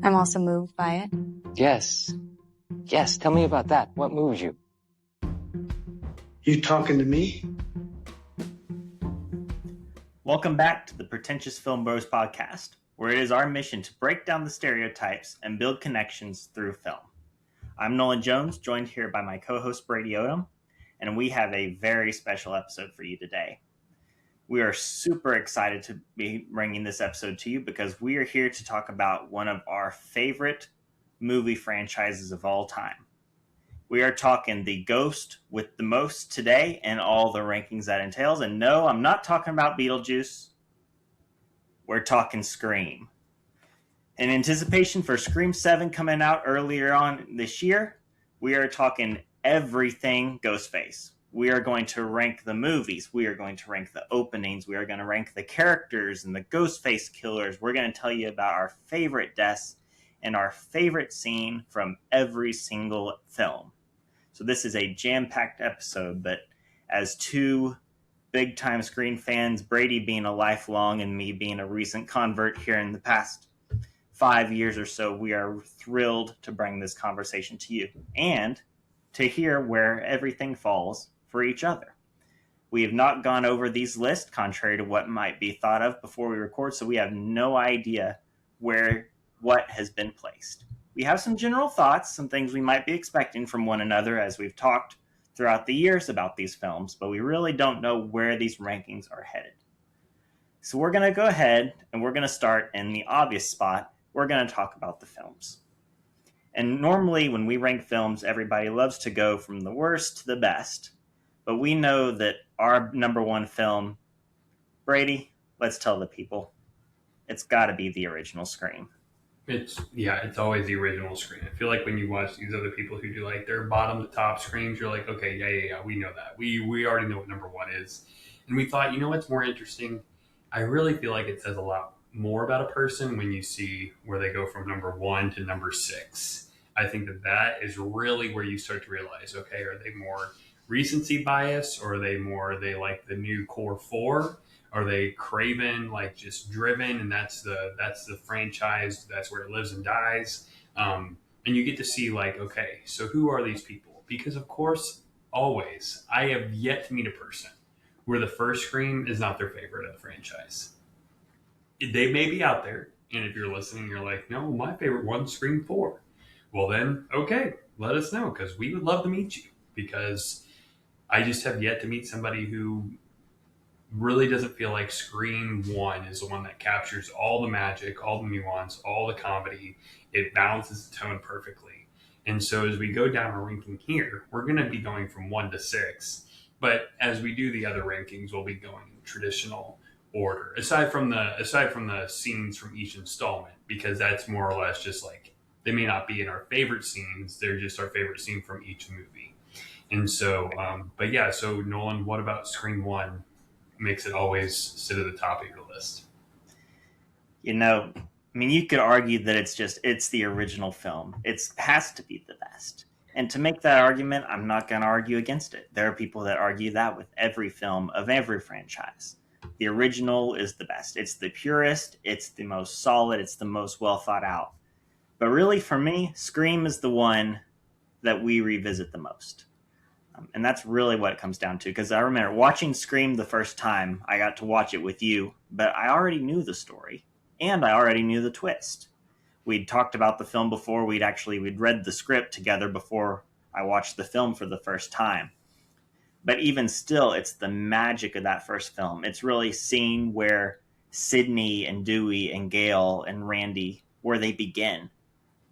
I'm also moved by it. Yes. Yes, tell me about that. What moves you? You talking to me? Welcome back to the Pretentious Film Bros podcast, where it is our mission to break down the stereotypes and build connections through film. I'm Nolan Jones, joined here by my co-host Brady Odom, and we have a very special episode for you today. We are super excited to be bringing this episode to you because we are here to talk about one of our favorite movie franchises of all time. We are talking the Ghost with the most today and all the rankings that entails. And no, I'm not talking about Beetlejuice. We're talking Scream. In anticipation for Scream 7 coming out earlier on this year, we are talking everything Ghostface. We are going to rank the movies. We are going to rank the openings. We are going to rank the characters and the Ghostface killers. We're going to tell you about our favorite deaths and our favorite scene from every single film. So this is a jam-packed episode, but as two big-time Scream fans, Brady being a lifelong and me being a recent convert here in the past 5 years or so, we are thrilled to bring this conversation to you and to hear where everything falls for each other. We have not gone over these lists, contrary to what might be thought of before we record, so we have no idea where what has been placed. We have some general thoughts, some things we might be expecting from one another as we've talked throughout the years about these films, but we really don't know where these rankings are headed. So we're going to go ahead and we're going to start in the obvious spot. We're going to talk about the films. And normally when we rank films, everybody loves to go from the worst to the best, but we know that our number one film, Brady, let's tell the people, it's got to be the original Scream. It's always the original Scream. I feel like when you watch these other people who do like their bottom to top Screams, you're like, okay, yeah, we know that. We already know what number one is. And we thought, you know what's more interesting? I really feel like it says a lot more about a person when you see where they go from number 1 to number 6. I think that is really where you start to realize, okay, are they more recency bias, or are they like the new core 4? Are they craven, like just driven, and that's the franchise, that's where it lives and dies? And you get to see like, okay, so who are these people? Because of course, always, I have yet to meet a person where the first Scream is not their favorite of the franchise. They may be out there, and if you're listening, you're like, no, my favorite one's Scream 4. Well then, okay, let us know, because we would love to meet you, because I just have yet to meet somebody who really doesn't feel like Scream 1 is the one that captures all the magic, all the nuance, all the comedy. It balances the tone perfectly. And so as we go down our ranking here, we're going to be going from 1 to 6. But as we do the other rankings, we'll be going in traditional order, aside from the scenes from each installment, because that's more or less just like, they may not be in our favorite scenes, they're just our favorite scene from each movie. And so, but yeah, so Nolan, what about Scream 1 makes it always sit at the top of your list? You know, I mean, you could argue that it's the original film. It has to be the best. And to make that argument, I'm not going to argue against it. There are people that argue that with every film of every franchise. The original is the best. It's the purest. It's the most solid. It's the most well thought out. But really, for me, Scream is the one that we revisit the most. And that's really what it comes down to. Because I remember watching Scream the first time, I got to watch it with you, but I already knew the story. And I already knew the twist. We'd talked about the film before. We'd read the script together before I watched the film for the first time. But even still, it's the magic of that first film. It's really seeing where Sydney and Dewey and Gail and Randy, where they begin.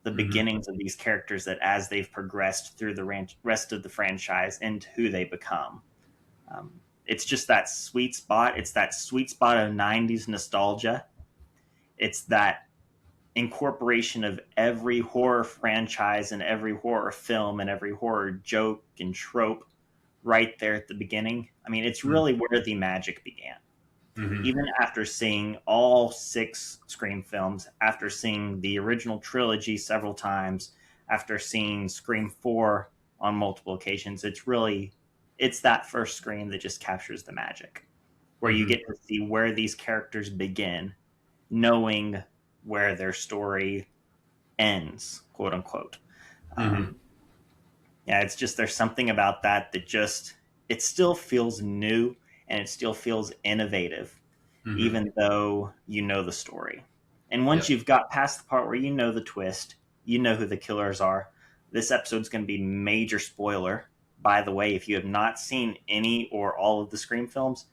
The beginnings of these characters, that as they've progressed through the rest of the franchise into who they become. It's just that sweet spot. It's that sweet spot of 90s nostalgia. It's that incorporation of every horror franchise and every horror film and every horror joke and trope right there at the beginning. I mean, it's really where the magic began. Even after seeing all 6 Scream films, after seeing the original trilogy several times, after seeing Scream 4 on multiple occasions, it's that first Scream that just captures the magic, where you get to see where these characters begin, knowing where their story ends, quote unquote. Mm-hmm. Yeah, it's just there's something about that just it still feels new and it still feels innovative, Mm-hmm. even though you know the story. And once Yep. you've got past the part where you know the twist, you know who the killers are. This episode's going to be major spoiler. By the way, if you have not seen any or all of the Scream films,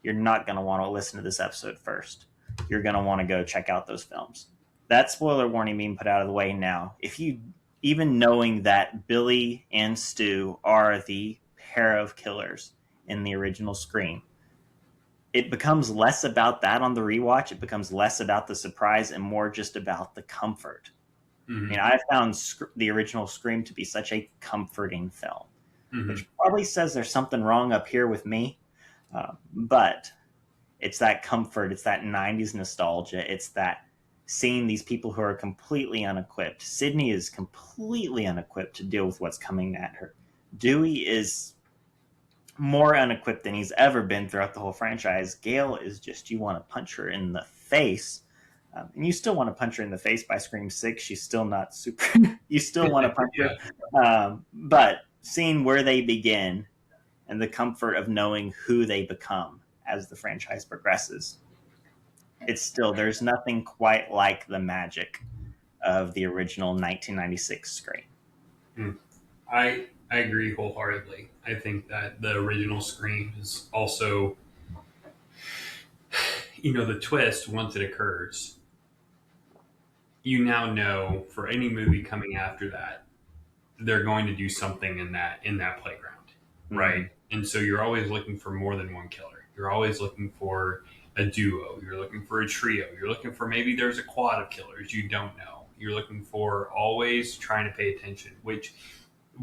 you're not going to want to listen to this episode first. You're going to want to go check out those films. That spoiler warning being put out of the way now. If you even knowing that Billy and Stu are the pair of killers in the original Scream, it becomes less about that on the rewatch. It becomes less about the surprise and more just about the comfort. Mm-hmm. I mean, I found the original Scream to be such a comforting film, Mm-hmm. which probably says there's something wrong up here with me. But it's that comfort. It's that 90s nostalgia. It's that seeing these people who are completely unequipped. Sydney is completely unequipped to deal with what's coming at her. Dewey is more unequipped than he's ever been throughout the whole franchise. Gail is just, you want to punch her in the face. And you still want to punch her in the face by Scream 6. She's still not super. You still want to punch her. But seeing where they begin and the comfort of knowing who they become as the franchise progresses, it's still, there's nothing quite like the magic of the original 1996 Scream. I agree wholeheartedly. I think that the original Scream is also, the twist once it occurs. You now know for any movie coming after that, they're going to do something in that playground, right? Mm-hmm. And so you're always looking for more than one killer. You're always looking for a duo. You're looking for a trio. You're looking for maybe there's a quad of killers. You don't know. You're looking for always trying to pay attention, which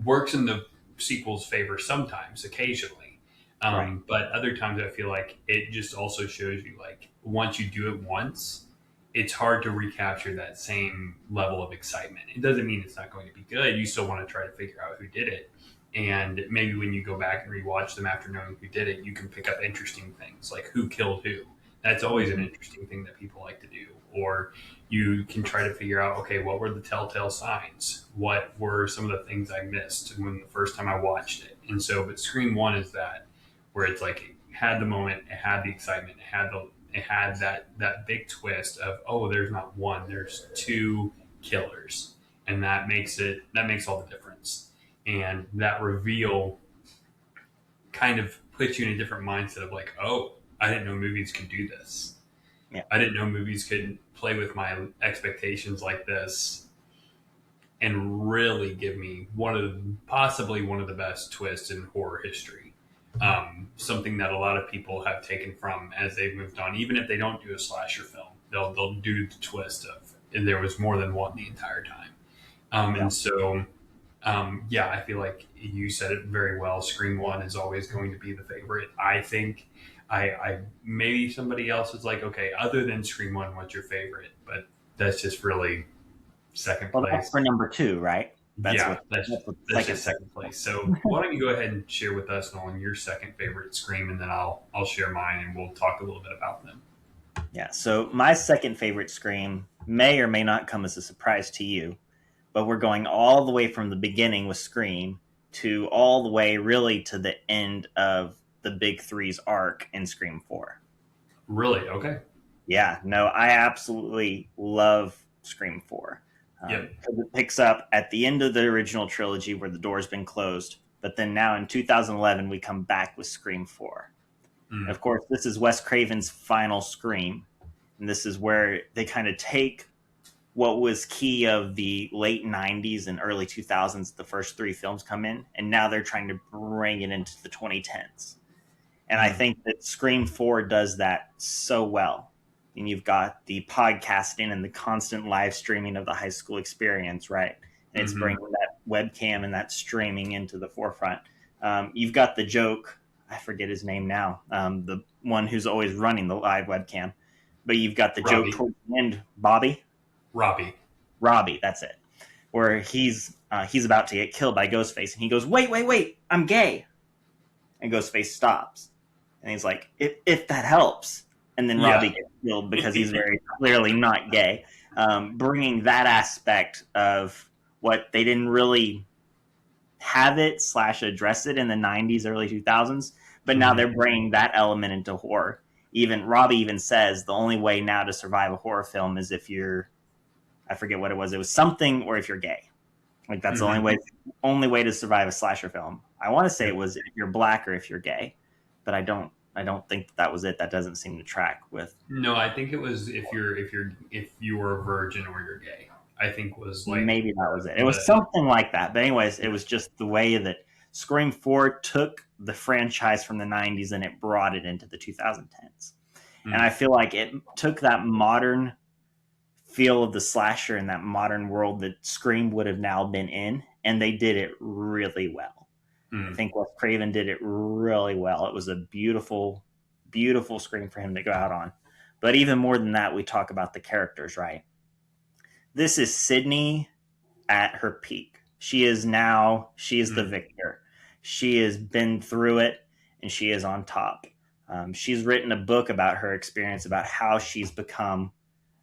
works in the sequel's favor sometimes, occasionally. Right. But other times I feel like it just also shows you, like, once you do it once, it's hard to recapture that same level of excitement. It doesn't mean it's not going to be good. You still want to try to figure out who did it. And maybe when you go back and rewatch them after knowing who did it, you can pick up interesting things like who killed who. That's always an interesting thing that people like to do. Or you can try to figure out, okay, what were the telltale signs? What were some of the things I missed when the first time I watched it? And so, but Scream 1 is that, where it's like, it had the moment, it had the excitement, it had that big twist of, oh, there's not one, there's two killers. And that makes all the difference. And that reveal kind of puts you in a different mindset of like, oh, I didn't know movies could do this. Yeah. I didn't know movies could play with my expectations like this and really give me possibly one of the best twists in horror history. Something that a lot of people have taken from as they've moved on. Even if they don't do a slasher film, they'll do the twist of, and there was more than one the entire time. And so, I feel like you said it very well. Scream 1 is always going to be the favorite. I think I maybe somebody else is like, okay, other than Scream 1, what's your favorite? But that's just really second place. Well, that's for number 2, right? That's just second place. So why don't you go ahead and share with us, Nolan, your second favorite Scream, and then I'll share mine, and we'll talk a little bit about them. Yeah, so my second favorite Scream may or may not come as a surprise to you, but we're going all the way from the beginning with Scream to all the way really to the end of the Big Three's arc in Scream 4. Really? Okay. Yeah, no, I absolutely love Scream 4. Yep. It picks up at the end of the original trilogy where the door's been closed, but then now in 2011 we come back with Scream 4. And of course, this is Wes Craven's final Scream, and this is where they kind of take what was key of the late 90s and early 2000s, the first 3 films come in, and now they're trying to bring it into the 2010s. And I think that Scream 4 does that so well. And you've got the podcasting and the constant live streaming of the high school experience, right? And it's bringing that webcam and that streaming into the forefront. You've got the joke, I forget his name now, the one who's always running the live webcam. But you've got the joke towards the end, Robbie, that's it. Where he's about to get killed by Ghostface, and he goes, wait, I'm gay. And Ghostface stops. And he's like, if that helps. And then Robbie gets killed because he's very clearly not gay. bringing that aspect of what they didn't really have it / address it in the 90s, early 2000s, but now they're bringing that element into horror. Even Robbie even says the only way now to survive a horror film is if you're, I forget what it was something, or if you're gay. Like that's the only way to survive a slasher film. I want to say it was if you're black or if you're gay, but I don't think that was it. That doesn't seem to track with. No, I think it was if you were a virgin or you're gay. I think was like maybe that was it. It was something like that. But anyways, it was just the way that Scream 4 took the franchise from the 90s and it brought it into the 2010s. And I feel like it took that modern feel of the slasher in that modern world that Scream would have now been in, and they did it really well. I think Wes Craven did it really well. It was a beautiful, beautiful Scream for him to go out on. But even more than that, we talk about the characters, right? This is Sydney at her peak. She is the victor. She has been through it, and she is on top. She's written a book about her experience, about how she's become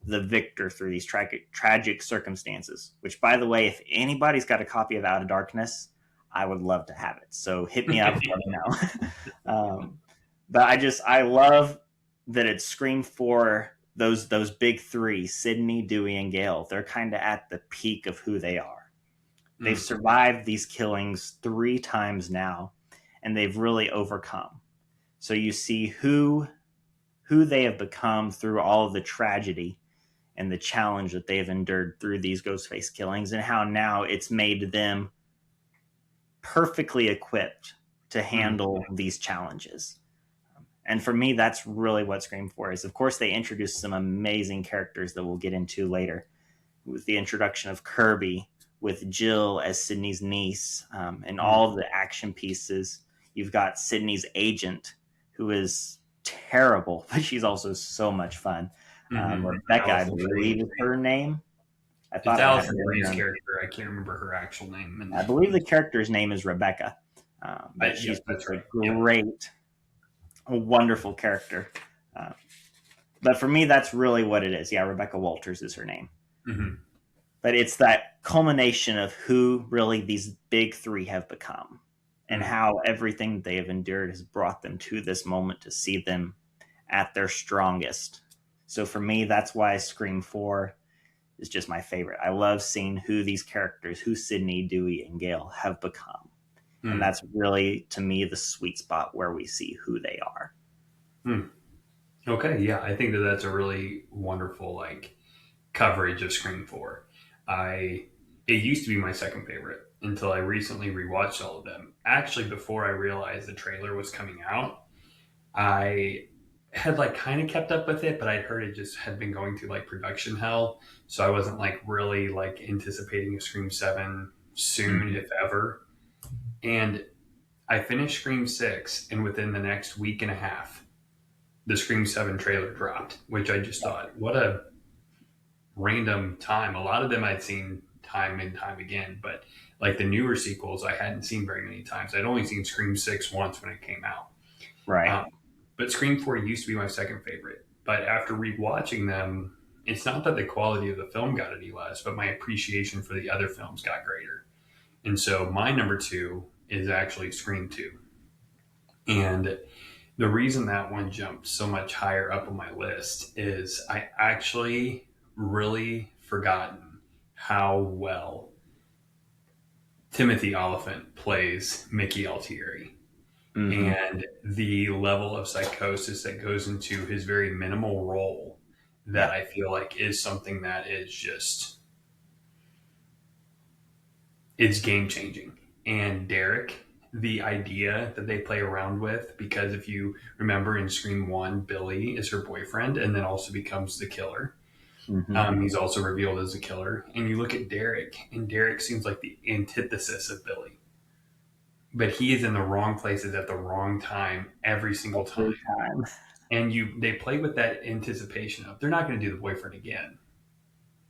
the victor through these tragic circumstances, which, by the way, if anybody's got a copy of Out of Darkness, I would love to have it. So hit me up, let me know. But I love that it's Scream 4, those big three, Sydney, Dewey, and Gale. They're kind of at the peak of who they are. They've survived these killings 3 times now, and they've really overcome. So you see who they have become through all of the tragedy and the challenge that they've endured through these Ghostface killings, and how now it's made them perfectly equipped to handle these challenges. And for me, that's really what Scream 4 is. Of course, they introduced some amazing characters that we'll get into later, with the introduction of Kirby, with Jill as Sydney's niece, and all of the action pieces. You've got Sydney's agent, who is terrible, but she's also so much fun. Rebecca, I believe is her name. I thought it's Alison Brie's character. I can't remember her actual name. I believe the character's name is Rebecca. But she's a great, a wonderful character. But for me, that's really what it is. Yeah, Rebecca Walters is her name. But it's that culmination of who really these big three have become, and how everything they have endured has brought them to this moment to see them at their strongest. So for me, that's why Scream 4 is just my favorite. I love seeing who these characters, who Sydney, Dewey, and Gale have become. And that's really, to me, the sweet spot where we see who they are. Okay, yeah, I think that's a really wonderful coverage of Scream 4. It used to be my second favorite until I recently rewatched all of them. Actually, before I realized the trailer was coming out, I had kind of kept up with it, but I'd heard it just had been going through production hell, so I wasn't really anticipating a Scream 7 soon, if ever. And I finished Scream 6, and within the next week and a half, the Scream 7 trailer dropped, which I just thought, what a random time. A lot of them I'd seen time and time again, but the newer sequels I hadn't seen very many times. I'd only seen Scream 6 once when it came out. Right. But Scream 4 used to be my second favorite. But after rewatching them, it's not that the quality of the film got any less, but my appreciation for the other films got greater. And so my number 2 is actually Scream 2. And the reason that one jumped so much higher up on my list is I actually really forgotten how well Timothy Oliphant plays Mickey Altieri. And the level of psychosis that goes into his very minimal role that I feel is something that is just, it's game changing. And Derek, the idea that they play around with, because if you remember in Scream 1, Billy is her boyfriend and then also becomes the killer. He's also revealed as a killer. And you look at Derek, and Derek seems like the antithesis of Billy. But he is in the wrong places at the wrong time every single time. And they play with that anticipation of they're not going to do the boyfriend again.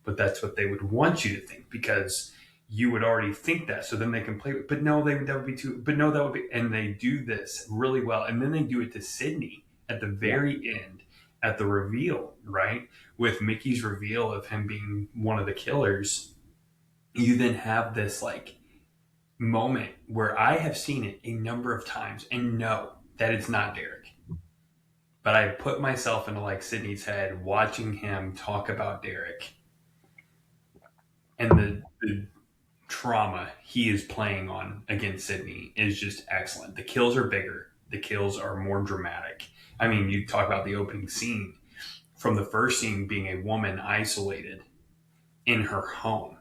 But that's what they would want you to think, because you would already think that. So then they can play with, but no, that would be too, but no, that would be, and they do this really well. And then they do it to Sydney at the very end. at the reveal, right? With Mickey's reveal of him being one of the killers, you then have this like moment where I have seen it a number of times and know that it's not Derek. But I put myself into like Sydney's head watching him talk about Derek and the trauma he is playing on against Sydney is just excellent. The kills are bigger, the kills are more dramatic. I mean, you talk about the opening scene, from the first scene being a woman isolated in her home,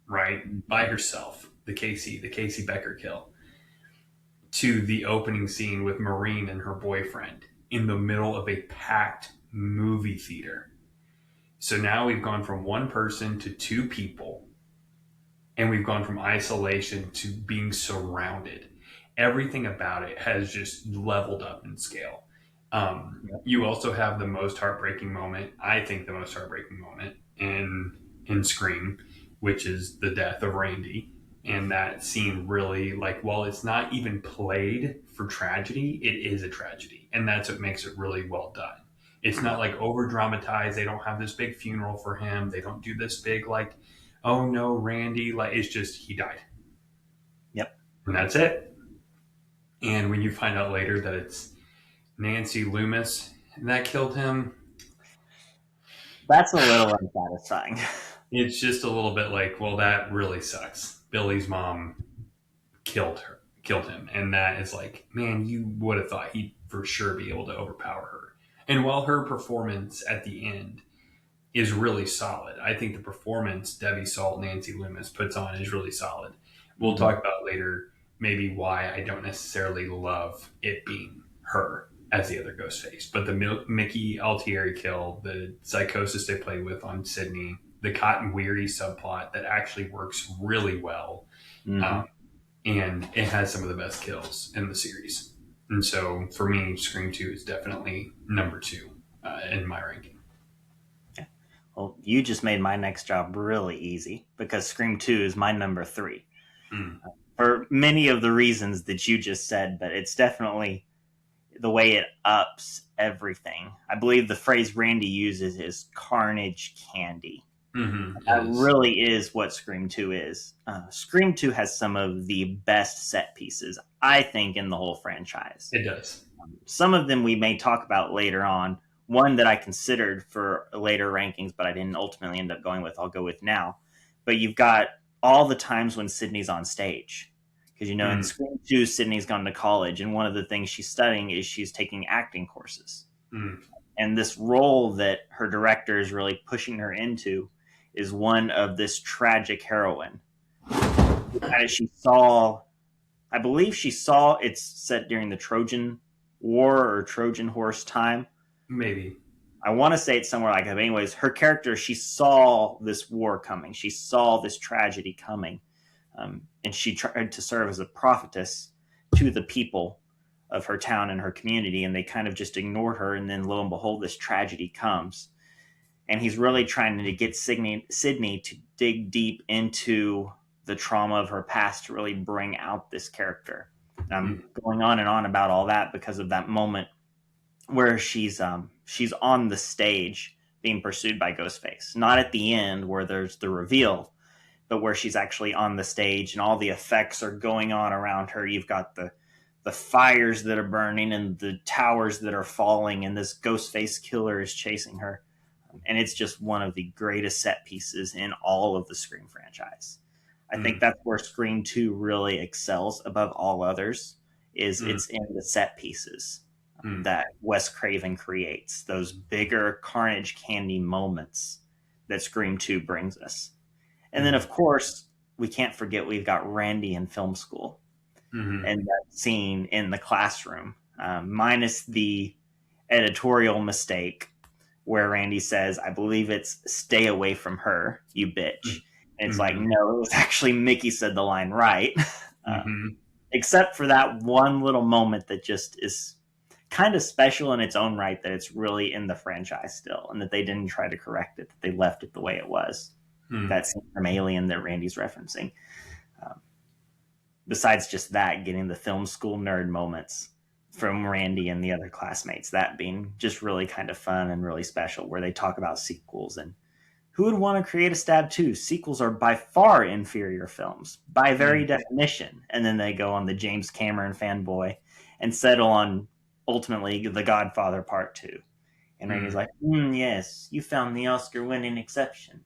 right, by herself, the Casey Becker kill, to the opening scene with Maureen and her boyfriend in the middle of a packed movie theater. So now we've gone from one person to two people, and we've gone from isolation to being surrounded. Everything about it has just leveled up in scale. You also have the most heartbreaking moment, I think the most heartbreaking moment in Scream, which is the death of Randy. And that scene really, like, while it's not even played for tragedy, it is a tragedy. And that's what makes it really well done. It's not like over dramatized. They don't have this big funeral for him. They don't do this big, like, oh no, Randy. Like, it's just, he died. Yep. And that's it. And when you find out later that it's Nancy Loomis that killed him, That's a little unsatisfying. it's just a little bit like, well, that really sucks. Billy's mom killed him. And that is like, man, you would have thought he'd for sure be able to overpower her. And while her performance at the end is really solid, I think the performance Debbie Salt, Nancy Loomis puts on is really solid. We'll talk about later maybe why I don't necessarily love it being her as the other Ghostface. But the Mickey Altieri kill, the psychosis they play with on Sydney, the Cotton Weary subplot that actually works really well. And it has some of the best kills in the series. And so for me, Scream 2 is definitely number 2 in my ranking. Well, you just made my next job really easy because Scream 2 is my number 3. For many of the reasons that you just said, but it's definitely the way it ups everything. I believe the phrase Randy uses is carnage candy. That really is what Scream 2 is. Scream 2 has some of the best set pieces, I think, in the whole franchise. It does. Some of them we may talk about later on. One that I considered for later rankings, but I didn't ultimately end up going with, I'll go with now. But you've got all the times when Sydney's on stage. Because, you know, in Scream 2, Sydney's gone to college, and one of the things she's studying is she's taking acting courses. And this role that her director is really pushing her into is one of this tragic heroine. As she saw, I believe she saw, it's set during the Trojan War or Trojan Horse time. Maybe. I want to say it's somewhere like that. But anyways, her character, she saw this war coming. She saw this tragedy coming. And she tried to serve as a prophetess to the people of her town and her community. And they kind of just ignored her. And then lo and behold, this tragedy comes. And he's really trying to get Sydney to dig deep into the trauma of her past to really bring out this character. And I'm going on and on about all that because of that moment where she's on the stage being pursued by Ghostface. Not at the end where there's the reveal, but where she's actually on the stage and all the effects are going on around her. You've got the fires that are burning and the towers that are falling, and this Ghostface killer is chasing her. And it's just one of the greatest set pieces in all of the Scream franchise. I think that's where Scream 2 really excels above all others, is it's in the set pieces that Wes Craven creates, those bigger carnage candy moments that Scream 2 brings us. And then, of course, we can't forget we've got Randy in film school and that scene in the classroom, minus the editorial mistake where Randy says, I believe it's stay away from her, you bitch. And it's like, no, it was actually Mickey said the line right. Except for that one little moment that just is kind of special in its own right, that it's really in the franchise still, and that they didn't try to correct it, that they left it the way it was. That scene from Alien that Randy's referencing. Besides just that, getting the film school nerd moments, from Randy and the other classmates, that being just really kind of fun and really special, where they talk about sequels and who would want to create a Stab 2? Sequels are by far inferior films, by very definition. And then they go on the James Cameron fanboy and settle on, ultimately, The Godfather Part 2. And Randy's like, yes, you found the Oscar-winning exception.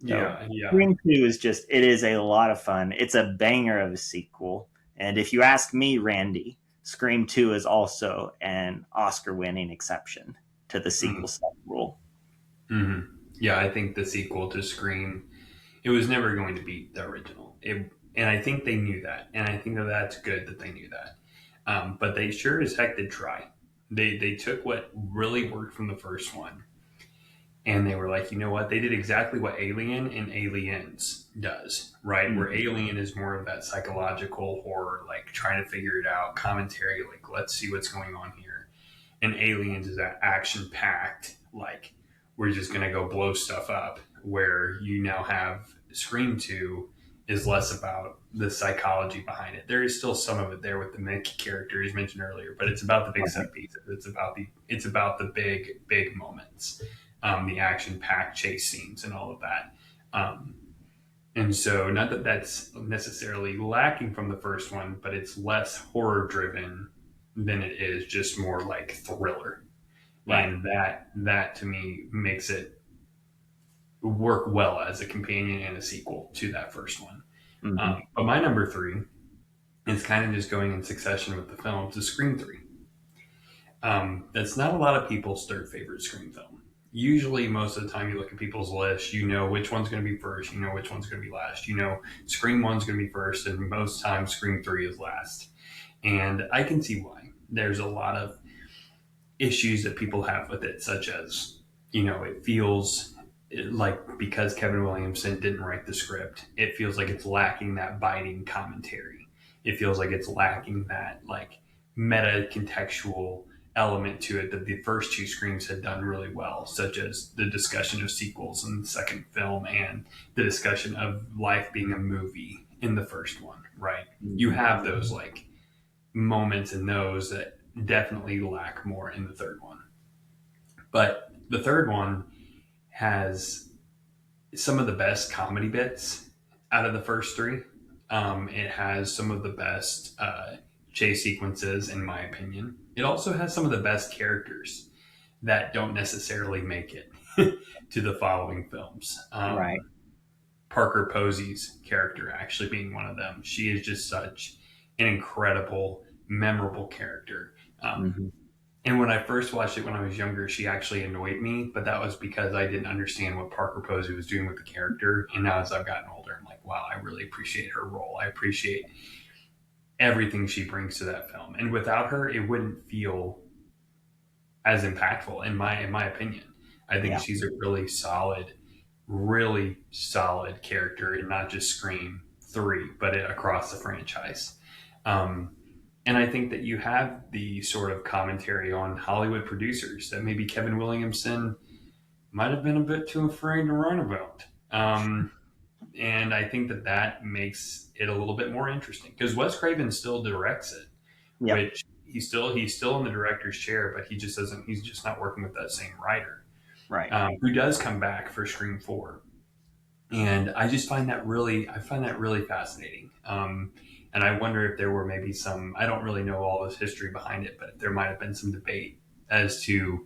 So, Scream 2 is just, it is a lot of fun. It's a banger of a sequel. And if you ask me, Randy, Scream 2 is also an Oscar-winning exception to the sequel rule. Mm-hmm. Yeah, I think the sequel to Scream, it was never going to beat the original. And I think they knew that. And I think that that's good that they knew that. But they sure as heck did try. They took what really worked from the first one. And they were like, you know what? They did exactly what Alien and Aliens does, right? Mm-hmm. Where Alien is more of that psychological horror, like trying to figure it out, commentary, like let's see what's going on here. And Aliens is that action-packed, like we're just going to go blow stuff up, where you now have Scream 2 is less about the psychology behind it. There is still some of it there with the Mickey character as mentioned earlier, but it's about the big set pieces. It's about the big moments. The action-packed chase scenes and all of that. And so not that that's necessarily lacking from the first one, but it's less horror-driven than it is just more like thriller. Right. And that to me makes it work well as a companion and a sequel to that first one. Mm-hmm. But my number 3 is kind of just going in succession with the films, is Scream 3. That's not a lot of people's third favorite Scream film. Usually, most of the time you look at people's lists, you know which one's going to be first, you know which one's going to be last. You know Scream 1's going to be first, and most times Scream 3 is last. And I can see why. There's a lot of issues that people have with it, such as, it feels like because Kevin Williamson didn't write the script, it feels like it's lacking that biting commentary. It feels like it's lacking that like meta contextual element to it that the first 2 Screams had done really well, such as the discussion of sequels in the second film and the discussion of life being a movie in the first one, right? You have those like moments in those that definitely lack more in the third one. But the third one has some of the best comedy bits out of the first 3. It has some of the best chase sequences, in my opinion. It also has some of the best characters that don't necessarily make it to the following films. Right. Parker Posey's character actually being one of them. She is just such an incredible, memorable character. And when I first watched it when I was younger, she actually annoyed me, but that was because I didn't understand what Parker Posey was doing with the character. And now as I've gotten older, I'm like, wow, I really appreciate her role. I appreciate everything she brings to that film. And without her, it wouldn't feel as impactful, in my opinion. I think she's a really solid character, and not just Scream 3, but across the franchise. And I think that you have the sort of commentary on Hollywood producers that maybe Kevin Williamson might have been a bit too afraid to write about. And I think that makes it a little bit more interesting, because Wes Craven still directs it, which he's still in the director's chair, but he's just not working with that same writer, right? Who does come back for Scream 4. And I just find that really fascinating. And I wonder if there were maybe I don't really know all this history behind it, but there might have been some debate as to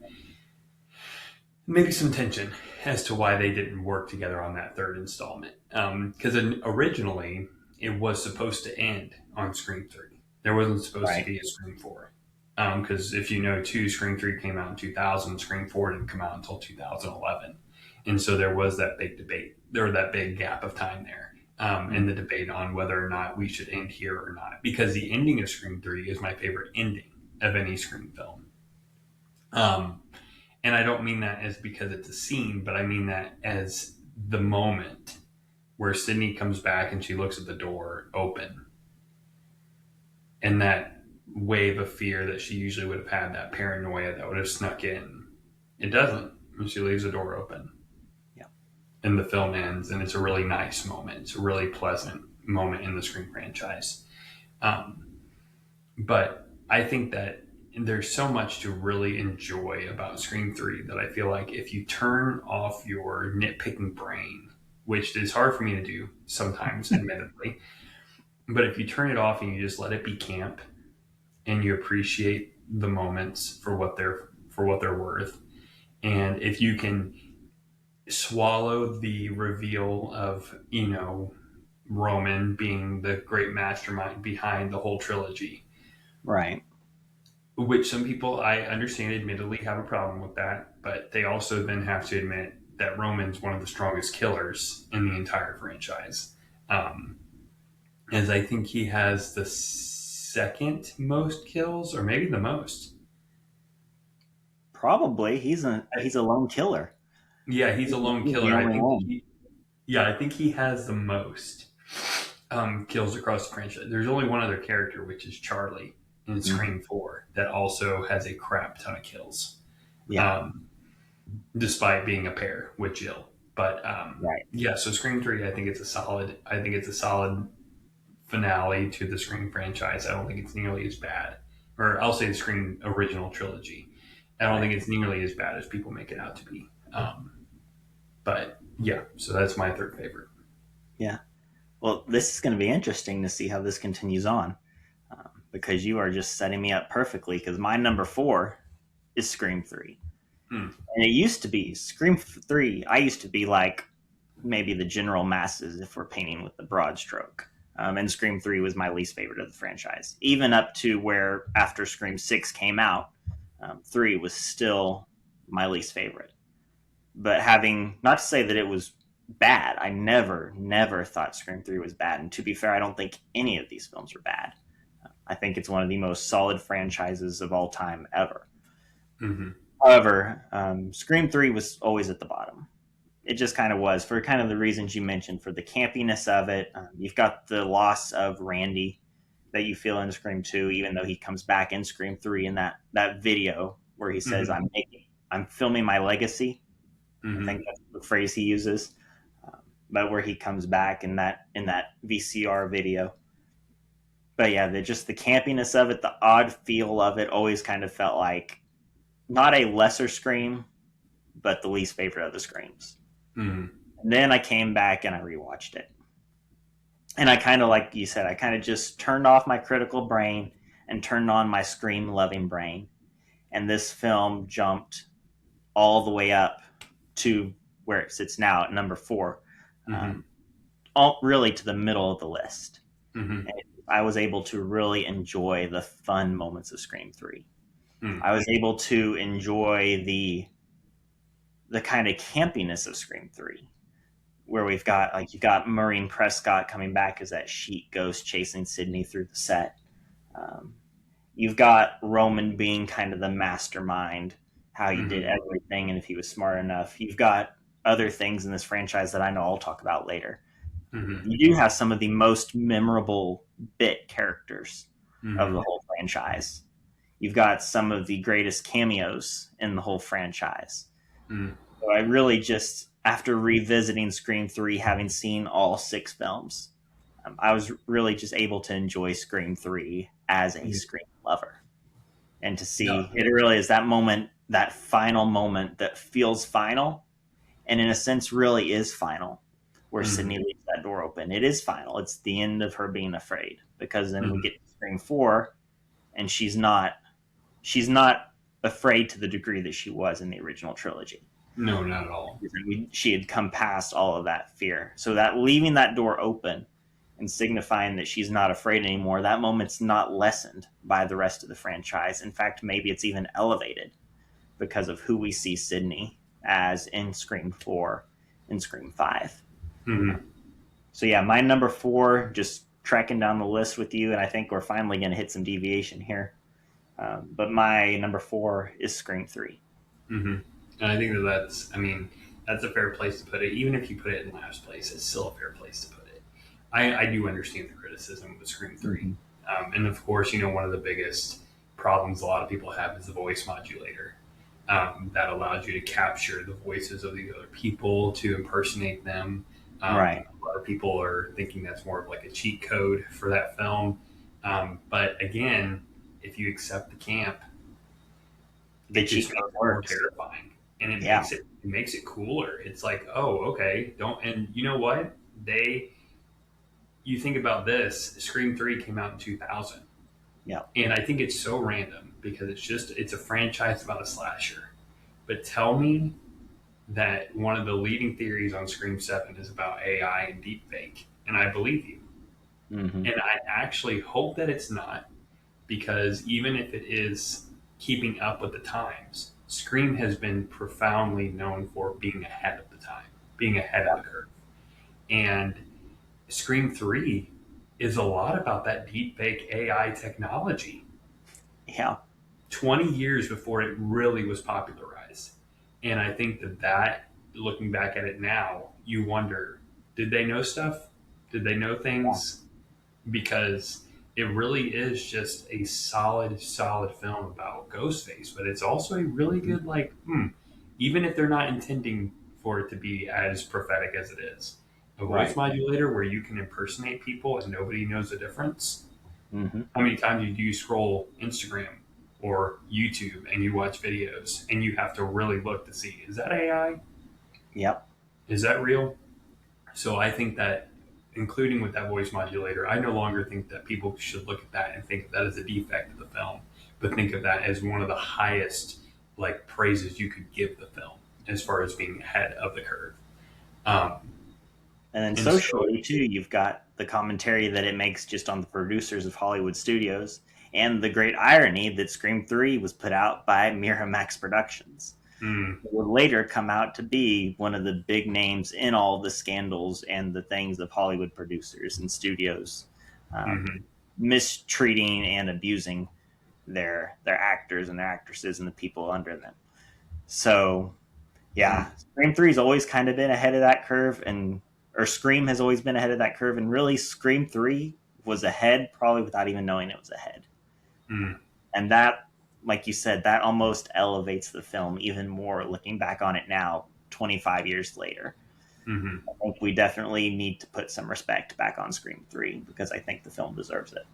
maybe some tension as to why they didn't work together on that third installment. Because originally it was supposed to end on Scream 3. There wasn't supposed to be a Scream 4. Because if you know too, Scream 3 came out in 2000, Scream 4 didn't come out until 2011. And so there was that big debate. There was that big gap of time there. And the debate on whether or not we should end here or not. Because the ending of Scream 3 is my favorite ending of any Scream film. And I don't mean that as because it's a scene, but I mean that as the moment where Sydney comes back and she looks at the door open. And that wave of fear that she usually would have had, that paranoia that would have snuck in, it doesn't when she leaves the door open. And the film ends, and it's a really nice moment. It's a really pleasant moment in the Scream franchise. But I think that there's so much to really enjoy about Scream 3 that I feel like if you turn off your nitpicking brain, which is hard for me to do sometimes, admittedly, but if you turn it off and you just let it be camp and you appreciate the moments for what they're worth, and if you can swallow the reveal of, Roman being the great mastermind behind the whole trilogy, Right. which some people, I understand, admittedly have a problem with that, but they also then have to admit that Roman's one of the strongest killers in the entire franchise. Um, as I think he has the second most kills, or maybe the most. Probably he's a lone killer. Yeah, he's a lone He's the killer. only one. I think he has the most kills across the franchise. There's only one other character, which is Charlie in Scream 4, that also has a crap ton of kills. Yeah. Despite being a pair with Jill. But Right. yeah, so Scream 3, I think it's a solid finale to the Scream franchise. I don't think it's nearly as bad. Or I'll say the Scream original trilogy. I don't think it's nearly as bad as people make it out to be. But yeah, so that's my third favorite. Yeah. Well, this is going to be interesting to see how this continues on, because you are just setting me up perfectly. Because my number 4 is Scream 3, and it used to be Scream 3. I used to be like maybe the general masses if we're painting with the broad stroke. And Scream 3 was my least favorite of the franchise, even up to where after Scream 6 came out, 3 was still my least favorite. But having, not to say that it was bad, I never thought Scream 3 was bad. And to be fair, I don't think any of these films are bad. I think it's one of the most solid franchises of all time ever. Mm-hmm. However, Scream 3 was always at the bottom. It just kind of was, for kind of the reasons you mentioned, for the campiness of it. You've got the loss of Randy that you feel in Scream 2, even though he comes back in Scream 3 in that video where he says, I'm filming my legacy. Mm-hmm. I think that's the phrase he uses. But where he comes back in that VCR video. But yeah, the campiness of it, the odd feel of it, always kind of felt like not a lesser Scream, but the least favorite of the Screams. Mm-hmm. And then I came back and I rewatched it. And I kind of, like you said, I kind of just turned off my critical brain and turned on my Scream loving brain. And this film jumped all the way up to where it sits now at number 4. Mm-hmm. Really to the middle of the list. Mm-hmm. And I was able to really enjoy the fun moments of Scream 3. Mm-hmm. I was able to enjoy the kind of campiness of Scream 3, where you've got Maureen Prescott coming back as that sheet ghost chasing Sydney through the set. You've got Roman being kind of the mastermind, how he did everything, and if he was smart enough. You've got other things in this franchise that I know I'll talk about later. Mm-hmm. You do have some of the most memorable bit characters of the whole franchise. You've got some of the greatest cameos in the whole franchise. So I really just, after revisiting Scream 3, having seen all 6 films, I was really just able to enjoy Scream 3 as a Scream lover. And to see, it really is that moment, that final moment that feels final, and in a sense really is final, where Sydney leaves that door open. It is final. It's the end of her being afraid, because then we get to Scream 4, and she's not afraid to the degree that she was in the original trilogy. No, not at all. She had come past all of that fear. So that leaving that door open and signifying that she's not afraid anymore, that moment's not lessened by the rest of the franchise. In fact, maybe it's even elevated because of who we see Sydney as in Scream 4 and Scream 5. Mm-hmm. So yeah, my number 4, just tracking down the list with you, and I think we're finally going to hit some deviation here. But my number 4 is Scream 3. Mm-hmm. And I think that's a fair place to put it. Even if you put it in last place, it's still a fair place to put it. I do understand the criticism with Scream 3. And of course, one of the biggest problems a lot of people have is the voice modulator. That allows you to capture the voices of these other people, to impersonate them. Right. A lot of people are thinking that's more of like a cheat code for that film. But again, if you accept the camp The it just cheat makes code it more works. terrifying, and Yeah. it makes it cooler. It's like, oh, okay, don't. And you know what? You think about this. Scream 3 came out in 2000, Yeah. and I think it's so random because it's a franchise about a slasher. But tell me that one of the leading theories on Scream 7 is about AI and deepfake, and I believe you. Mm-hmm. And I actually hope that it's not, because even if it is keeping up with the times, Scream has been profoundly known for being ahead of the time, being ahead of the curve. And Scream 3 is a lot about that deepfake AI technology. Yeah. 20 years before it really was popularized. And I think looking back at it now, you wonder, did they know stuff? Did they know Yeah. things? Because it really is just a solid film about Ghostface, but it's also a really Mm-hmm. good, even if they're not intending for it to be as prophetic as it is. A voice Right. modulator where you can impersonate people and nobody knows the difference. Mm-hmm. How many times do you scroll Instagram or YouTube and you watch videos and you have to really look to see, is that AI? Yep. Is that real? So I think that, including with that voice modulator, I no longer think that people should look at that and think of that as a defect of the film, but think of that as one of the highest praises you could give the film as far as being ahead of the curve. Um, And then and so, socially too, you've got the commentary that it makes just on the producers of Hollywood studios, and the great irony that Scream 3 was put out by Miramax Productions. mm, It would later come out to be one of the big names in all the scandals and the things of Hollywood producers and studios mhm. mistreating and abusing their actors and their actresses and the people under them. So yeah, Scream 3 has always kind of been ahead of that curve, and or Scream has always been ahead of that curve, and really Scream 3 was ahead probably without even knowing it was ahead. Mm, And that, like you said, that almost elevates the film even more looking back on it now 25 years later. mhm. I think we definitely need to put some respect back on Scream 3 because I think the film deserves it.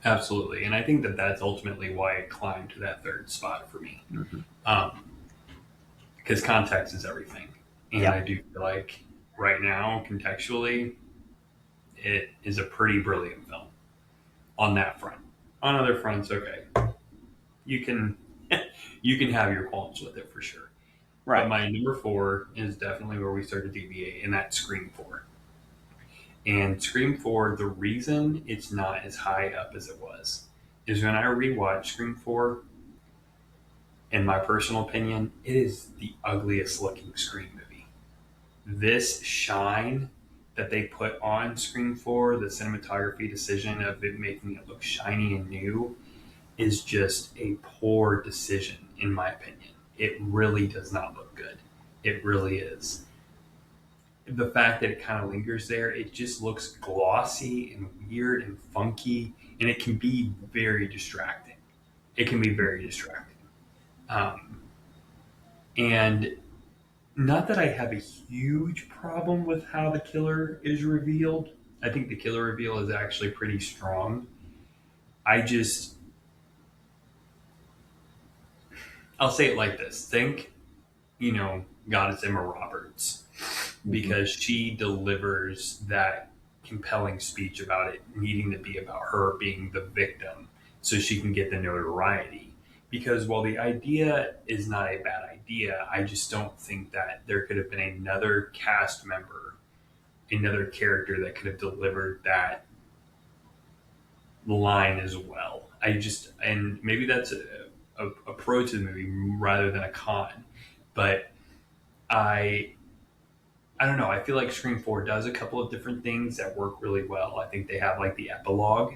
Absolutely. And I think that that's ultimately why it climbed to that third spot for me. Mm-hmm. Because context is everything. And I Yep. do feel like right now, contextually, it is a pretty brilliant film on that front. On other fronts, okay, you can you can have your qualms with it for sure. But Right. my number 4 is definitely where we start to deviate, and that's Scream 4. And Scream 4, the reason it's not as high up as it was is when I rewatch Scream 4, in my personal opinion, it is the ugliest looking Scream movie. This shine that they put on Scream 4, the cinematography decision of it making it look shiny and new, is just a poor decision, in my opinion. It really does not look good. It really is. The fact that it kind of lingers there, it just looks glossy and weird and funky, and it can be very distracting. It can be very distracting. Um, and not that I have a huge problem with how the killer is revealed. I think the killer reveal is actually pretty strong. I just, I'll say it like this: think, Goddess Emma Roberts, Mm-hmm. because she delivers that compelling speech about it needing to be about her being the victim so she can get the notoriety. Because while the idea is not a bad idea, I just don't think that there could have been another cast member, another character that could have delivered that line as well. And maybe that's a pro to the movie rather than a con, but I I don't know. I feel like Scream 4 does a couple of different things that work really well. I think they have the epilogue,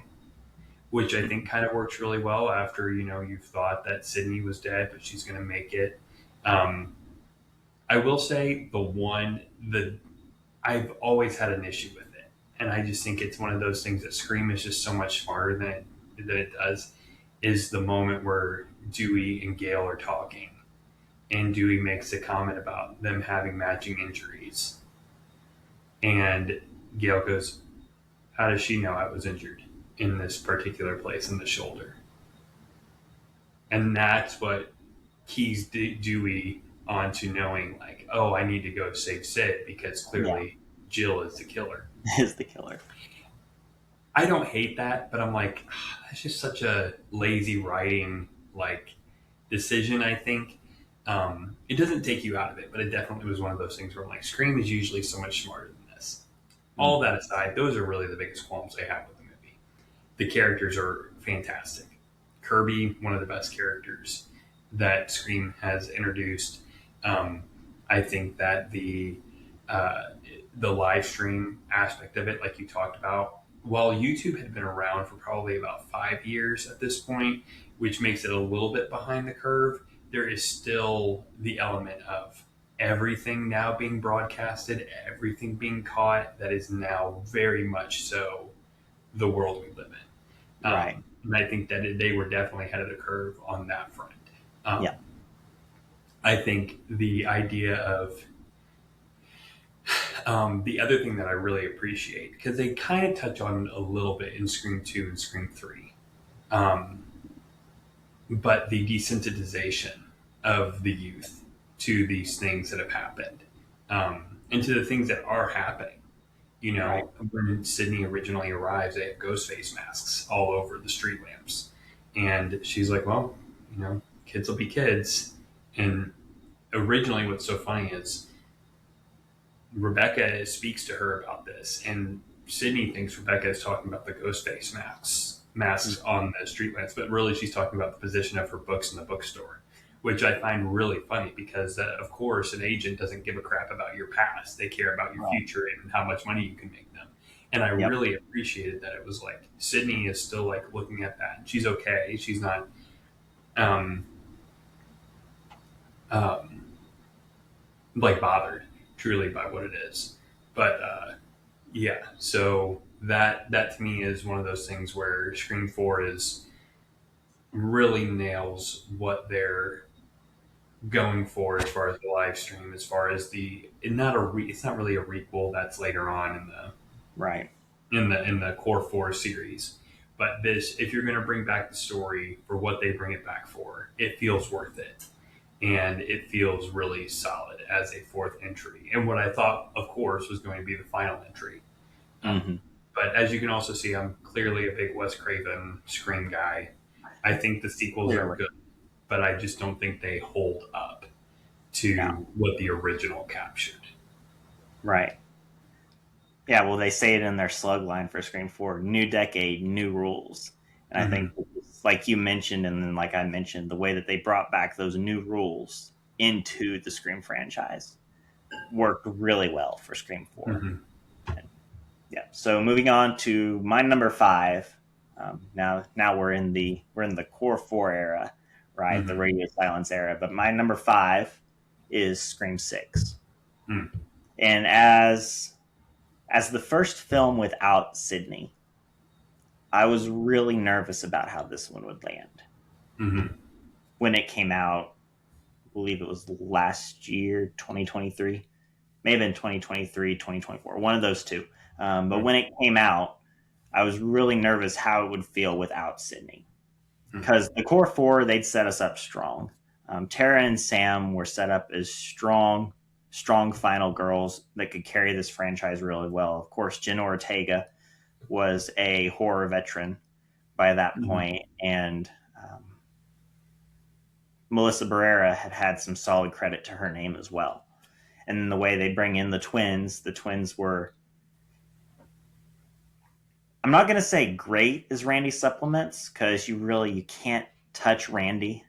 which I think kind of works really well after, you've thought that Sydney was dead, but she's going to make it. Um, I will say I've always had an issue with it. And I just think it's one of those things that Scream is just so much smarter than it does, is the moment where Dewey and Gail are talking. And Dewey makes a comment about them having matching injuries. And Gail goes, how does she know I was injured in this particular place in the shoulder? And that's what keys Dewey onto knowing like, oh, I need to go save Sid because clearly Jill is the killer. Is the killer. I don't hate that, but I'm like, that's just such a lazy writing like decision. I think it doesn't take you out of it, but it definitely was one of those things where I'm like, Scream is usually so much smarter than this. All that aside, those are really the biggest qualms I have with the movie. The characters are fantastic. Kirby, one of the best characters that Scream has introduced. I think that the live stream aspect of it, like you talked about, while YouTube had been around for probably about 5 years at this point, which makes it a little bit behind the curve, there is still the element of everything now being broadcasted, everything being caught. That is now very much so the world we live in. Right. And I think that they were definitely ahead of the curve on that front. Yeah. I think the idea of the other thing that I really appreciate, because they kind of touch on it a little bit in Scream 2 and Scream 3, but the desensitization of the youth to these things that have happened, and to the things that are happening. You know, Right. when Sydney originally arrives, they have ghost face masks all over the street lamps. And she's like, well, you know, kids will be kids. And originally, what's so funny is Rebecca speaks to her about this, and Sydney thinks Rebecca is talking about the ghost face masks on the street lamps, but really she's talking about the position of her books in the bookstore, which I find really funny because, of course, an agent doesn't give a crap about your past. They care about your future and how much money you can make them. And I really appreciated that it was like Sydney is still like looking at that. She's okay. She's not like bothered truly by what it is. But yeah, so that to me is one of those things where Scream 4 is really nails what they're going for as far as the live stream, as far as it's not really a requel. That's later on in the core 4 series. But this, if you're going to bring back the story for what they bring it back for, it feels worth it. And it feels really solid as a fourth entry. And what I thought, of course, was going to be the final entry. But as you can also see, I'm clearly a big Wes Craven Scream guy. I think the sequels are good, but I just don't think they hold up to what the original captured. Right. Yeah, well, they say it in their slug line for Scream 4, new decade, new rules. And I think, like you mentioned, and then like I mentioned, the way that they brought back those new rules into the Scream franchise worked really well for Scream 4. Yeah. So moving on to my number 5. Now we're in the core 4 era, right? The radio silence era. But my number 5 is Scream 6. And as the first film without Sydney, I was really nervous about how this one would land. When it came out, I believe it was last year, 2023. May have been 2023, 2024, one of those two. But when it came out, I was really nervous how it would feel without Sydney. Because the core 4, they'd set us up strong. Tara and Sam were set up as strong final girls that could carry this franchise really well. Of course, Jenna Ortega was a horror veteran by that point, and Melissa Barrera had some solid credit to her name as well. And the way they bring in the twins were, I'm not going to say great as Randy supplements, because you can't touch Randy,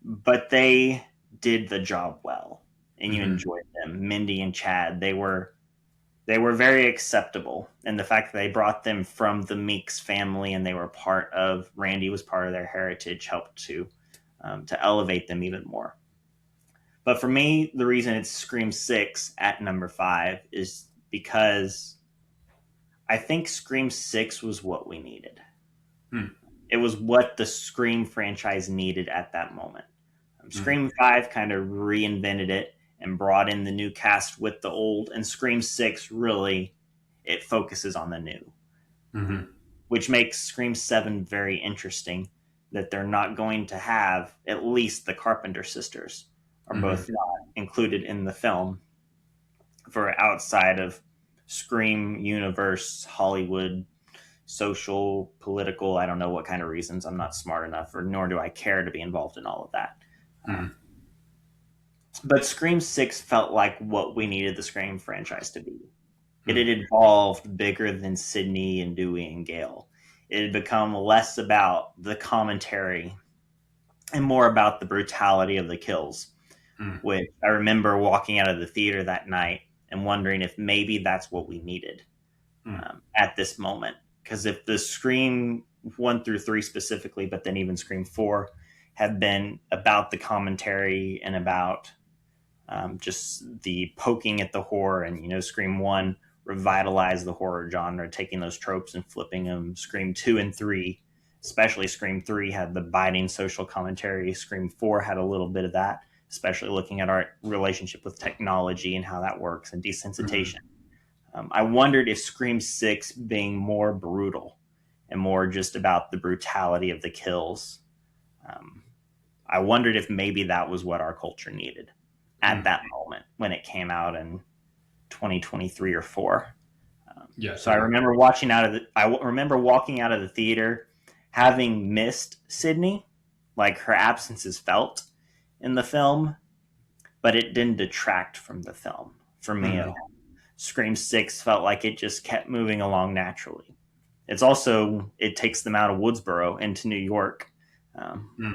but they did the job well, and you enjoyed them. Mindy and Chad, they were very acceptable, and the fact that they brought them from the Meeks family and they were Randy was part of their heritage helped to elevate them even more. But for me, the reason it's Scream 6 at number 5 is because I think Scream 6 was what we needed. It was what the Scream franchise needed at that moment. Scream 5 kind of reinvented it and brought in the new cast with the old, and Scream 6 really, it focuses on the new, which makes Scream 7 very interesting, that they're not going to have, at least the Carpenter sisters are both not included in the film for outside of Scream universe, Hollywood, social, political, I don't know what kind of reasons. I'm not smart enough, or nor do I care to be involved in all of that. But Scream 6 felt like what we needed the Scream franchise to be. It had evolved bigger than Sydney and Dewey and Gale. It had become less about the commentary and more about the brutality of the kills, which I remember walking out of the theater that night and wondering if maybe that's what we needed at this moment. Because if the Scream 1 through 3 specifically, but then even Scream 4 have been about the commentary and about just the poking at the horror, and Scream 1 revitalized the horror genre, taking those tropes and flipping them. Scream 2 and 3, especially Scream 3, had the biting social commentary. Scream 4 had a little bit of that, especially looking at our relationship with technology and how that works, and desensitization. I wondered if Scream 6 being more brutal and more just about the brutality of the kills, I wondered if maybe that was what our culture needed at that moment when it came out in 2023 or 4. So I remember walking out of the theater having missed Sydney, like her absence is felt in the film, but it didn't detract from the film for me at all. Scream 6 felt like it just kept moving along naturally. It takes them out of Woodsboro into New York,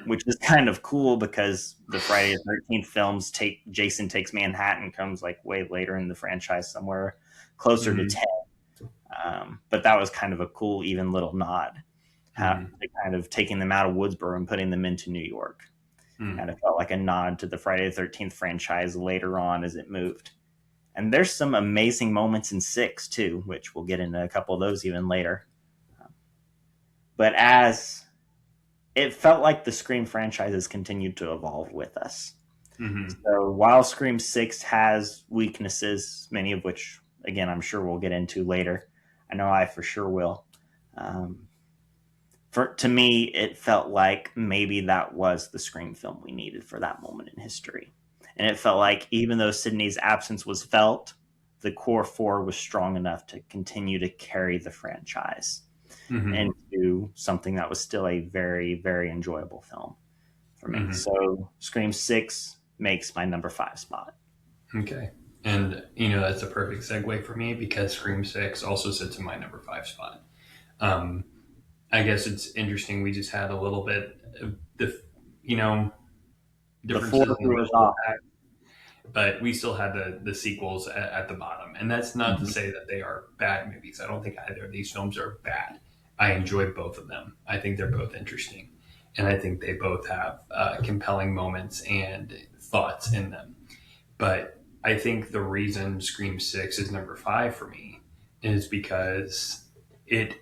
which is kind of cool because the Friday the 13th films Jason Takes Manhattan comes like way later in the franchise, somewhere closer to 10. But that was kind of a cool, even little nod, kind of taking them out of Woodsboro and putting them into New York. Kind of felt like a nod to the Friday the 13th franchise later on as it moved. And there's some amazing moments in 6 too, which we'll get into a couple of those even later. But as it felt like the Scream franchises continued to evolve with us. So while Scream 6 has weaknesses, many of which, again, I'm sure we'll get into later. I know I for sure will. To me, it felt like maybe that was the Scream film we needed for that moment in history. And it felt like even though Sydney's absence was felt, the core 4 was strong enough to continue to carry the franchise into something that was still a very, very enjoyable film for me. So Scream 6 makes my number 5 spot. Okay. And, that's a perfect segue for me because Scream 6 also sits in my number 5 spot. I guess it's interesting. We just had a little bit of differences in the middle of that, but we still had the sequels at the bottom. And that's not to say that they are bad movies. I don't think either of these films are bad. I enjoy both of them. I think they're both interesting. And I think they both have compelling moments and thoughts in them. But I think the reason Scream 6 is number 5 for me is because it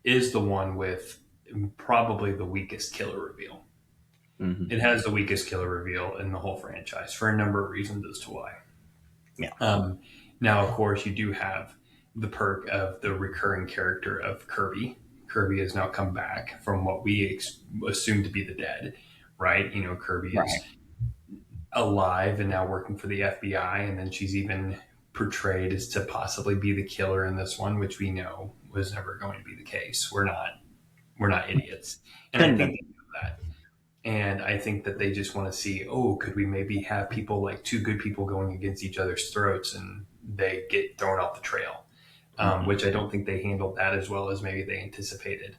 is the one with probably the weakest killer reveal. It has the weakest killer reveal in the whole franchise for a number of reasons as to why. Yeah. Now, of course, you do have the perk of the recurring character of Kirby. Kirby has now come back from what we assume to be the dead, right? Kirby is alive and now working for the FBI, and then she's even portrayed as to possibly be the killer in this one, which we know was never going to be the case. We're not idiots, and I think they know that. And I think that they just want to see, could we maybe have people like two good people going against each other's throats and they get thrown off the trail, which I don't think they handled that as well as maybe they anticipated.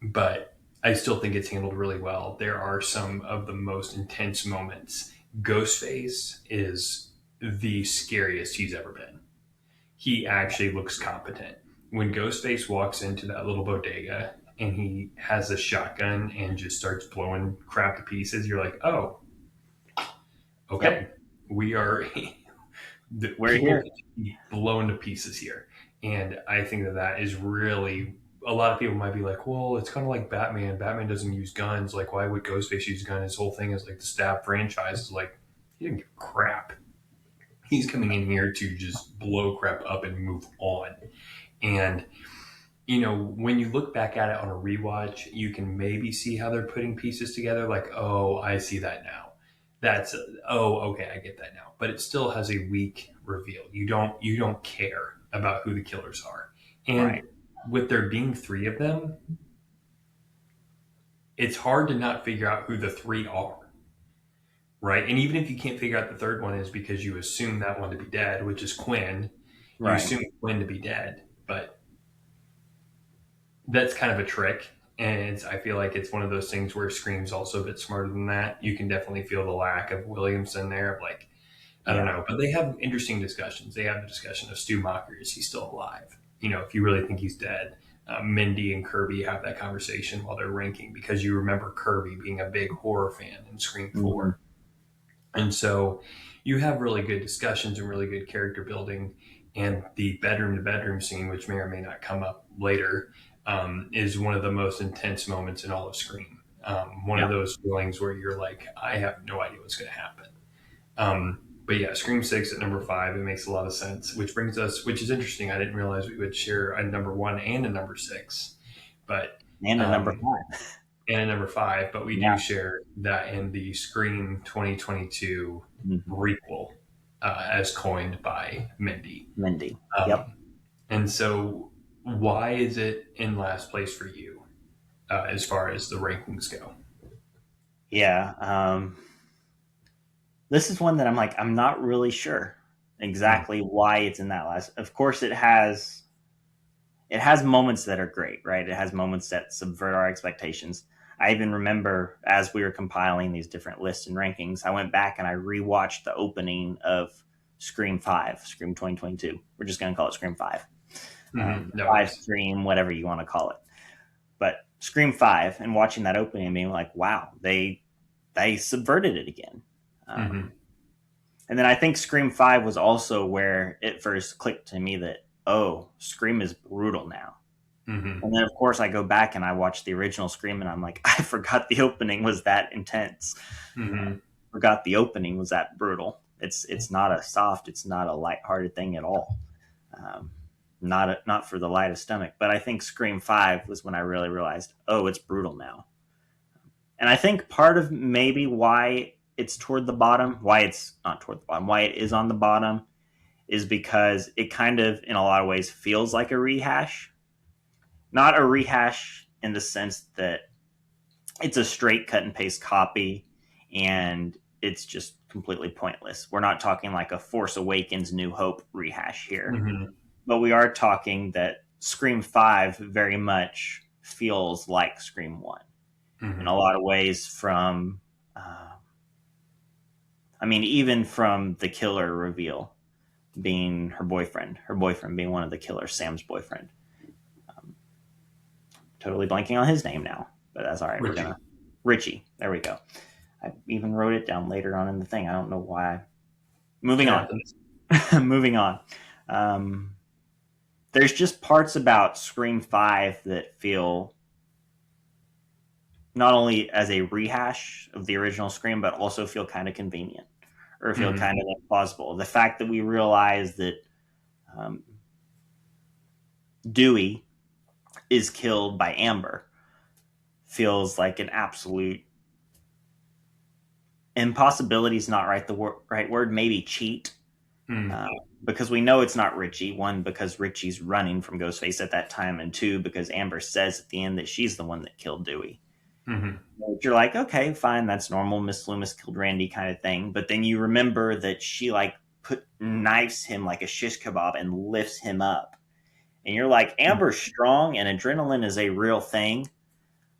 But I still think it's handled really well. There are some of the most intense moments. Ghostface is the scariest he's ever been. He actually looks competent. When Ghostface walks into that little bodega and he has a shotgun and just starts blowing crap to pieces, you're like, oh, okay, we're here, blown to pieces here. And I think that is really, a lot of people might be like, well, it's kind of like Batman. Batman doesn't use guns. Like, why would Ghostface use a gun? His whole thing is like the stab franchise is like, he didn't give a crap. He's coming in here to just blow crap up and move on. And when you look back at it on a rewatch, you can maybe see how they're putting pieces together. Like, oh, I see that now. That's oh, okay, I get that now. But it still has a weak reveal. You don't care about who the killers are, and Right. with there being three of them, it's hard to not figure out who the three are, right? And even if you can't figure out the third one is because you assume that one to be dead, which is Quinn. You Right. assume Quinn to be dead, but that's kind of a trick. And I feel like it's one of those things where Scream's also a bit smarter than that. You can definitely feel the lack of Williamson there. Of like, I don't Yeah. know, but they have interesting discussions. They have the discussion of Stu Macher, is he still alive? If you really think he's dead. Mindy and Kirby have that conversation while they're ranking because you remember Kirby being a big horror fan in Scream Hmm. 4. And so you have really good discussions and really good character building. And the bedroom to bedroom scene, which may or may not come up later, is one of the most intense moments in all of Scream. One of Yeah. those feelings where you're like, I have no idea what's going to happen. But yeah, Scream 6 at number 5, it makes a lot of sense, which brings us, which is interesting. I didn't realize we would share a number 1 and a number 6, but And a number um, 5. and a number 5, but we Yeah. do share that in the Scream 2022 Hmm. requel, as coined by Mindy. Mindy. Yep. Um, and so, why is it in last place for you, as far as the rankings go? Yeah. This is one that I'm not really sure exactly why it's in that last. Of course, it has moments that are great, right? It has moments that subvert our expectations. I even remember as we were compiling these different lists and rankings, I went back and I rewatched the opening of Scream 5, Scream 2022. We're just going to call it Scream 5. No 5 worries. Scream, whatever you want to call it. But Scream 5 and watching that opening and being like, wow, they subverted it again. Mm-hmm. And then I think Scream 5 was also where it first clicked to me that, oh, Scream is brutal now. Mm-hmm. And then, of course, I go back and I watch the original Scream and I'm like, I forgot the opening was that intense. Mm-hmm. Forgot the opening was that brutal. It's not a soft, it's not a lighthearted thing at all. Um, not for the lightest stomach. But I think Scream 5 was when I really realized, oh, it's brutal now. And I think part of maybe why it's toward the bottom, why it's not toward the bottom, why it is on the bottom is because it kind of, in a lot of ways, feels like a rehash. Not a rehash in the sense that it's a straight cut and paste copy and it's just completely pointless. We're not talking like a Force Awakens New Hope rehash here, Mm-hmm. but we are talking that Scream 5 very much feels like Scream 1 in a Mm-hmm. lot of ways from even from the killer reveal being her boyfriend being one of the killers, Sam's boyfriend. Totally blanking on his name now, but that's all right. We're Richie. gonna Richie. There we go. I even wrote it down later on in the thing. I don't know why. Moving on. Moving on. Um, there's just parts about Scream 5 that feel not only as a rehash of the original Scream, but also feel kind of convenient or feel Mm-hmm. kind of implausible. The fact that we realize that um, Dewey is killed by Amber feels like an absolute impossibility is not right word. Maybe cheat, Mm-hmm. uh, because we know it's not Richie. One, because Richie's running from Ghostface at that time, and two, because Amber says at the end that she's the one that killed Dewey. Mm-hmm. You're like, okay, fine, that's normal. Miss Loomis killed Randy kind of thing. But then you remember that she knifes him like a shish kebab and lifts him up. And you're like, Amber's strong and adrenaline is a real thing,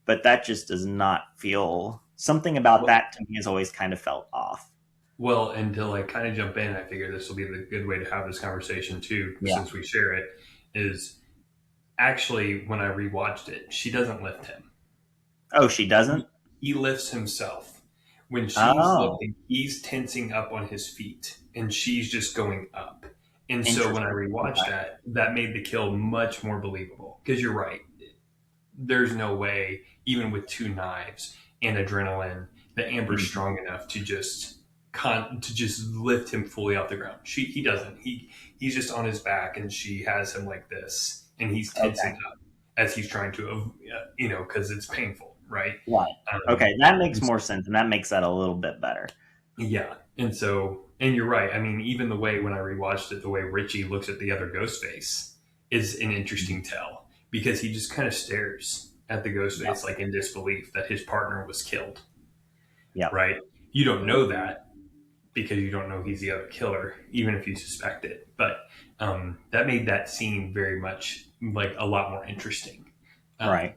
but that just does not feel something about Well, that to me has always kind of felt off. well, and to like kind of jump in, I figure this will be the good way to have this conversation too, Yeah. since we share it. Is actually when I rewatched it, she doesn't lift him. Oh, she doesn't? He lifts himself. When she's Oh, lifting, he's tensing up on his feet, and she's just going up. And so when I interesting. rewatched Okay. that made the kill much more believable. Because you're right, there's no way, even with two knives and adrenaline, that Amber's Mhm. strong enough to just lift him fully off the ground. He doesn't. He's just on his back, and she has him like this, and he's tensing Okay. up. as he's trying to, because it's painful, right? Right. Okay, that makes more sense, and that makes that a little bit better. Yeah. And you're right. I mean, even the way when I rewatched it, the way Richie looks at the other ghost face is an interesting tell because he just kind of stares at the ghost face like in disbelief that his partner was killed. Yeah. Right. You don't know that because you don't know he's the other killer, even if you suspect it. But that made that scene very much like a lot more interesting. Right.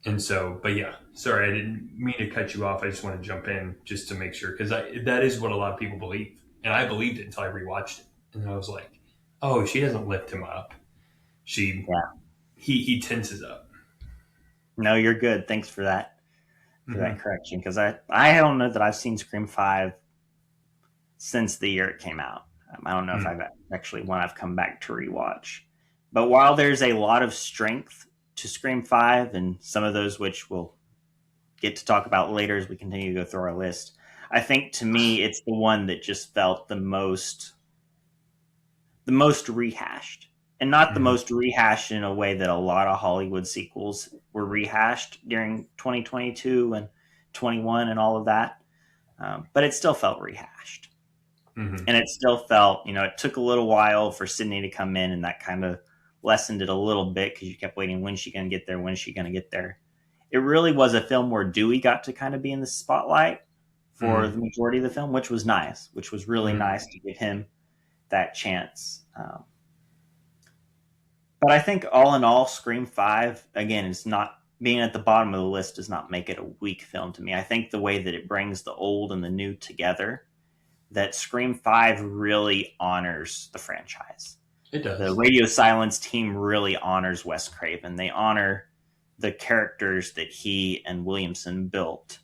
And so, but yeah, sorry, I didn't mean to cut you off. I just want to jump in just to make sure because that is what a lot of people believe, and I believed it until I rewatched it, and I was like, "Oh, she doesn't lift him up. He tenses up." No, you're good. Thanks for that Mm-hmm. correction because I don't know that I've seen Scream 5 since the year it came out. I don't know if I've actually one I've come back to rewatch. But while there's a lot of strength to Scream 5 and some of those which we'll get to talk about later as we continue to go through our list, I think to me it's the one that just felt the most rehashed. And not the most rehashed in a way that a lot of Hollywood sequels were rehashed during 2022 and 21 and all of that. But it still felt rehashed. Mm-hmm. And it still felt, it took a little while for Sydney to come in, and that kind of lessened it a little bit because you kept waiting, when's she going to get there? When's she going to get there? It really was a film where Dewey got to kind of be in the spotlight for the majority of the film, which was nice, which was really nice to give him that chance. But I think all in all, Scream 5, again, is not being at the bottom of the list does not make it a weak film to me. I think the way that it brings the old and the new together, that Scream 5 really honors the franchise. It does. The Radio Silence team really honors Wes Craven. They honor the characters that he and Williamson built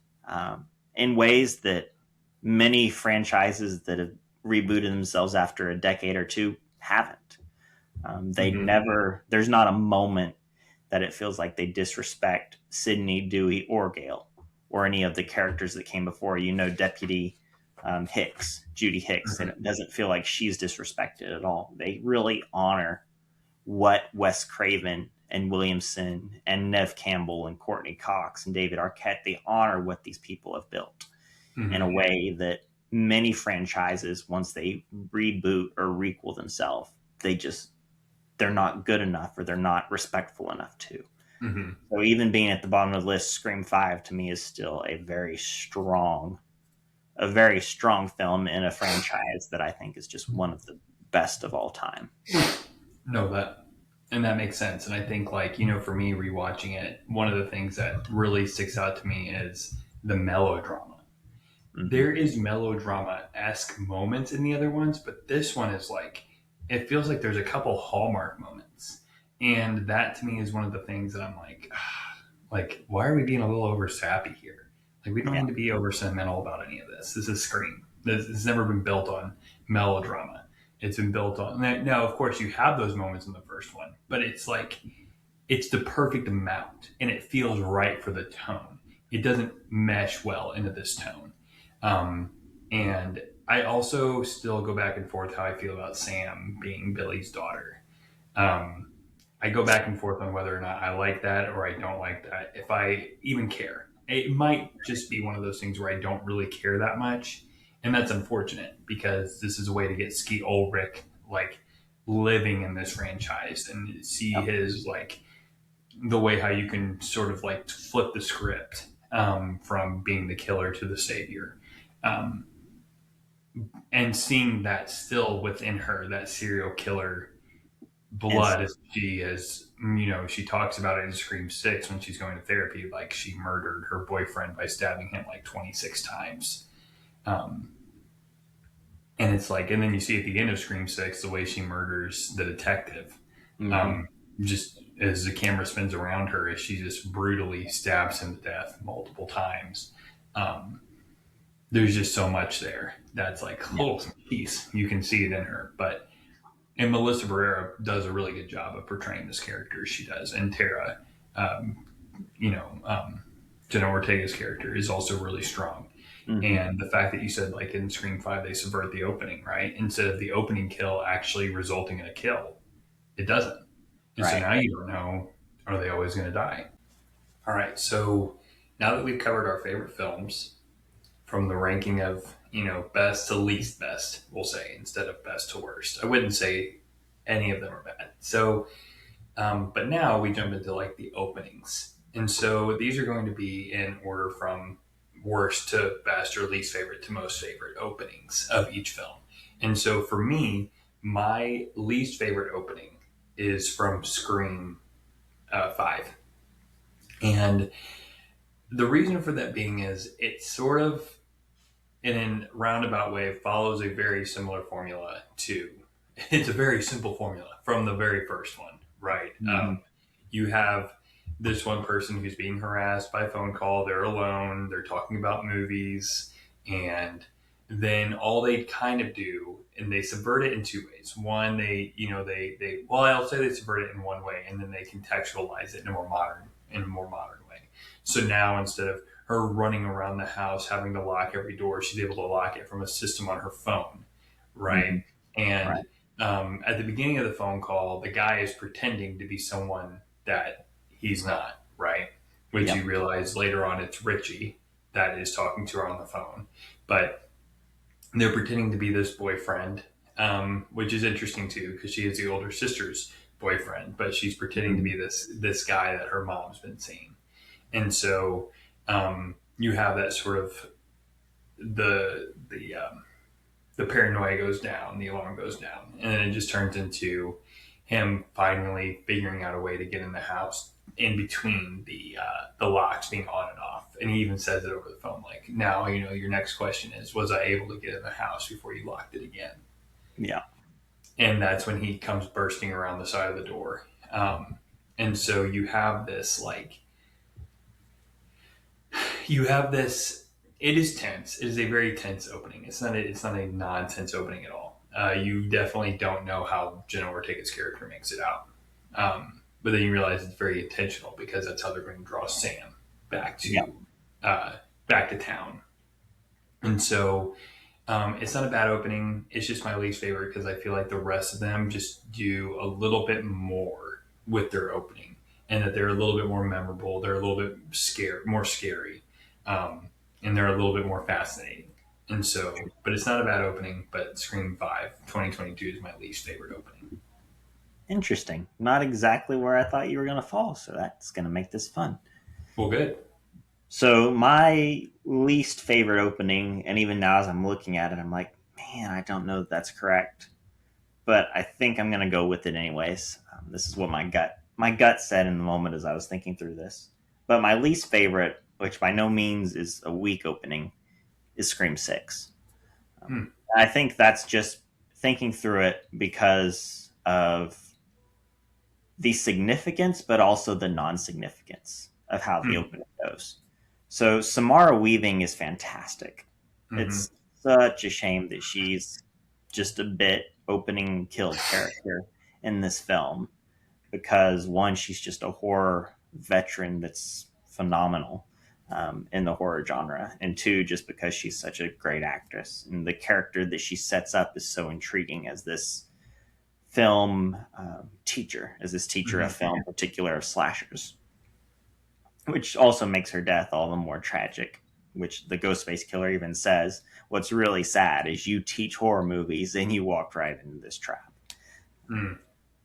in ways that many franchises that have rebooted themselves after a decade or two haven't. There's not a moment that it feels like they disrespect Sidney, Dewey, or Gale, or any of the characters that came before. Deputy Hicks, Judy Hicks, and it doesn't feel like she's disrespected at all. They really honor what Wes Craven and Williamson and Nev Campbell and Courtney Cox and David Arquette, they honor what these people have built in a way that many franchises, once they reboot or requel themselves, they're not good enough or they're not respectful enough to. So even being at the bottom of the list, Scream 5 to me is still a very strong film in a franchise that I think is just one of the best of all time. No, that makes sense. And I think for me rewatching it, one of the things that really sticks out to me is the melodrama. There is melodrama-esque moments in the other ones, but this one is it feels like there's a couple Hallmark moments. And that to me is one of the things that I'm like, why are we being a little over sappy here? We don't need to be over sentimental about any of this. This is Scream. This has never been built on melodrama. It's been built on. Now, of course, you have those moments in the first one, but it's it's the perfect amount, and it feels right for the tone. It doesn't mesh well into this tone. And I also still go back and forth how I feel about Sam being Billy's daughter. I go back and forth on whether or not I like that or I don't like that, if I even care. It might just be one of those things where I don't really care that much. And that's unfortunate because this is a way to get Skeet Ulrich living in this franchise and see his the way how you can sort of flip the script from being the killer to the savior. And seeing that still within her, that serial killer blood, as she talks about it in Scream 6 when she's going to therapy, she murdered her boyfriend by stabbing him 26 times. And it's and then you see at the end of Scream 6 the way she murders the detective. Just as the camera spins around her as she just brutally stabs him to death multiple times. There's just so much there that's geez, you can see it in her. And Melissa Barrera does a really good job of portraying this character as she does. And Tara, Jenna Ortega's character is also really strong. And the fact that you said in Scream 5 they subvert the opening, right? Instead of the opening kill actually resulting in a kill, it doesn't. And so now you don't know, Are they always going to die? All right, so now that we've covered our favorite films from the ranking of, best to least best, we'll say, instead of best to worst. I wouldn't say any of them are bad. So, but now we jump into like the openings. And so these are going to be in order from worst to best or least favorite to most favorite openings of each film. And so for me, my least favorite opening is from Scream 5. And the reason for that being is it sort of, in a roundabout way, follows a very similar formula to, it's a very simple formula from the very first one, right? Mm-hmm. You have this one person who's being harassed by phone call. They're alone. They're talking about movies. And then all they kind of do, and they subvert it in two ways. One, well, I'll say they subvert it in one way, and then they contextualize it in a more modern way. So now instead of her running around the house having to lock every door, she's able to lock it from a system on her phone, right? Mm-hmm. And Right. at the beginning of the phone call, the guy is pretending to be someone that he's not, right? Which Yep. you realize later on it's Richie that is talking to her on the phone. But they're pretending to be this boyfriend, which is interesting too, because she is the older sister's boyfriend, but she's pretending to be this guy that her mom's been seeing. And so you have that sort of the paranoia goes down, the alarm goes down, and then it just turns into him finally figuring out a way to get in the house in between the locks being on and off. And he even says it over the phone, like, now your next question is, was I able to get in the house before you locked it again? Yeah. And that's when he comes bursting around the side of the door. And so you have this it is tense. It is a very tense opening. It's not a non-tense opening at all. You definitely don't know how Jenna Ortega's character makes it out. But then you realize it's very intentional because that's how they're going to draw Sam back to back to town. And so it's not a bad opening. It's just my least favorite because I feel like the rest of them just do a little bit more with their opening, and that they're a little bit more memorable. They're a little bit more scary, and they're a little bit more fascinating. And so, but it's not a bad opening. But Scream 5 2022 is my least favorite opening. Interesting. Not exactly where I thought you were going to fall, so that's going to make this fun. Well, good. So my least favorite opening, and even now as I'm looking at it, I'm like, man, I don't know that that's correct, but I think I'm going to go with it anyways. This is what my gut said in the moment as I was thinking through this. But my least favorite, which by no means is a weak opening, is Scream 6. I think that's just thinking through it because of the significance, but also the non-significance of how the opening goes. So Samara Weaving is fantastic. Mm-hmm. It's such a shame that she's just a bit opening killed character in this film because one, she's just a horror veteran that's phenomenal in the horror genre, and two, just because she's such a great actress and the character that she sets up is so intriguing as this film teacher, of film, particular of slashers, which also makes her death all the more tragic. Which the Ghostface killer even says, "What's really sad is you teach horror movies and you walked right into this trap."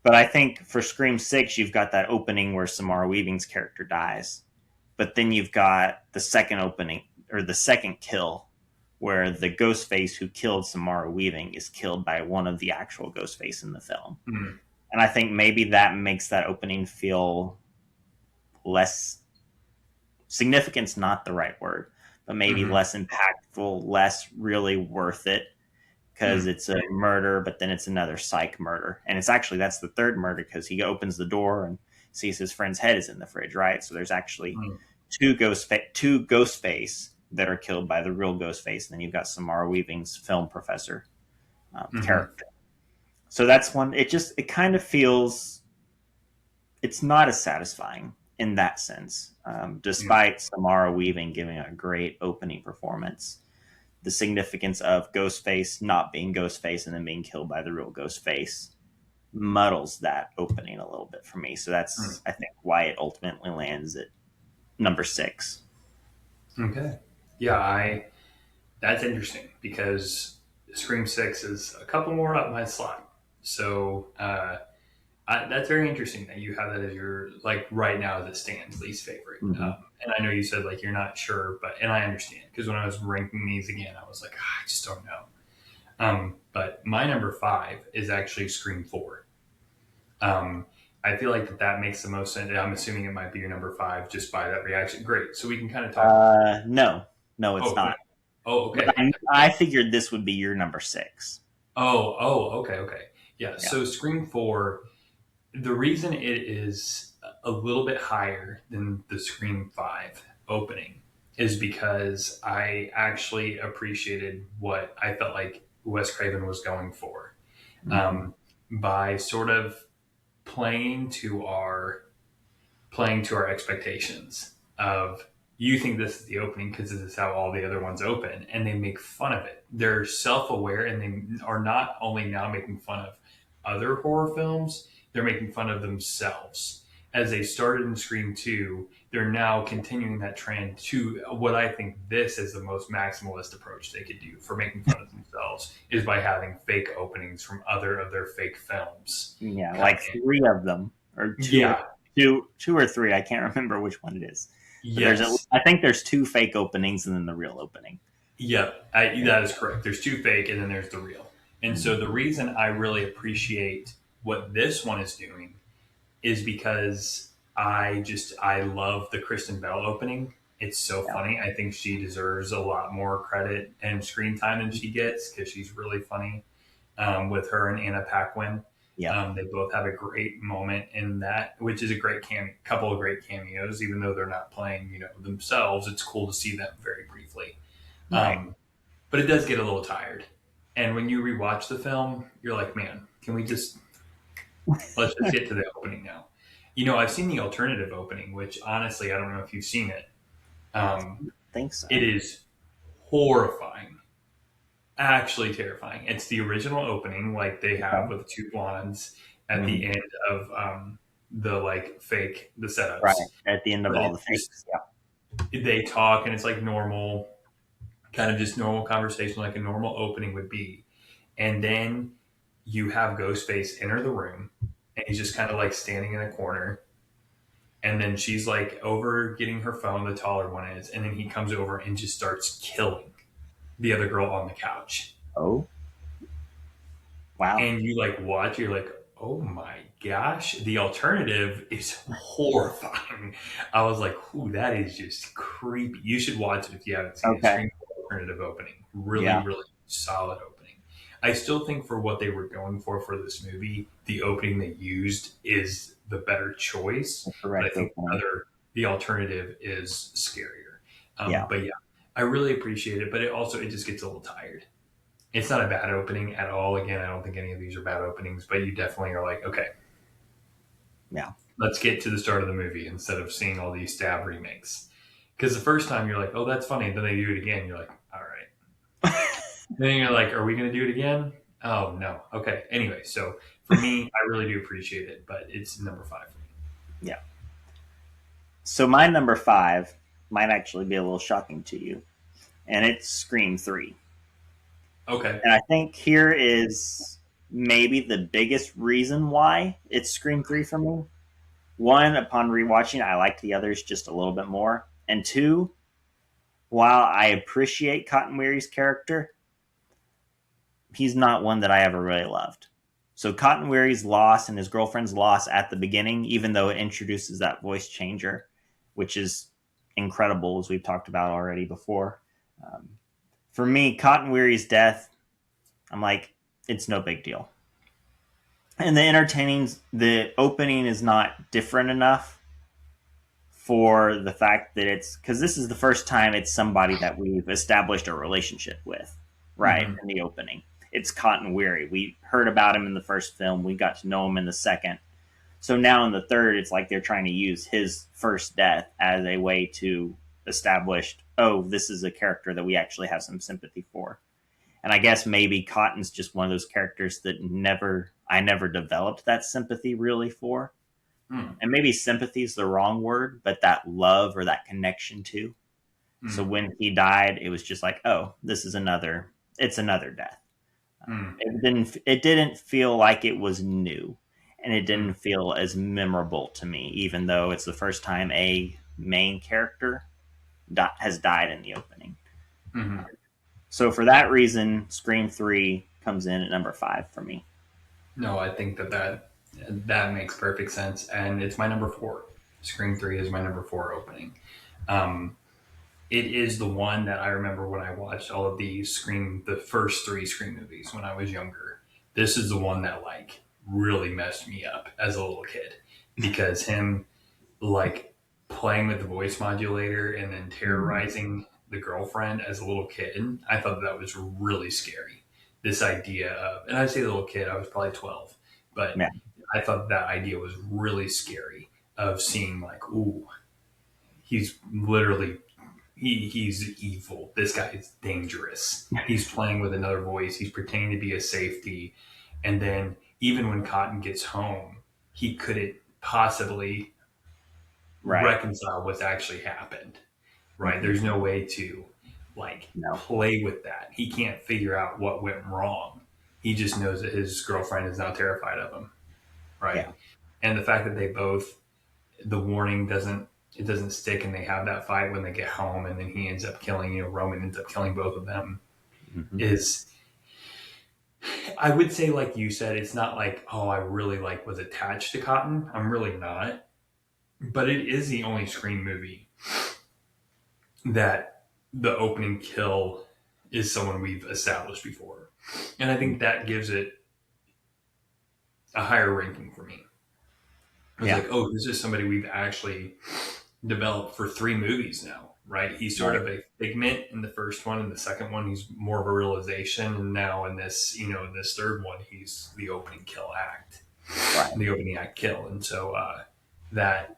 But I think for Scream 6, you've got that opening where Samara Weaving's character dies, but then you've got the second opening or the second kill where the Ghostface who killed Samara Weaving is killed by one of the actual Ghostface in the film. And I think maybe that makes that opening feel less significance, not the right word, but maybe less impactful, less really worth it because it's a murder, but then it's another psych murder. And it's actually, that's the third murder because he opens the door and sees his friend's head is in the fridge, right? So there's actually two Ghostface that are killed by the real Ghostface. And then you've got Samara Weaving's film professor character. So that's one, it kind of feels, it's not as satisfying in that sense, despite Samara Weaving giving a great opening performance. The significance of Ghostface not being Ghostface and then being killed by the real Ghostface muddles that opening a little bit for me. So that's, I think, why it ultimately lands at number 6. Okay. Yeah, that's interesting because Scream 6 is a couple more up my slot. So that's very interesting that you have that as your, like, right now as it stands, least favorite. Mm-hmm. And I know you said, like, you're not sure, and I understand because when I was ranking these again, I was like, I just don't know. But my number 5 is actually Scream 4. I feel like that makes the most sense. I'm assuming it might be your number 5 just by that reaction. Great. So we can kind of talk. No, it's Oh, not. Oh, okay. But I figured this would be your number 6. Okay. Yeah. So Scream 4, the reason it is a little bit higher than the Scream 5 opening is because I actually appreciated what I felt like Wes Craven was going for, by sort of playing to our expectations of, you think this is the opening because this is how all the other ones open, and they make fun of it. They're self-aware, and they are not only now making fun of other horror films, they're making fun of themselves. As they started in Scream 2, they're now continuing that trend to what I think this is the most maximalist approach they could do for making fun of themselves, is by having fake openings from other of their fake films. Yeah, like 3 of them, or 2, Yeah. two or 3. I can't remember which one it is. But Yes. I think there's 2 fake openings and then the real opening. Yep, that is correct. There's 2 fake and then there's the real. And so the reason I really appreciate what this one is doing is because I love the Kristen Bell opening. It's so funny. I think she deserves a lot more credit and screen time than she gets because she's really funny, with her and Anna Paquin. Yeah. They both have a great moment in that, which is a great couple of great cameos, even though they're not playing, themselves. It's cool to see them very briefly. Right. But it does get a little tired. And when you rewatch the film, you're like, man, can we let's just get to the opening now. I've seen the alternative opening, which honestly, I don't know if you've seen it. I think so. It is horrifying. Actually terrifying. It's the original opening, like they have with 2 blondes at the end of the setups. Right. At the end of all the fakes. Yeah. They talk and it's like normal, kind of just normal conversation, like a normal opening would be. And then you have Ghostface enter the room, and he's just kind of like standing in a corner. And then she's like over getting her phone, the taller one is, and then he comes over and just starts killing the other girl on the couch. Oh. Wow. And you like watch, you're like, oh my gosh. The alternative is horrifying. I was like, ooh, that is just creepy. You should watch it if you haven't seen it. Alternative opening. Really, really solid opening. I still think for what they were going for this movie, the opening they used is the better choice. But I think the alternative is scarier. But yeah, I really appreciate it, but it just gets a little tired. It's not a bad opening at all. Again, I don't think any of these are bad openings, but you definitely are like, okay, yeah, let's get to the start of the movie instead of seeing all these stab remakes. Because the first time you're like, oh, that's funny. Then they do it again. You're like, all right. Then you're like, are we going to do it again? Oh, no. Okay. Anyway, so for me, I really do appreciate it, but it's number 5 for me. Yeah. So my number 5 might actually be a little shocking to you, and it's Scream 3. Okay. And I think here is maybe the biggest reason why it's Scream 3 for me. 1, upon rewatching, I liked the others just a little bit more. And 2, while I appreciate Cotton Weary's character, he's not one that I ever really loved. So Cotton Weary's loss and his girlfriend's loss at the beginning, even though it introduces that voice changer, which is incredible, as we've talked about already before. For me, Cotton Weary's death, I'm like, it's no big deal. And the opening is not different enough for the fact that because this is the first time it's somebody that we've established a relationship with, right? In the opening. It's Cotton Weary. We heard about him in the first film. We got to know him in the second. So now in the third, it's like they're trying to use his first death as a way to establish, oh, this is a character that we actually have some sympathy for. And I guess maybe Cotton's just one of those characters that I never developed that sympathy really for. And maybe sympathy is the wrong word, but that love or that connection to. So when he died, it was just like, oh, it's another death. It didn't feel like it was new, and it didn't feel as memorable to me, even though it's the first time a main character has died in the opening. So for that reason, Scream 3 comes in at number 5 for me. No, I think that makes perfect sense, and it's my number 4. Scream 3 is my number 4 opening. It is the one that I remember when I watched all of the first 3 Scream movies when I was younger. This is the one that like really messed me up as a little kid, because him like playing with the voice modulator and then terrorizing the girlfriend as a little kid, I thought that was really scary. This idea of, and I say little kid, I was probably 12, but Yeah. I thought that idea was really scary of seeing like, ooh, he's literally, he's evil. This guy is dangerous. He's playing with another voice. He's pretending to be a safety. And then even when Cotton gets home, he couldn't possibly reconcile what's actually happened. Right. There's no way to play with that. He can't figure out what went wrong. He just knows that his girlfriend is now terrified of him. Right. Yeah. And the fact that the warning doesn't stick, and they have that fight when they get home, and then he ends up killing, Roman ends up killing both of them, is, I would say, like you said, it's not like, oh, I really was attached to Cotton. I'm really not. But it is the only Scream movie that the opening kill is someone we've established before. And I think that gives it a higher ranking for me. It's like, oh, this is somebody we've actually developed for 3 movies now, right? He's sort of a figment in the first one, and the second one, he's more of a realization. And now in this, this third one, he's the opening kill act, the opening act kill. And so that,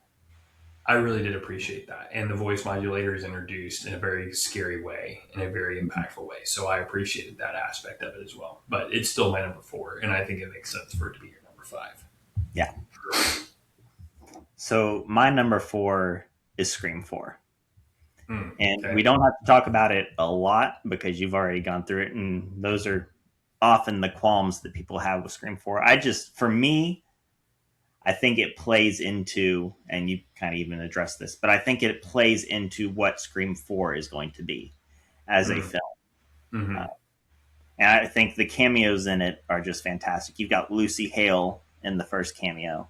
I really did appreciate that. And the voice modulator is introduced in a very scary way, in a very impactful way. So I appreciated that aspect of it as well. But it's still my number 4, and I think it makes sense for it to be your number 5. Yeah. So my number 4 is Scream 4. And we don't have to talk about it a lot because you've already gone through it. And those are often the qualms that people have with Scream 4. For me, I think it plays into, and you kind of even addressed this, but I think it plays into what Scream 4 is going to be as a film. And I think the cameos in it are just fantastic. You've got Lucy Hale in the first cameo.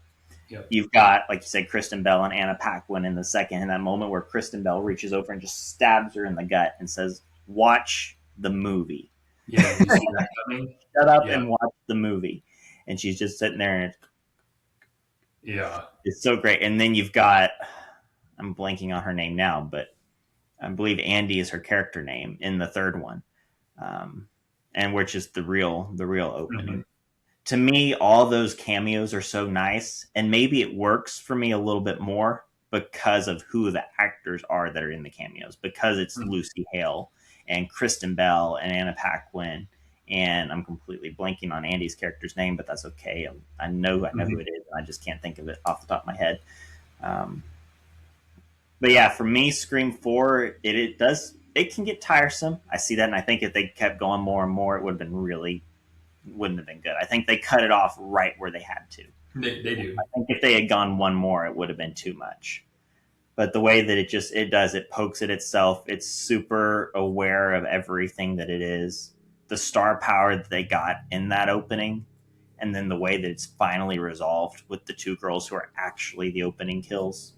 Yep. You've got, like you said, Kristen Bell and Anna Paquin in the second, in that moment where Kristen Bell reaches over and just stabs her in the gut and says, "Watch the movie." Yeah, you see that coming? Shut up and watch the movie. And she's just sitting there, and it's so great. And then you've got, I'm blanking on her name now, but I believe Andy is her character name in the third one, and which is the real opening. To me, all those cameos are so nice, and maybe it works for me a little bit more because of who the actors are that are in the cameos, because it's Lucy Hale and Kristen Bell and Anna Paquin, and I'm completely blanking on Andy's character's name, but that's okay. I know who it is, and I just can't think of it off the top of my head. But yeah, for me, Scream 4, it can get tiresome. I see that, and I think if they kept going more and more, it wouldn't have been good. I think they cut it off right where they had to. They do. I think if they had gone one more, it would have been too much. But the way that it pokes at itself. It's super aware of everything that it is. The star power that they got in that opening, and then the way that it's finally resolved with the 2 girls who are actually the opening kills.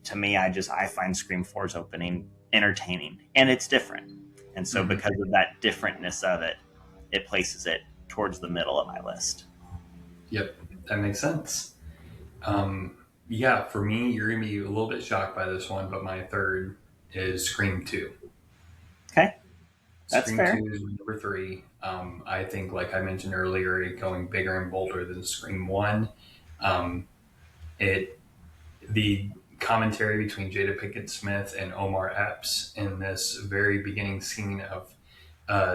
To me, I find Scream 4's opening entertaining, and it's different. And so because of that differentness of it, it places it towards the middle of my list. Yep, that makes sense. Yeah, for me, you're going to be a little bit shocked by this one, but my third is Scream 2. Okay, that's Scream fair. 2 is my number 3. I think, like I mentioned earlier, going bigger and bolder than Scream 1. The commentary between Jada Pinkett Smith and Omar Epps in this very beginning scene of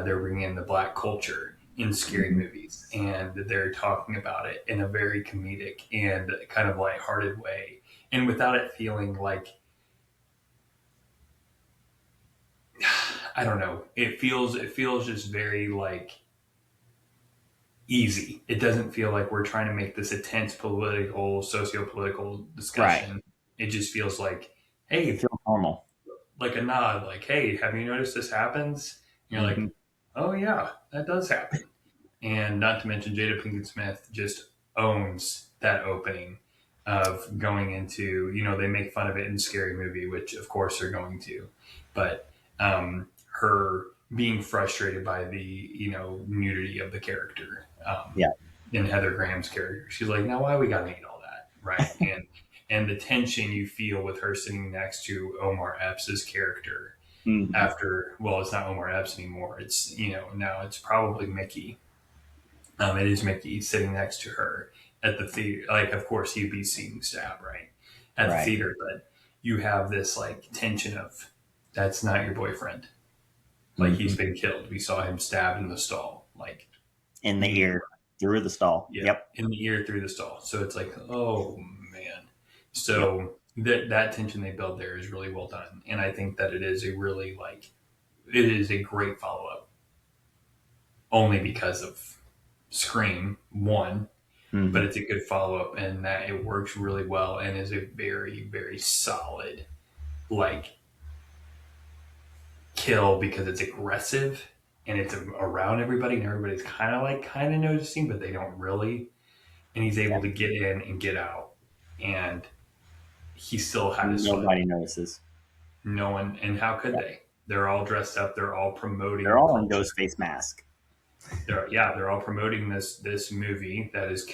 they're bringing in the black culture in scary movies, and they're talking about it in a very comedic and kind of lighthearted way, and without it feeling like, I don't know, it feels just very like easy. It doesn't feel like we're trying to make this intense political, socio-political discussion. Right. It just feels like, It hey, feels normal. like a nod, like, hey, have you noticed this happens? And you're like, oh yeah, that does happen. And not to mention Jada Pinkett Smith just owns that opening of going into, they make fun of it in Scary Movie, which of course they're going to, but her being frustrated by the, nudity of the character, Yeah. in Heather Graham's character. She's like, now why we gotta need all that, right? And the tension you feel with her sitting next to Omar Epps' character after, well, it's not Omar Epps anymore. It's, now it's probably Mickey. It is Mickey sitting next to her at the theater. Like, of course, he'd be seeing Stab, right? At the theater, but you have this like tension of, that's not your boyfriend. Like, he's been killed. We saw him stabbed in the stall. Like, In the ear, through the stall. yeah, Yep. in the ear through the stall. So it's like, oh man. So that tension they build there is really well done, and I think that it is a great follow up, only because of Scream one, but it's a good follow up, and that it works really well, and is a very very solid like kill, because it's aggressive and it's around everybody, and everybody's kind of noticing, but they don't really. And he's able to get in and get out, and he still had his fun. Nobody notices. No one, and how could they? They're all dressed up. They're all promoting. They're all in ghost face mask. They're all promoting this movie that is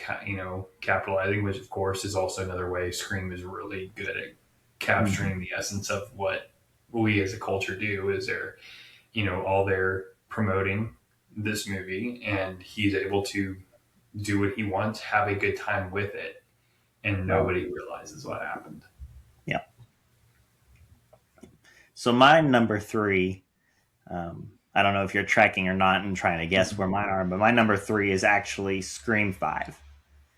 capitalizing, which of course is also another way Scream is really good at capturing the essence of what we as a culture do. Is they're promoting this movie, and he's able to do what he wants, have a good time with it, and nobody realizes what happened. Yeah. So my number 3, I don't know if you're tracking or not and trying to guess where mine are, but my number 3 is actually Scream 5.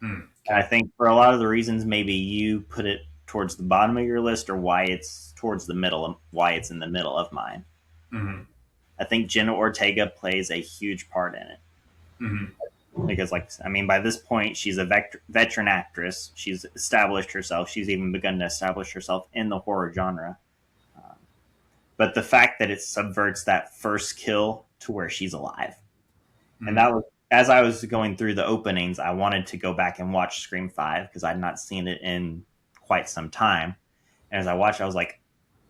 And I think for a lot of the reasons maybe you put it towards the bottom of your list, or why it's towards the middle, why it's in the middle of mine. I think Jenna Ortega plays a huge part in it. Because, by this point, she's a veteran actress. She's established herself. She's even begun to establish herself in the horror genre. But the fact that it subverts that first kill to where she's alive. And that was, as I was going through the openings, I wanted to go back and watch Scream 5 because I'd not seen it in quite some time. And as I watched, I was like,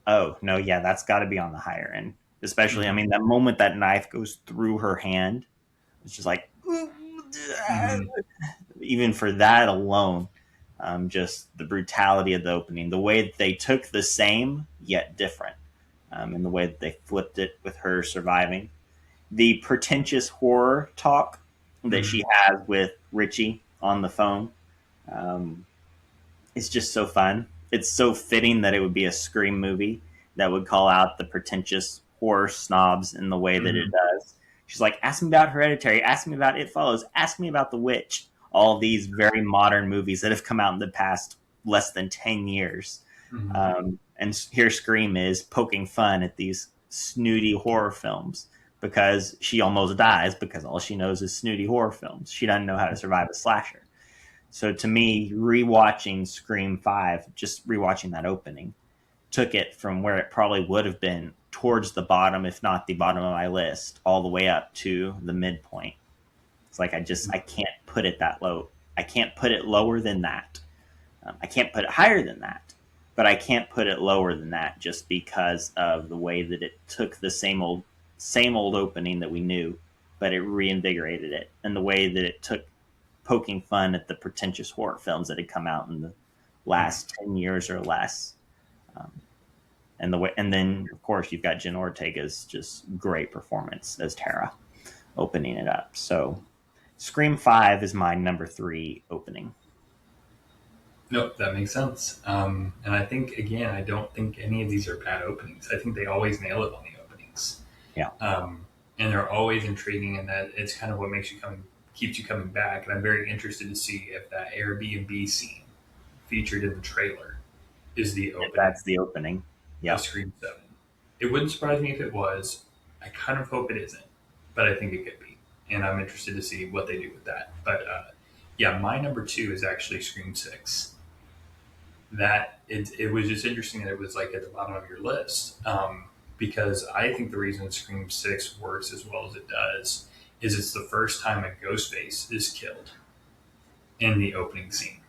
oh, no, yeah, that's got to be on the higher end. Especially, that moment that knife goes through her hand, it's just like, even for that alone, just the brutality of the opening, the way that they took the same yet different, in the way that they flipped it with her surviving, the pretentious horror talk that she has with Richie on the phone, it's just so fun. It's so fitting that it would be a Scream movie that would call out the pretentious horror snobs in the way that it does. She's like, ask me about Hereditary, ask me about It Follows, ask me about The Witch. All these very modern movies that have come out in the past less than 10 years. And here Scream is poking fun at these snooty horror films because she almost dies because all she knows is snooty horror films. She doesn't know how to survive a slasher. So to me, rewatching Scream 5, just rewatching that opening, took it from where it probably would have been towards the bottom, if not the bottom of my list, all the way up to the midpoint. It's like I can't put it that low. I can't put it lower than that. I can't put it higher than that, but I can't put it lower than that just because of the way that it took the same old opening that we knew, but it reinvigorated it, and the way that it took poking fun at the pretentious horror films that had come out in the last 10 years or less. And then of course you've got Jen Ortega's just great performance as Tara opening it up. So Scream 5 is my number 3 opening. Nope, that makes sense. And I think, again, I don't think any of these are bad openings. I think they always nail it on the openings. Yeah. and they're always intriguing, and that it's kind of what keeps you coming back. And I'm very interested to see if that Airbnb scene featured in the trailer is the If opening that's the opening. of Yep. Scream 7. It wouldn't surprise me if it was. I kind of hope it isn't, but I think it could be. And I'm interested to see what they do with that. But yeah, my number 2 is actually Scream 6. That it was just interesting that it was like at the bottom of your list, because I think the reason Scream 6 works as well as it does is it's the first time a Ghostface is killed in the opening scene.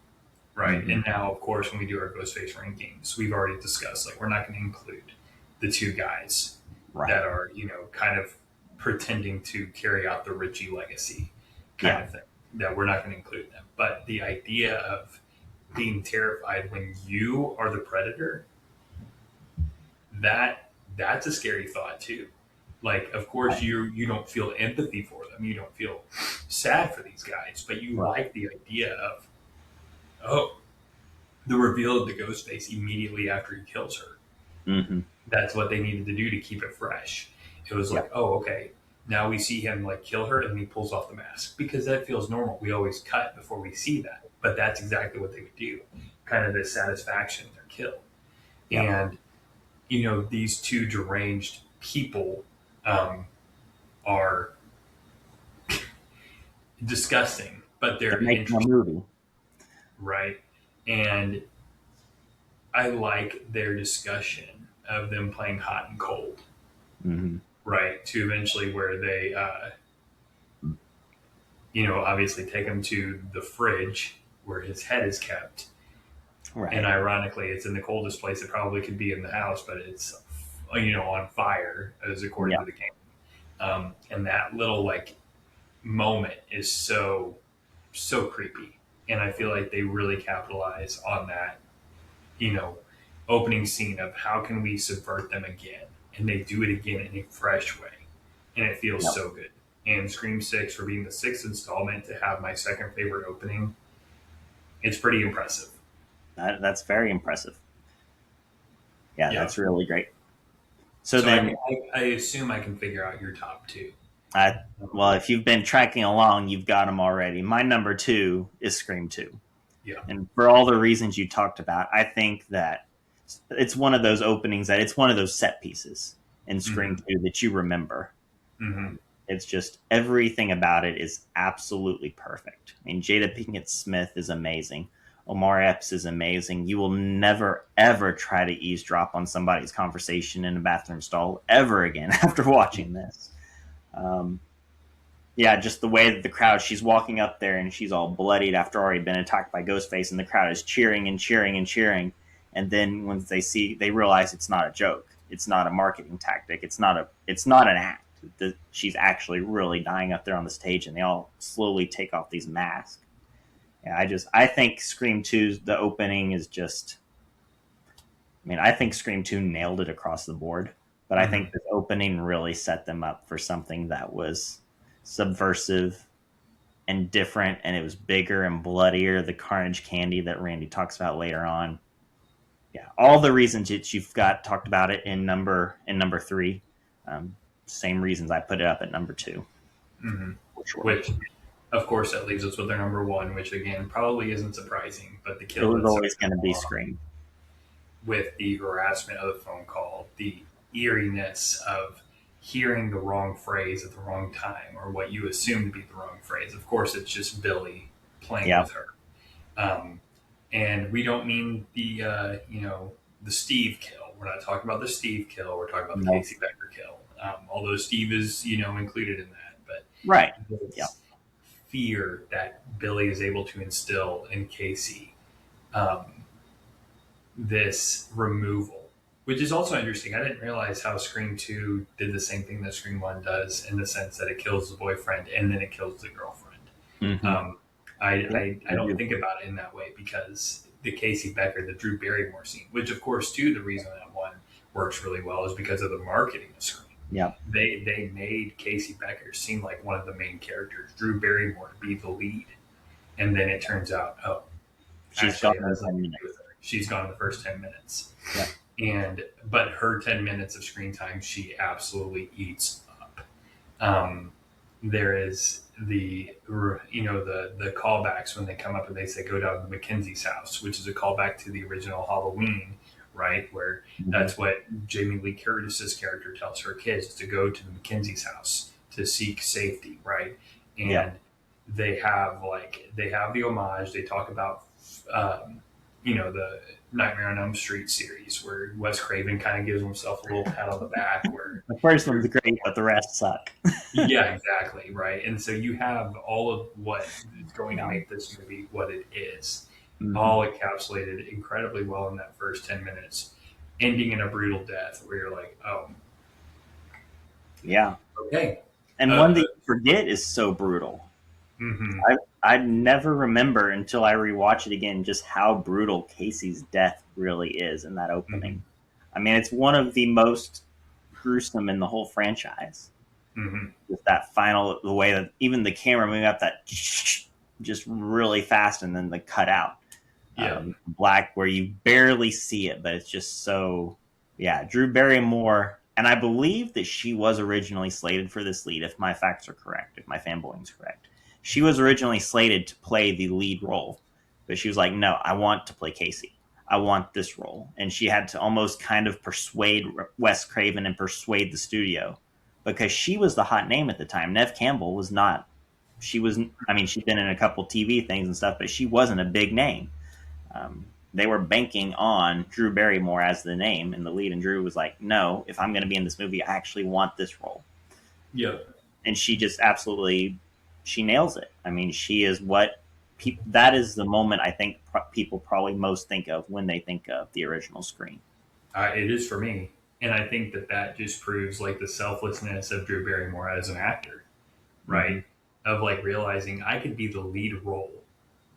Right. Mhm. And now, of course, when we do our Ghostface rankings, we've already discussed, like, we're not going to include the 2 guys Right. that are, kind of pretending to carry out the Richie legacy kind of thing, that we're not going to include them. But the idea of being terrified when you are the predator, that's a scary thought too. Like, of course, you don't feel empathy for them. You don't feel sad for these guys, but you like the idea of, oh, the reveal of the ghost face immediately after he kills her. Mm-hmm. That's what they needed to do to keep it fresh. It was like, oh, okay, now we see him like kill her and he pulls off the mask, because that feels normal. We always cut before we see that, but that's exactly what they would do. Kind of the satisfaction in their kill. And these 2 deranged people are disgusting, but they're making a movie, right? And I like their discussion of them playing hot and cold, right? To eventually where they, obviously take him to the fridge where his head is kept. right? And ironically, it's in the coldest place it probably could be in the house, but it's, on fire, as according to the game. And that little moment is so creepy, and I feel like they really capitalize on that, opening scene of how can we subvert them again, and they do it again in a fresh way, and it feels so good. And Scream 6, for being the 6th installment, to have my second favorite opening, it's pretty impressive. That's very impressive. Yeah, that's really great. So then I assume I can figure out your top 2. Well, if you've been tracking along, you've got them already. My number 2 is Scream 2. Yeah. And for all the reasons you talked about, I think that it's one of those openings, that it's one of those set pieces in Scream 2 that you remember. Mm-hmm. It's just, everything about it is absolutely perfect. I mean, Jada Pinkett Smith is amazing. Omar Epps is amazing. You will never, ever try to eavesdrop on somebody's conversation in a bathroom stall ever again after watching this. Just the way that the crowd, she's walking up there and she's all bloodied after already been attacked by Ghostface, and the crowd is cheering and cheering and cheering. And then once they realize it's not a joke, it's not a marketing tactic, it's not an act. She's actually really dying up there on the stage, and they all slowly take off these masks. I think Scream 2's the opening is just, I think Scream 2 nailed it across the board, but I think this opening really set them up for something that was subversive and different, and it was bigger and bloodier. The carnage candy that Randy talks about later on. Yeah, all the reasons that you've got talked about it in number 3. Same reasons I put it up at number 2. Mm-hmm. Sure. Which, of course, that leaves us with our number 1, which again probably isn't surprising, but the kill is always going to be Scream. With the harassment of the phone call, the eeriness of hearing the wrong phrase at the wrong time, or what you assume to be the wrong phrase. Of course, it's just Billy playing with her. And we don't mean the Steve kill. We're not talking about the Steve kill. We're talking about the Casey Becker kill. Although Steve is, included in that. But fear that Billy is able to instill in Casey, this removal, which is also interesting. I didn't realize how Scream 2 did the same thing that Scream 1 does, in the sense that it kills the boyfriend and then it kills the girlfriend. Mm-hmm. I don't think about it in that way, because the Casey Becker, the Drew Barrymore scene, which of course too, the reason that one works really well is because of the marketing of Scream. Yeah, they made Casey Becker seem like one of the main characters, Drew Barrymore to be the lead, and then it turns out, she's gone in 10 minutes. She's gone in the first 10 minutes. Yeah. But her 10 minutes of screen time, she absolutely eats up. There is the callbacks when they come up and they say go down to Mackenzie's house, which is a callback to the original Halloween, right? Where Mhm. that's what Jamie Lee Curtis's character tells her kids to go to the Mackenzie's house to seek safety, right? Yeah. And they have the homage. They talk about the Nightmare on Elm Street series where Wes Craven kind of gives himself a little pat on the back where The first one's there's great, but the rest suck. yeah, exactly, right. And so you have all of what is going to Yeah. make this movie what it is, Mhm. all encapsulated incredibly well in that first 10 minutes, ending in a brutal death where you're like, oh, Yeah. okay. And one that you forget is so brutal. Mm-hmm, I never remember until I rewatch it again just how brutal Casey's death really is in that mm-hmm, opening. I mean, it's one of the most gruesome in the whole franchise. mm-hmm. Just that final, the way that even the camera moving up that just really fast and then the cut out. Yeah, Black where you barely see it, but it's just so, yeah. Drew Barrymore, and I believe that she was originally slated for this lead, if my facts are correct, if my fanboying is correct. She was originally slated to play the lead role, but she was like, no, I want to play Casey. I want this role. And she had to almost kind of persuade Wes Craven and persuade the studio because she was the hot name at the time. Nev Campbell was not. She was, I mean, she'd been in a couple TV things and stuff, but she wasn't a big name. They were banking on Drew Barrymore as the name in the lead, and Drew was like, "No, if I'm going to be in this movie, I actually want this role." yeah. And she just absolutely, she nails it. I mean, she is what that is the moment I think people probably most think of when they think of the original Scream. It is for me. And I think that just proves like the selflessness of Drew Barrymore as an actor, Mm-hmm. right? Of like realizing I could be the lead role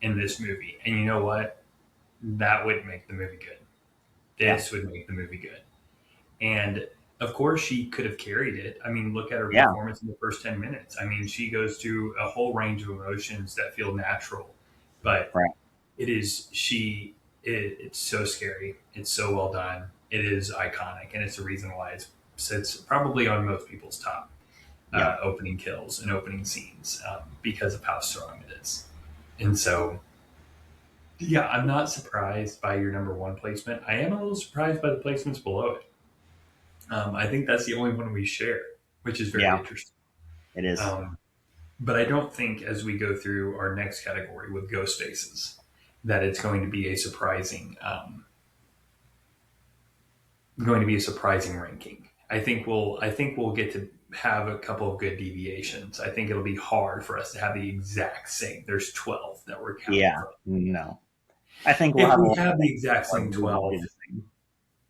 in this movie. And you know what? That would make the movie good. Yeah, This would make the movie good. And of course, she could have carried it. I mean, look at her yeah, performance in the first 10 minutes. I mean, she goes through a whole range of emotions that feel natural, but right. it's so scary. It's so well done. It is iconic. And it's the reason why it sits probably on most people's top Yeah, opening kills and opening scenes because of how strong it is. And so yeah, I'm not surprised by your number one placement. I am a little surprised by the placements below it. I think that's the only one we share, which is very yeah, interesting. it is. Um, but I don't think as we go through our next category with ghost faces that it's going to be a surprising ranking. I think we'll get to have a couple of good deviations. I think it'll be hard for us to have the exact same. There's 12 that we're counting Yeah, from. no, I think we'll If have a we lot have of the exact like same we'll all 12, be the same.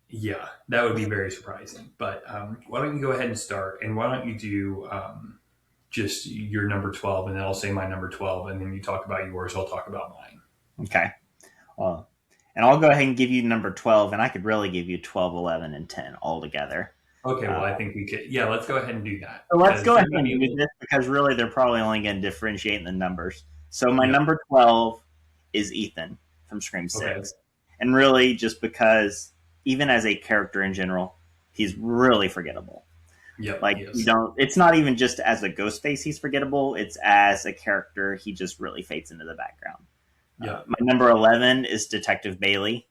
yeah, that would be very surprising. But why don't you go ahead and start? And why don't you do just your number 12, and then I'll say my number 12, and then you talk about yours, I'll talk about mine. Okay. Well, and I'll go ahead and give you number 12, and I could really give you 12, 11, and 10 all together. Okay, well, Uh, I think we could, yeah, let's go ahead and do that so let's because go there ahead might and be a do little, this because really they're probably only going to differentiate in the numbers. So my yeah, number 12 is Ethan from Scream okay, 6. And really just because even as a character in general, he's really forgettable. yep, Like you yes, don't it's not even just as a ghost face he's forgettable, it's as a character he just really fades into the background. yep, My number 11 is Detective Bailey,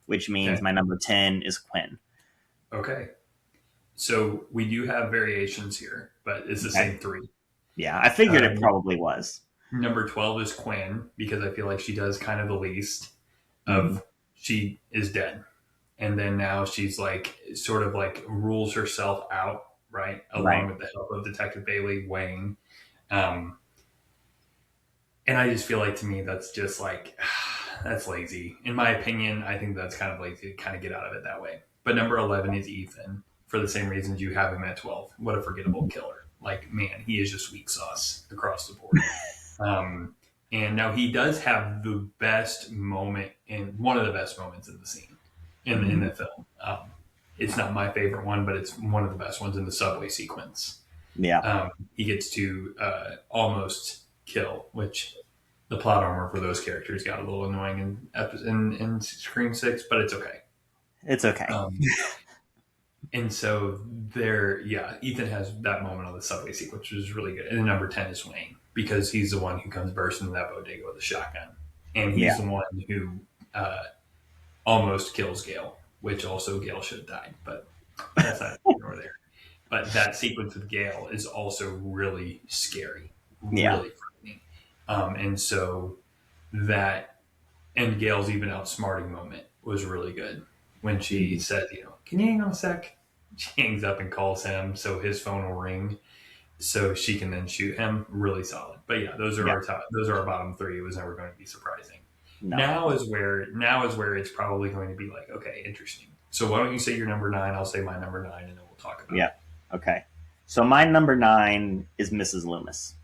which means okay, my number 10 is Quinn. okay. So we do have variations here, but it's the Okay. same three. Yeah, I figured it Um, probably was. Number 12 is Quinn because I feel like she does kind of the least Mm-hmm. of she is dead. And then now she's like sort of like rules herself out, right? Right. Along with the help of Detective Bailey, Wayne. Um, and I just feel like to me that's just like that's lazy. In my opinion, I think that's kind of lazy to kind of get out of it that way. But number 11 is Ethan for the same reasons you have him at 12. What a forgettable killer. Like, man, he is just weak sauce across the board. Um, and now he does have the best moment in one of the best moments in the scene in Mm-hmm. the film. It's not my favorite one, but it's one of the best ones in the subway sequence. Yeah. He gets to almost kill, which the plot armor for those characters got a little annoying in Scream 6, but it's okay. It's okay. Um, And so Ethan has that moment on the subway sequence, which is really good. And then number 10 is Wayne, because he's the one who comes bursting into that bodega with a shotgun. And Yeah. he's the one who almost kills Gale, which also Gale should have died, but that's not nor there. But that sequence with Gale is also really scary, Yeah. really frightening. And so that, and Gale's even outsmarting moment was really good when she said, can you hang on a sec? She hangs up and calls him so his phone will ring so she can then shoot him. Really solid. But yeah, those are our top, those are our bottom three. It was never going to be surprising. No. Now is where it's probably going to be like, okay, interesting. So why don't you say your number 9? I'll say my number 9, and then we'll talk about it. Okay. So my number 9 is Mrs. Loomis.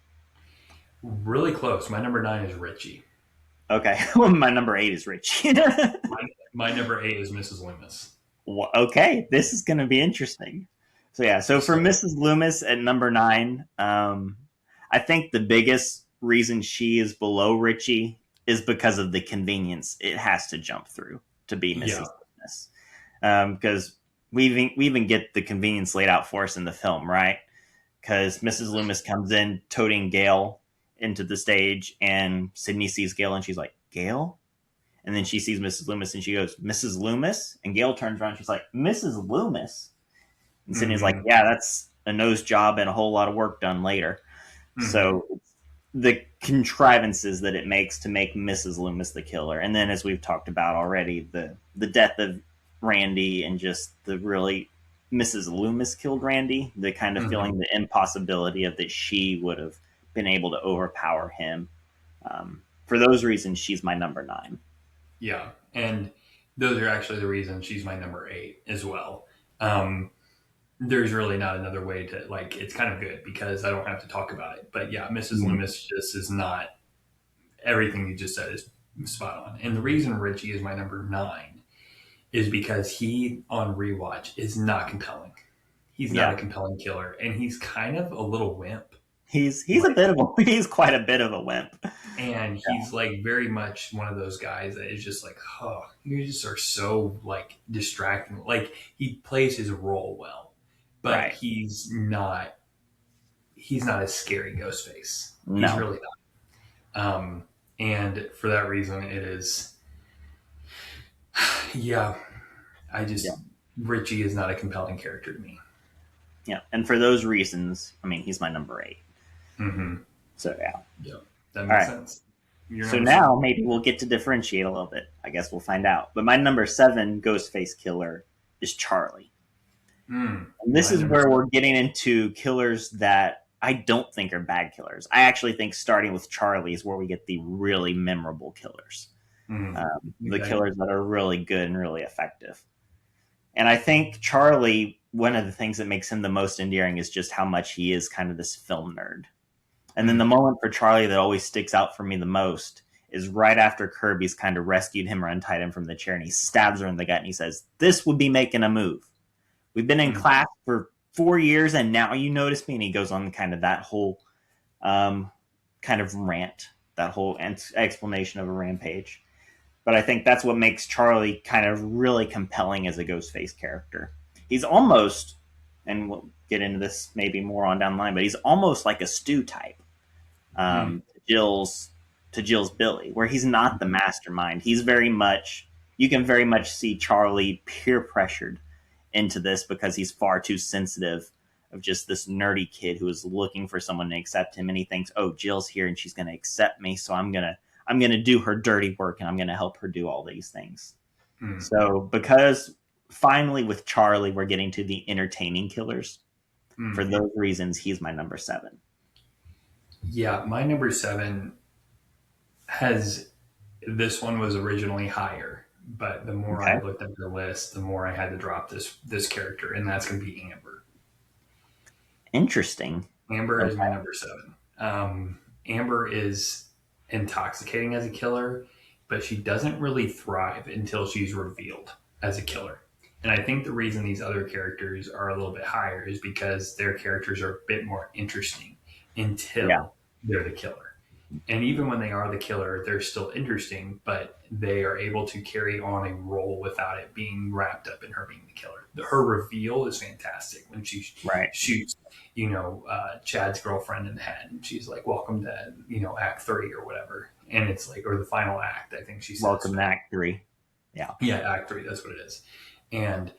Really close. My number 9 is Richie. Okay. My number 8 is Richie. my number 8 is Mrs. Loomis. Okay. This is going to be interesting. So for Mrs. Loomis at number 9, I think the biggest reason she is below Richie is because of the convenience it has to jump through to be Mrs. Loomis. Because we even get the convenience laid out for us in the film, right? Because Mrs. Loomis comes in toting Gale into the stage, and Sydney sees Gale, and she's like, Gale? And then she sees Mrs. Loomis, and she goes, Mrs. Loomis? And Gale turns around, and she's like, Mrs. Loomis? And Sydney's like, yeah, that's a nose job and a whole lot of work done later. Mm-hmm. So the contrivances that it makes to make Mrs. Loomis the killer. And then, as we've talked about already, the death of Randy and just the really Mrs. Loomis killed Randy, the kind of feeling the impossibility of that she would have been able to overpower him. For those reasons, she's my number 9. Yeah, and those are actually the reasons she's my number 8 as well. There's really not another way to, it's kind of good because I don't have to talk about it. But yeah, Mrs. Loomis just is not, everything you just said is spot on. And the reason Richie is my number 9 is because he, on rewatch, is not compelling. He's not a compelling killer, and he's kind of a little wimp. He's quite a bit of a wimp. And he's very much one of those guys that is just you just are so distracting. He plays his role well, but he's not a scary Ghostface. No. He's really not. And for that reason, it is, Richie is not a compelling character to me. Yeah. And for those reasons, he's my number 8. Mm-hmm. So, yeah, that makes sense. So now maybe we'll get to differentiate a little bit. I guess we'll find out. But my number 7 Ghostface killer is Charlie. And this is where we're getting into killers that I don't think are bad killers. I actually think starting with Charlie is where we get the really memorable killers. The killers that are really good and really effective. And I think Charlie, one of the things that makes him the most endearing is just how much he is kind of this film nerd. And then the moment for Charlie that always sticks out for me the most is right after Kirby's kind of rescued him or untied him from the chair, and he stabs her in the gut and he says, this would be making a move. We've been in class for 4 years and now you notice me. And he goes on kind of that whole kind of rant, that whole explanation of a rampage. But I think that's what makes Charlie kind of really compelling as a Ghostface character. He's almost, and we'll get into this maybe more on down the line, but he's almost like a Stu type. To Jill's Billy, where he's not the mastermind. He's you can very much see Charlie peer pressured into this because he's far too sensitive of just this nerdy kid who is looking for someone to accept him. And he thinks, oh, Jill's here and she's going to accept me. So I'm going to do her dirty work and I'm going to help her do all these things. So because finally with Charlie, we're getting to the entertaining killers. For those reasons, he's my number 7. Yeah, my number 7 this one was originally higher, but the more I looked at the list, the more I had to drop this character, and that's going to be Amber. Interesting. Amber is my number 7. Amber is intoxicating as a killer, but she doesn't really thrive until she's revealed as a killer. And I think the reason these other characters are a little bit higher is because their characters are a bit more interesting until they're the killer. And even when they are the killer, they're still interesting, but they are able to carry on a role without it being wrapped up in her being the killer. Her reveal is fantastic when she Right. shoots, Chad's girlfriend in the head, and she's like, "Welcome to Act 3 or whatever," and it's like, or the final act, I think she says. Welcome to Act 3. Yeah, Act 3. That's what it is, and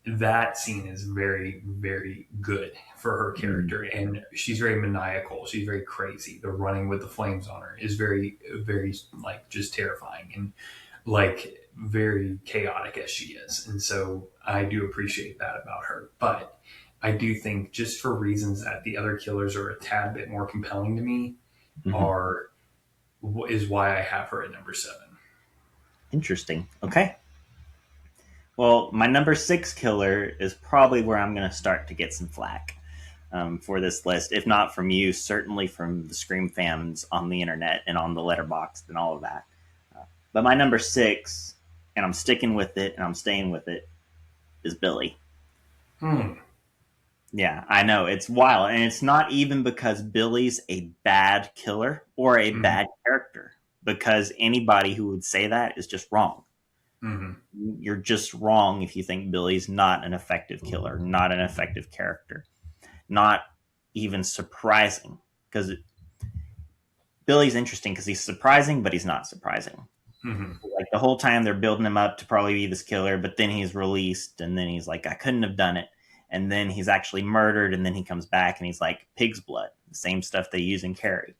that scene is very, very good for her character. And she's very maniacal. She's very crazy. The running with the flames on her is very, very like just terrifying and like very chaotic as she is. And so I do appreciate that about her. But I do think just for reasons that the other killers are a tad bit more compelling to me are is why I have her at number 7. Interesting. Okay. Well, my number 6 killer is probably where I'm going to start to get some flack for this list. If not from you, certainly from the Scream fans on the internet and on the Letterboxd and all of that. But my number 6, and I'm sticking with it and I'm staying with it, is Billy. Yeah, I know. It's wild. And it's not even because Billy's a bad killer or a bad character, because anybody who would say that is just wrong. You're just wrong if you think Billy's not an effective killer, not an effective character, not even surprising. Because Billy's interesting because he's surprising, but he's not surprising. Like the whole time they're building him up to probably be this killer, but then he's released, and then he's like, I couldn't have done it. And then he's actually murdered, and then he comes back and he's like, pig's blood, the same stuff they use in Carrie.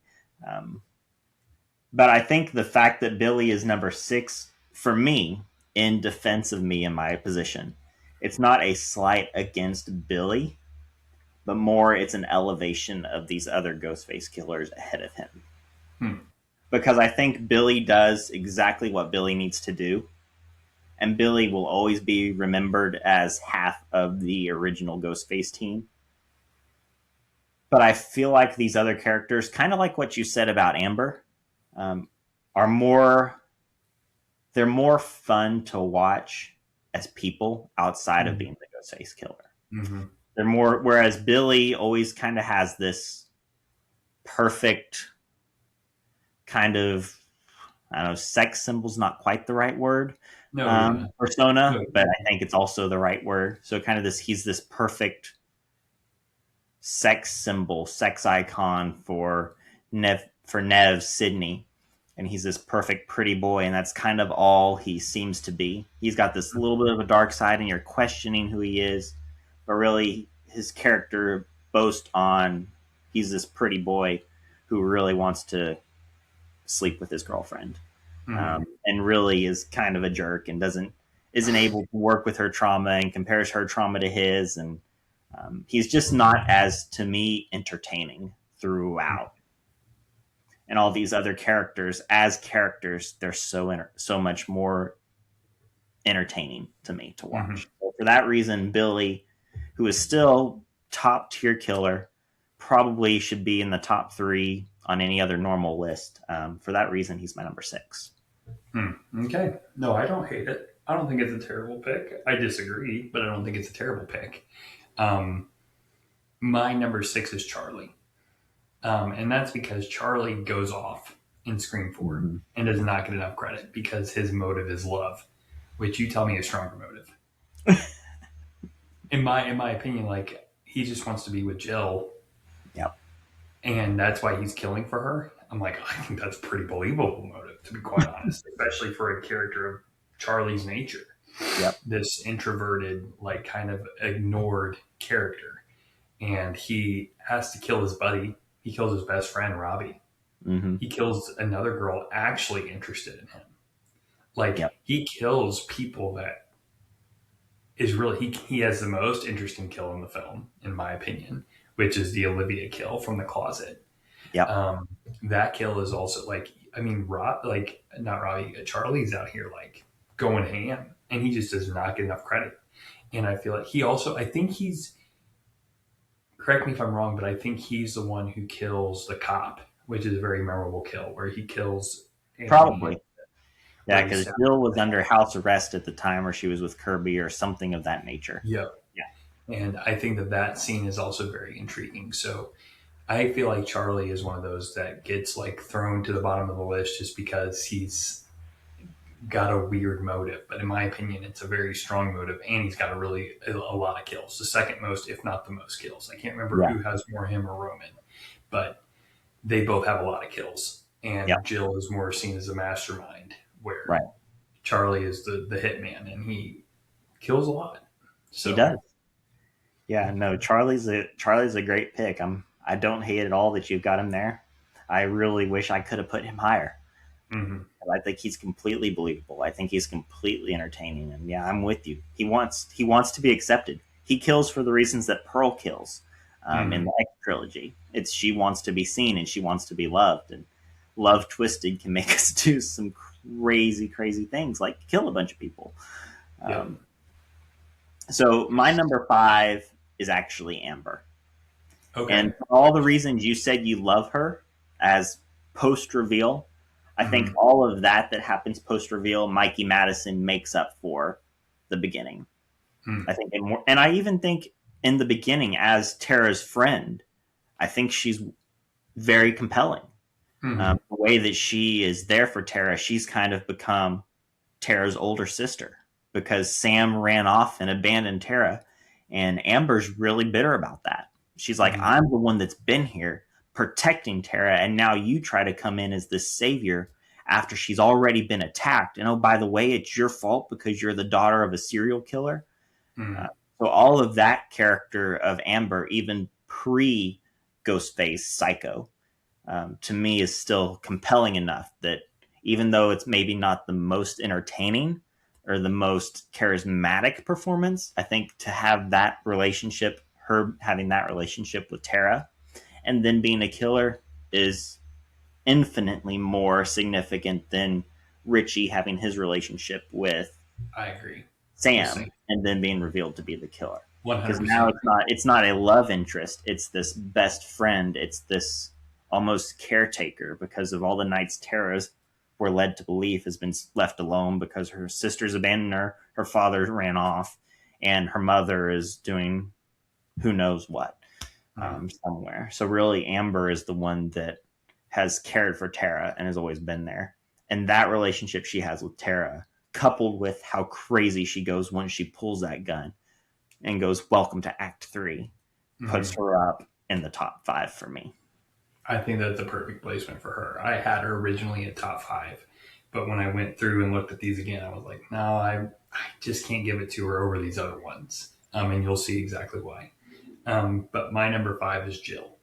But I think the fact that Billy is number 6 for me, in defense of me in my position, it's not a slight against Billy, but more it's an elevation of these other Ghostface killers ahead of him. Because I think Billy does exactly what Billy needs to do, and Billy will always be remembered as half of the original Ghostface team. But I feel like these other characters, kind of like what you said about Amber, are more, they're more fun to watch as people outside of being the Ghostface killer. They're more, whereas Billy always kind of has this perfect kind of, I don't know, sex symbol's not quite the right word, persona, but I think it's also the right word. So kind of this, he's this perfect sex symbol, sex icon for Nev Sidney. And he's this perfect pretty boy, and that's kind of all he seems to be. He's got this little bit of a dark side, and you're questioning who he is, but really his character boasts on he's this pretty boy who really wants to sleep with his girlfriend, and really is kind of a jerk and isn't able to work with her trauma and compares her trauma to his, and he's just not, as to me, entertaining throughout. And all these other characters, as characters, they're so much more entertaining to me to watch. So for that reason, Billy, who is still top tier killer, probably should be in the top 3 on any other normal list. For that reason, he's my number 6. Okay. No, I don't hate it. I don't think it's a terrible pick. I disagree, but I don't think it's a terrible pick. My number 6 is Charlie. And that's because Charlie goes off in Scream 4 and does not get enough credit because his motive is love, which you tell me is a stronger motive. in my opinion, like, he just wants to be with Jill. Yep. And that's why he's killing for her. I'm like, I think that's a pretty believable motive, to be quite honest, especially for a character of Charlie's nature. Yep. This introverted, like, kind of ignored character. And he has to kill his buddy. He kills his best friend, Robbie. He kills another girl actually interested in him. Like, he kills people that is really, he has the most interesting kill in the film, in my opinion, which is the Olivia kill from the closet. That kill is also, like, I mean, not Robbie, Charlie's out here, like, going ham, and he just does not get enough credit. And I feel like I think he's, correct me if I'm wrong, but I think he's the one who kills the cop, which is a very memorable kill, where he kills Anthony. Probably. Yeah, because Jill was under house arrest at the time, or she was with Kirby or something of that nature. Yeah. And I think that scene is also very intriguing. So I feel like Charlie is one of those that gets like thrown to the bottom of the list just because he's got a weird motive. But in my opinion, it's a very strong motive, and he's got a lot of kills. The second most, if not the most kills. I can't remember Yeah. who has more, him or Roman, but they both have a lot of kills. And Yeah. Jill is more seen as a mastermind, where Right. Charlie is the hitman, and he kills a lot. So He does. Yeah, no, Charlie's a great pick. I don't hate at all that you've got him there. I really wish I could have put him higher. mhm. I think he's completely believable. I think he's completely entertaining, and yeah, I'm with you. He wants to be accepted. He kills for the reasons that Pearl kills in the X trilogy. It's she wants to be seen and she wants to be loved, and Love Twisted can make us do some crazy, crazy things like kill a bunch of people. Yeah. So my number 5 is actually Amber. Okay. And for all the reasons you said you love her as post reveal, I think all of that happens post reveal, Mikey Madison makes up for the beginning. I think, and I even think in the beginning as Tara's friend, I think she's very compelling. The way that she is there for Tara, she's kind of become Tara's older sister because Sam ran off and abandoned Tara, and Amber's really bitter about that. She's like, I'm the one that's been here protecting Tara, and now you try to come in as this savior after she's already been attacked. And oh, by the way, it's your fault because you're the daughter of a serial killer. So all of that character of Amber, even pre Ghostface Psycho, to me is still compelling enough that even though it's maybe not the most entertaining or the most charismatic performance, I think to have that relationship, her having that relationship with Tara and then being a killer is infinitely more significant than Richie having his relationship with I agree. Sam and then being revealed to be the killer. 100%. Because now it's not a love interest, it's this best friend, it's this almost caretaker because of all the nights Tara's we're led to believe has been left alone because her sisters abandoned her father ran off, and her mother is doing who knows what somewhere. So really Amber is the one that has cared for Tara and has always been there. And that relationship she has with Tara, coupled with how crazy she goes when she pulls that gun and goes, welcome to Act 3, puts her up in the top 5 for me. I think that's the perfect placement for her. I had her originally at top 5, but when I went through and looked at these again, I was like, no, I just can't give it to her over these other ones. And you'll see exactly why. But my number 5 is Jill.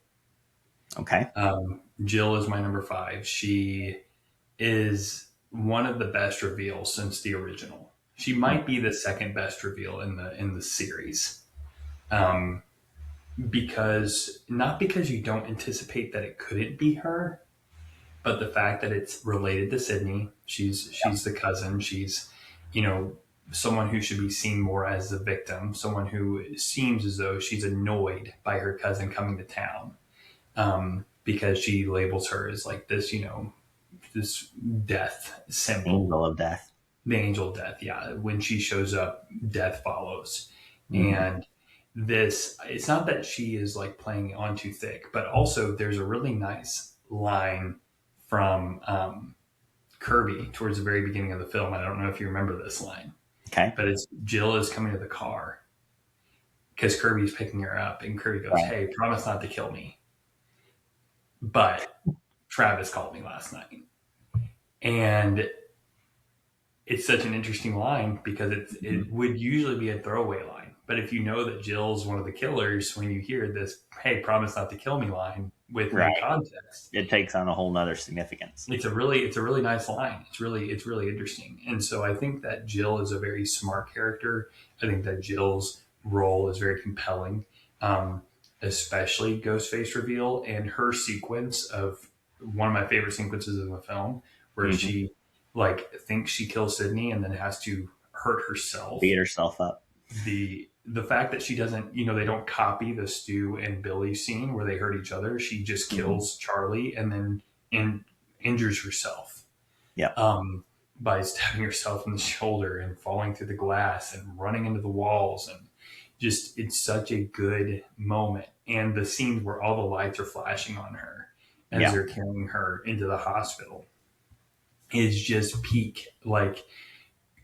Okay. Jill is my number 5. She is one of the best reveals since the original. She might be the second best reveal in the series. Because you don't anticipate that it couldn't be her, but the fact that it's related to Sydney. She's the cousin. She's, someone who should be seen more as a victim, someone who seems as though she's annoyed by her cousin coming to town, because she labels her as like this, this death symbol. Angel of death. The angel of death, yeah. When she shows up, death follows. And it's not that she is like playing on too thick, but also there's a really nice line from Kirby towards the very beginning of the film. I don't know if you remember this line. Okay. But it's Jill is coming to the car because Kirby's picking her up, and Kirby goes, hey, promise not to kill me. But Travis called me last night. And it's such an interesting line because it would usually be a throwaway line. But if you know that Jill's one of the killers, when you hear this, hey, promise not to kill me line with no context, it takes on a whole nother significance. It's a really nice line. It's really interesting. And so I think that Jill is a very smart character. I think that Jill's role is very compelling, especially Ghostface reveal and her sequence of one of my favorite sequences in the film where she like thinks she kills Sydney and then has to hurt herself, beat herself up. The fact that she doesn't, they don't copy the Stu and Billy scene where they hurt each other. She just kills Charlie and then injures herself. Yeah. By stabbing herself in the shoulder and falling through the glass and running into the walls. And, just, it's such a good moment. And the scenes where all the lights are flashing on her as they're carrying her into the hospital is just peak, like,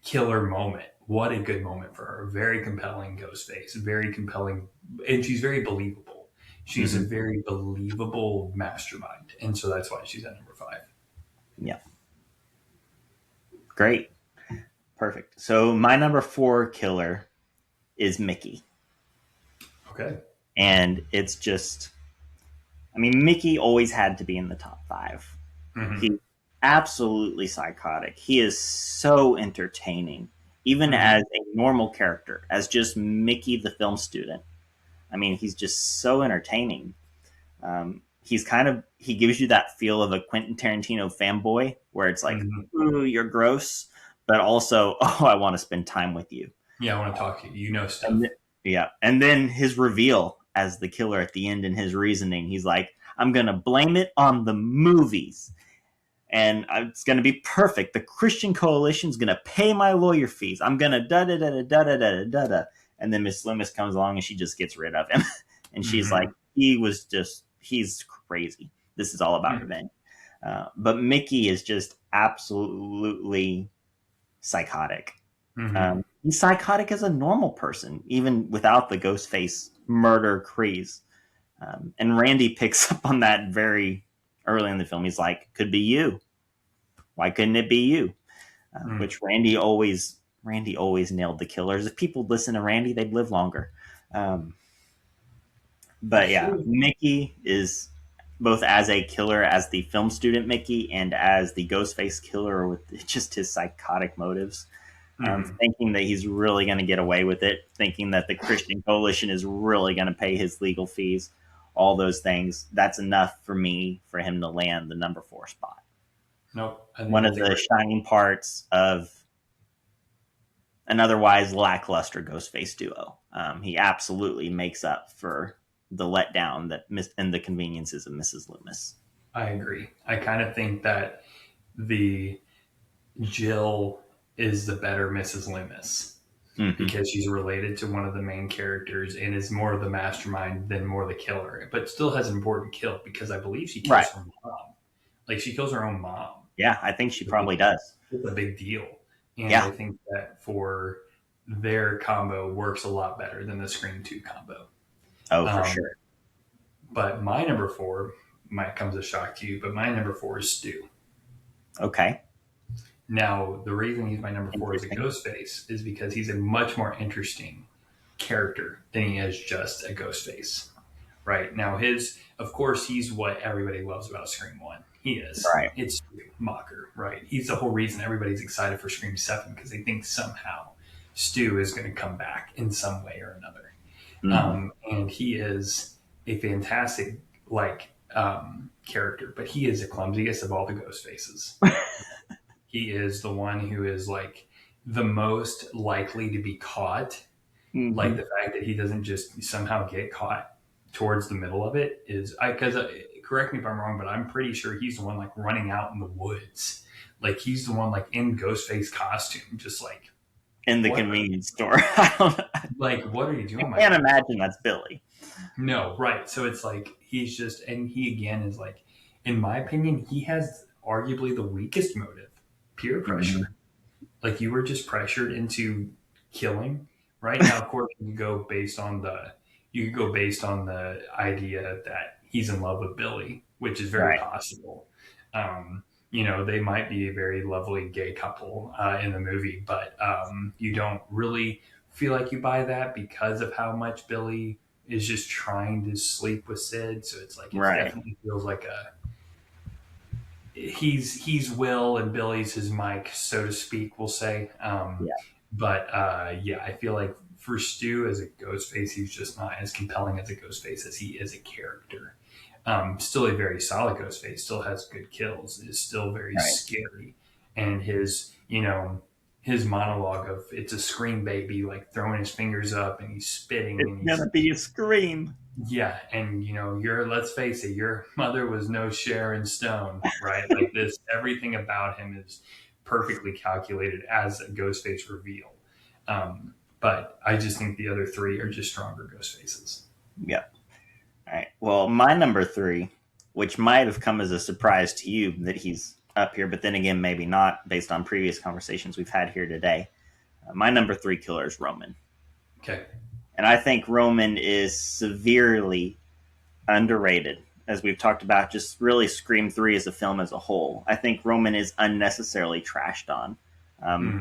killer moment. What a good moment for her. Very compelling ghost face, very compelling. And she's very believable. She's a very believable mastermind. And so that's why she's at number 5. Yeah. Great. Perfect. So my number 4 killer is Mickey. Okay. And it's just, I mean, Mickey always had to be in the top 5. He's absolutely psychotic. He is so entertaining, even as a normal character, as just Mickey the film student. I mean, he's just so entertaining. He gives you that feel of a Quentin Tarantino fanboy, where it's like, ooh, you're gross, but also, oh, I want to spend time with you. Yeah, I want to talk to you. You know stuff. And then his reveal as the killer at the end, and his reasoning, he's like, I'm going to blame it on the movies. And it's going to be perfect. The Christian Coalition is going to pay my lawyer fees. I'm going to da-da-da-da-da-da-da-da. And then Miss Loomis comes along and she just gets rid of him. And she's like, he's crazy. This is all about revenge. But Mickey is just absolutely psychotic. He's psychotic as a normal person, even without the ghost face murder craze. And Randy picks up on that very early in the film. He's like, could be you. Why couldn't it be you? Which Randy always nailed the killers. If people listen to Randy, they'd live longer. But yeah, Mickey is both as a killer, as the film student Mickey, and as the Ghostface killer with just his psychotic motives. Thinking that he's really going to get away with it, thinking that the Christian Coalition is really going to pay his legal fees, all those things. That's enough for him to land the number 4 spot. Nope. One of the shining parts of an otherwise lackluster Ghostface duo. He absolutely makes up for the letdown and the conveniences of Mrs. Loomis. I agree. I kind of think that the Jill is the better Mrs. Loomis because she's related to one of the main characters and is more of the mastermind than more the killer, but still has an important kill because I believe she kills her mom. Like, she kills her own mom. Yeah, I think she probably does. It's a big deal. And I think that for their combo works a lot better than the Scream 2 combo. Oh, for sure. But my number 4 might come as a shock to you, but my number 4 is Stu. Okay. Now, the reason he's my number 4 as a Ghostface is because he's a much more interesting character than he is just a Ghostface. Right? Now, of course, he's what everybody loves about Scream 1. He is. Right. It's Stu Mocker, right? He's the whole reason everybody's excited for Scream 7 because they think somehow Stu is going to come back in some way or another. And he is a fantastic, character, but he is the clumsiest of all the ghost faces. He is the one who is, like, the most likely to be caught. Like, the fact that he doesn't just somehow get caught towards the middle of it is, correct me if I'm wrong, but I'm pretty sure he's the one, like, running out in the woods. Like, he's the one, like, in Ghostface costume, just like in the convenience store. I don't know. Like, what are you doing? I can't imagine that's Billy. No, right. So it's like, he's just, and he again is like, in my opinion, he has arguably the weakest motive, peer pressure. Like, you were just pressured into killing. Right now, of course, you could go based on the idea that he's in love with Billy, which is very possible. They might be a very lovely gay couple in the movie, but you don't really feel like you buy that because of how much Billy is just trying to sleep with Sid. So it's like, it definitely feels like he's Will and Billy's his Mike, so to speak, we'll say. But I feel like for Stu as a Ghostface, he's just not as compelling as a Ghostface as he is a character. Still a very solid Ghostface, still has good kills, is still very scary. And his monologue of "it's a scream, baby," like throwing his fingers up and he's spitting. It's gonna be a scream. Yeah, and let's face it, your mother was no Sharon Stone, right? Like this, everything about him is perfectly calculated as a Ghostface reveal. But I just think the other three are just stronger ghost faces. Yeah. All right. Well, my number 3, which might have come as a surprise to you that he's up here, but then again, maybe not based on previous conversations we've had here today. My number 3 killer is Roman. Okay. And I think Roman is severely underrated, as we've talked about, just really Scream 3 as a film as a whole. I think Roman is unnecessarily trashed on.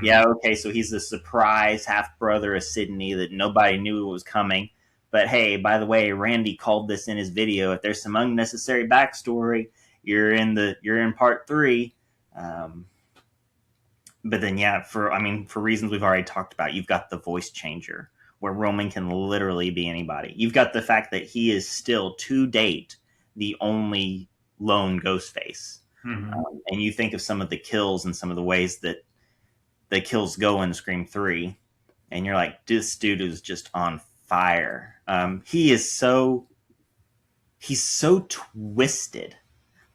Yeah, okay, so he's the surprise half brother of Sydney that nobody knew was coming. But hey, by the way, Randy called this in his video. If there's some unnecessary backstory, you're in part 3. But then, yeah, for reasons we've already talked about, you've got the voice changer where Roman can literally be anybody. You've got the fact that he is still, to date, the only lone ghost face. And you think of some of the kills and some of the ways that the kills go in Scream 3, and you're like, this dude is just on fire. He's so twisted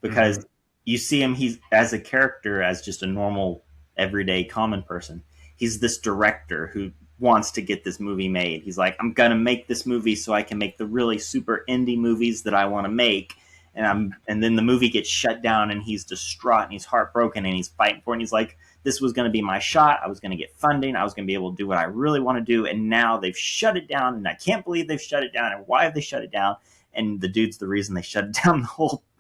because you see him, he's as a character, as just a normal, everyday, common person. He's this director who wants to get this movie made. He's like, I'm gonna make this movie so I can make the really super indie movies that I want to make. And then the movie gets shut down, and he's distraught and he's heartbroken and he's fighting for it. And he's like, this was going to be my shot. I was going to get funding. I was going to be able to do what I really want to do. And now they've shut it down, and I can't believe they've shut it down. And why have they shut it down? And the dude's the reason they shut it down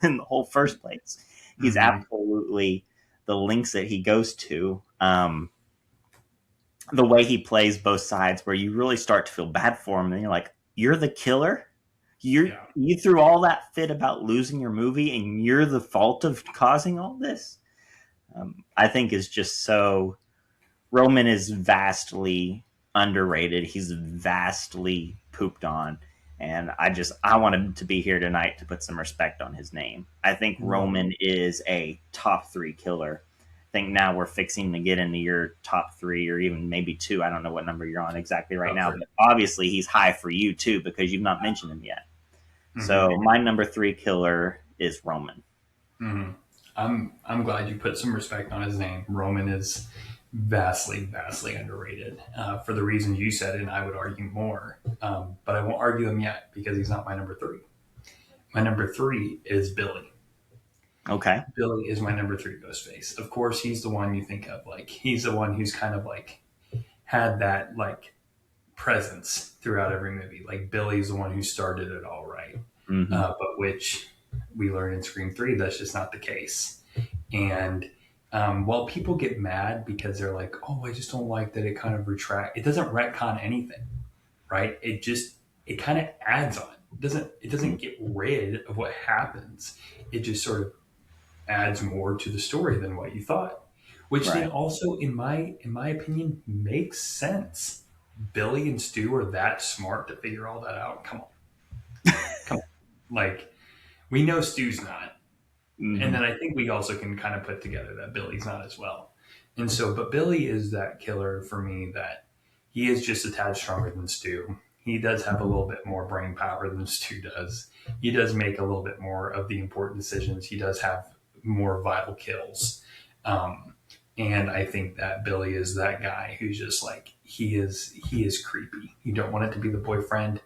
in the whole first place. He's absolutely the links that he goes to. The way he plays both sides, where you really start to feel bad for him, and you're like, you're the killer? You threw all that fit about losing your movie, and you're the fault of causing all this? I think is just so... Roman is vastly underrated. He's vastly pooped on. And I want him to be here tonight to put some respect on his name. I think Roman is a top 3 killer. I think now we're fixing to get into your top 3 or even maybe 2. I don't know what number you're on exactly right now, but obviously he's high for you too because you've not mentioned him yet. So my number 3 killer is Roman. I'm glad you put some respect on his name. Roman is vastly underrated for the reasons you said, and I would argue more. But I won't argue him yet because he's not my number 3. My number 3 is Billy. Okay. Billy is my number 3 Ghostface. Of course, he's the one you think of. Like, he's the one who's kind of like had that like presence throughout every movie. Like, Billy's the one who started it all, right? But which we learn in Scream 3, that's just not the case. And while people get mad because they're like, oh, I just don't like that it kind of it doesn't retcon anything, right? It kind of adds on. It doesn't get rid of what happens. It just sort of adds more to the story than what you thought, which then also, in my opinion, makes sense. Billy and Stu are that smart to figure all that out. Come on. Like, we know Stu's not. And then I think we also can kind of put together that Billy's not as well. And so, but Billy is that killer for me, that he is just a tad stronger than Stu. He does have a little bit more brain power than Stu does. He does make a little bit more of the important decisions. He does have more vital kills. And I think that Billy is that guy who's just like, he is creepy. You don't want it to be the boyfriend.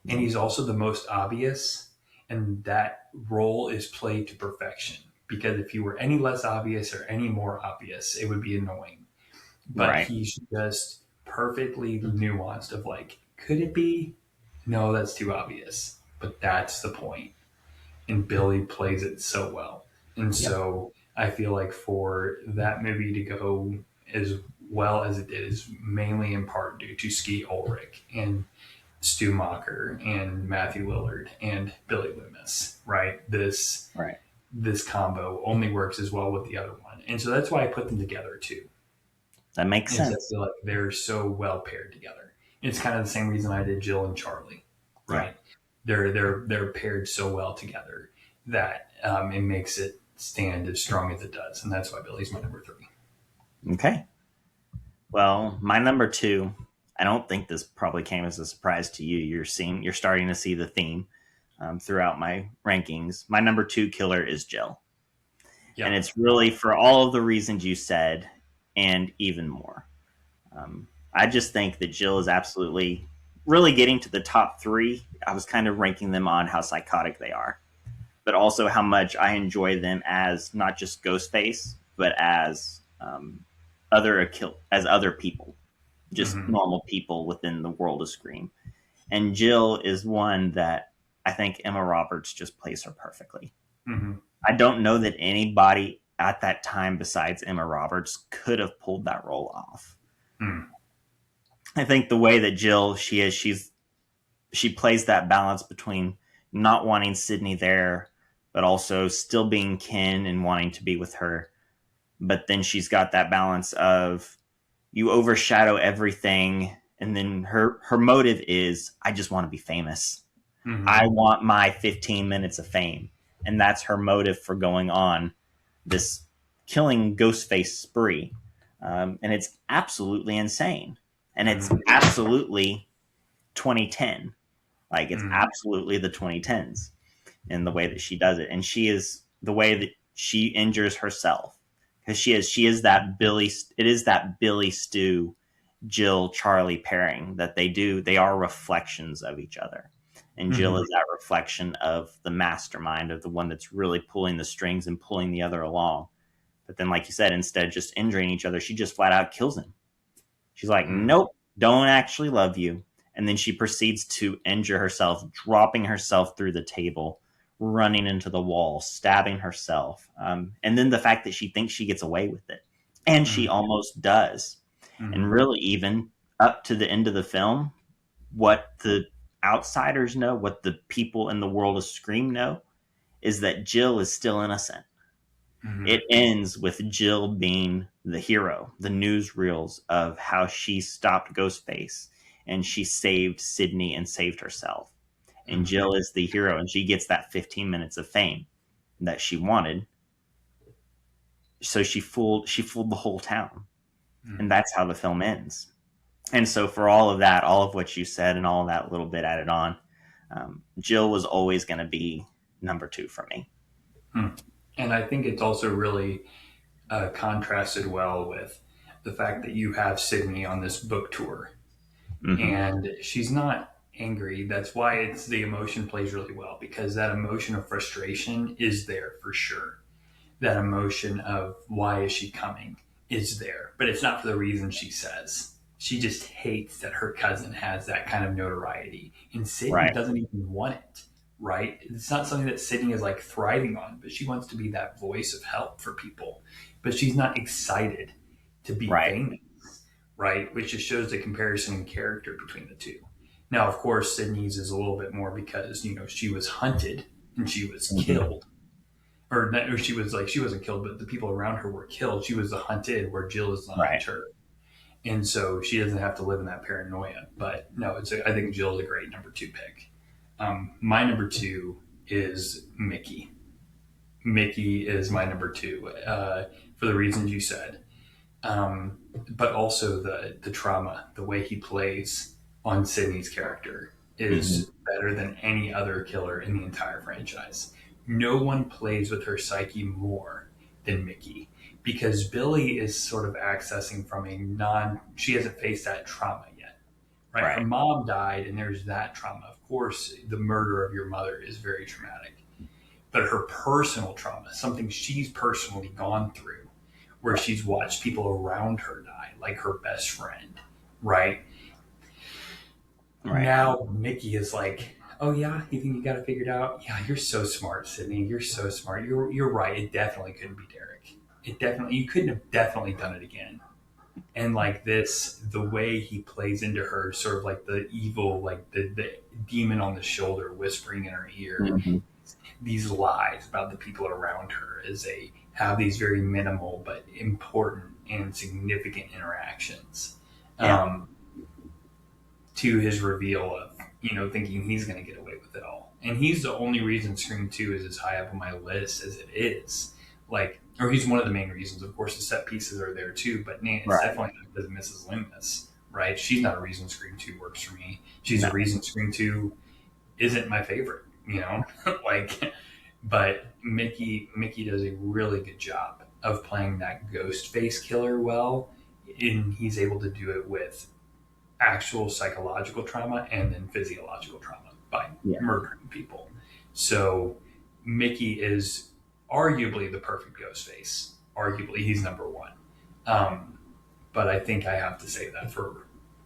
And he's also the most obvious. And that role is played to perfection, because if you were any less obvious or any more obvious, it would be annoying. But he's just perfectly nuanced of like, could it be? No, that's too obvious. But that's the point. And Billy plays it so well. And so I feel like for that movie to go as well as it did is mainly in part due to Skeet Ulrich and Stu Macher and Matthew Lillard and Billy Loomis, right? This combo only works as well with the other one. And so that's why I put them together too. That makes sense. I feel like they're so well paired together. It's kind of the same reason I did Jill and Charlie, right? They're paired so well together that it makes it stand as strong as it does. And that's why Billy's my number 3. Okay. Well, my number 2, I don't think this probably came as a surprise to you. You're starting to see the theme throughout my rankings. My number 2 killer is Jill. Yeah. And it's really for all of the reasons you said and even more. I just think that Jill is absolutely really getting to the top three. I was kind of ranking them on how psychotic they are, but also how much I enjoy them as not just Ghostface, but as other people, just Mm-hmm. normal people within the world of Scream. And Jill is one that I think Emma Roberts just plays her perfectly. Mm-hmm. I don't know that anybody at that time besides Emma Roberts could have pulled that role off. Mm-hmm. I think the way that Jill she plays that balance between not wanting Sydney there, but also still being kin and wanting to be with her. But then she's got that balance of you overshadow everything, and then her motive is I just want to be famous. Mm-hmm. I want my 15 minutes of fame. And that's her motive for going on this killing Ghostface spree. And it's absolutely insane. And it's Mm-hmm. absolutely 2010. Like, it's Mm-hmm. absolutely the 2010s in the way that she does it. And she is the way that she injures herself. Because she is that Billy, it is that Billy Stu, Jill, Charlie pairing that they do. They are reflections of each other. And Jill Mm-hmm. is that reflection of the mastermind, of the one that's really pulling the strings and pulling the other along. But then, like you said, instead of just injuring each other, she just flat out kills him. She's like, nope, don't actually love you. And then she proceeds to injure herself, dropping herself through the table, running into the wall, stabbing herself. And then the fact that she thinks she gets away with it. And she Mm-hmm. almost does. And Mm-hmm. really, even up to the end of the film, what the outsiders know, what the people in the world of Scream know, is that Jill is still innocent. Mm-hmm. It ends with Jill being the hero, the newsreels of how she stopped Ghostface and she saved Sydney and saved herself. And Mm-hmm. Jill is the hero, and she gets that 15 minutes of fame that she wanted. So she fooled the whole town, and that's how the film ends. And so for all of that, all of what you said, and all of that little bit added on, Jill was always going to be number two for me. Mm-hmm. And I think it's also really contrasted well with the fact that you have Sydney on this book tour Hmm. and she's not angry. That's why it's the emotion plays really well because that emotion of frustration is there for sure. That emotion of why is she coming is there, but it's not for the reason she says. She just hates that her cousin has that kind of notoriety, and Sydney Right. doesn't even want it. Right? It's not something that Sydney is like thriving on, but she wants to be that voice of help for people. But she's not excited to be Right. famous, right? Which just shows the comparison in character between the two. Now, of course, Sydney's is a little bit more because she was hunted and she was Hmm. killed, or she was like she wasn't killed, but the people around her were killed. She was the hunted, where Jill is the Right. hunter, and so she doesn't have to live in that paranoia. But no, I think Jill's a great number two pick. My number two is Mickey. Mickey is my number two for the reasons you said, but also the trauma, the way he plays on Sydney's character Hmm. is better than any other killer in the entire franchise. No one plays with her psyche more than Mickey because Billy is sort of accessing from she hasn't faced that trauma yet, right? Her Right. mom died and there's that trauma. Of course, the murder of your mother is very traumatic, but her personal trauma, something she's personally gone through, where Right. she's watched people around her die, like her best friend, right? Right. Now Mickey is like, oh yeah, you think you got it figured out? Yeah, you're so smart, Sydney. You're so smart. You're right. It definitely couldn't be Derek. You couldn't have definitely done it again. And like this, the way he plays into her, sort of like the evil, like the demon on the shoulder whispering in her ear, Hmm. these lies about the people around her as they have these very minimal but important and significant interactions. Yeah. Um, to his reveal of thinking he's going to get away with it all, and he's the only reason Scream 2 is as high up on my list as it is. Like, or he's one of the main reasons. Of course, the set pieces are there too, but man, it's Right. definitely not because of Mrs. Loomis, right? She's not a reason Scream 2 works for me. She's No. a reason Scream 2 isn't my favorite, like, but Mickey does a really good job of playing that ghost face killer well, and he's able to do it with actual psychological trauma and then physiological trauma by Yeah. murdering people. So Mickey is arguably the perfect Ghostface. Arguably, he's number one. But I think I have to say that for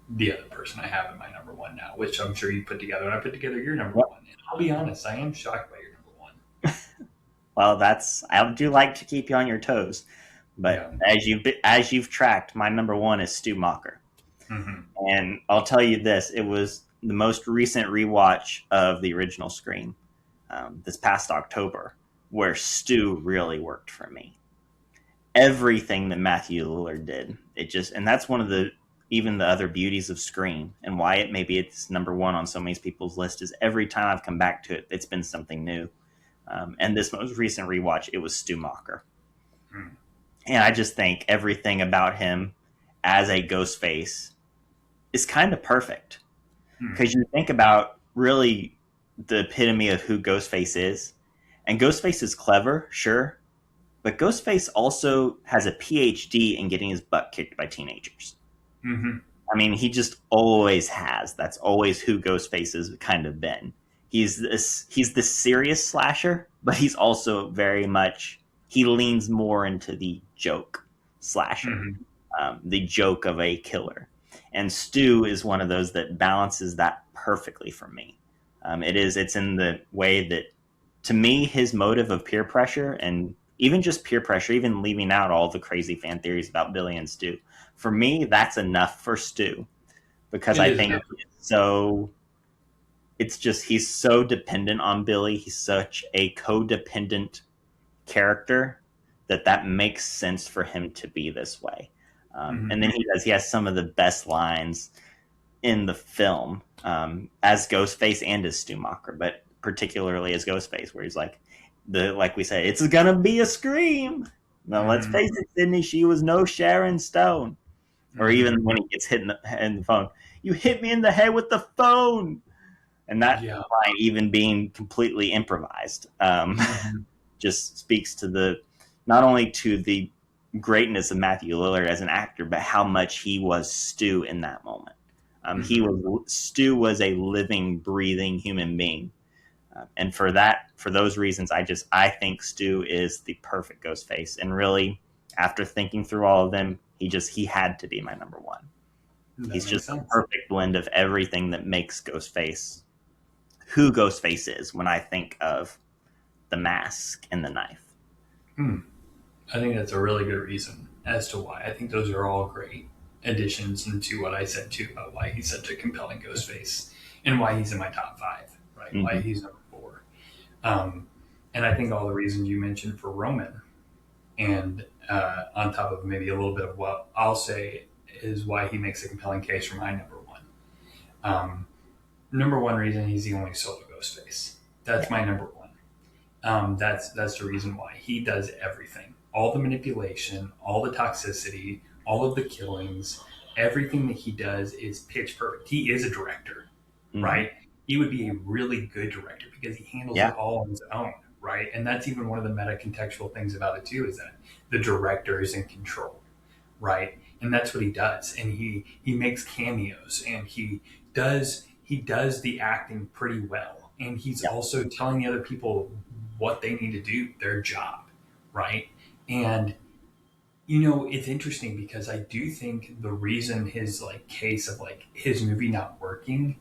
the other person I have in my number one now, which I'm sure you put together, and I put together your number Yep. one. And I'll be honest, I am shocked by your number one. Well, I do like to keep you on your toes, but as you've tracked, my number one is Stu Macher. Mm-hmm. And I'll tell you this: it was the most recent rewatch of the original Scream, this past October, where Stu really worked for me. Everything that Matthew Lillard did, and that's one of even the other beauties of Scream, and why it's number one on so many people's list, is every time I've come back to it, it's been something new. And this most recent rewatch, it was Stu Macher. Mm. And I just think everything about him as a Ghostface is kind of perfect. Because you think about really the epitome of who Ghostface is. And Ghostface is clever, sure. But Ghostface also has a PhD in getting his butt kicked by teenagers. Mm-hmm. I mean, he just always has. That's always who Ghostface has kind of been. He's this serious slasher, but he's also very much, he leans more into the joke slasher, the joke of a killer. And Stu is one of those that balances that perfectly for me. It's in the way that, to me, his motive of peer pressure, and even just peer pressure, even leaving out all the crazy fan theories about Billy and Stu, for me, that's enough for Stu, because I think he's so dependent on Billy. He's such a codependent character that makes sense for him to be this way. And then he has some of the best lines in the film, as Ghostface and as Stu Macher, but particularly as Ghostface, where he's like we say, it's gonna be a scream. Now let's face it, Sydney, she was no Sharon Stone. Or even when he gets hit in the phone, you hit me in the head with the phone. And that line even being completely improvised just speaks to not only to the greatness of Matthew Lillard as an actor, but how much he was Stu in that moment. Stu was a living, breathing human being. And for those reasons, I think Stu is the perfect Ghostface. And really, after thinking through all of them, he had to be my number one. He's just a perfect blend of everything that makes Ghostface who Ghostface is when I think of the mask and the knife. I think that's a really good reason as to why. I think those are all great additions into what I said too about why he's such a compelling Ghostface and why he's in my top five, right? Why he's number four. And I think all the reasons you mentioned for Roman, and on top of maybe a little bit of what I'll say, is why he makes a compelling case for my number one. Number one reason, he's the only solo Ghostface. That's my number one. That's the reason why he does everything. All the manipulation, all the toxicity, all of the killings, everything that he does is pitch perfect. He is a director, right? He would be a really good director because he handles it all on his own, right? And that's even one of the meta contextual things about it too, is that the director is in control, right? And that's what he does. And he makes cameos, and he does the acting pretty well. And he's also telling the other people what they need to do, their job, right? And it's interesting because I do think the reason his case of his movie not working,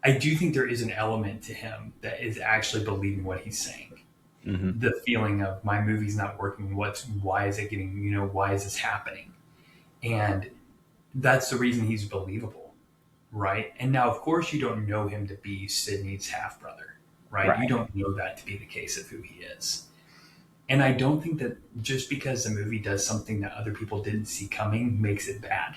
I do think there is an element to him that is actually believing what he's saying. The feeling of, my movie's not working. Why is it getting, why is this happening? And that's the reason he's believable, right? And now, of course, you don't know him to be Sidney's half brother, right? You don't know that to be the case of who he is. And I don't think that just because the movie does something that other people didn't see coming makes it bad.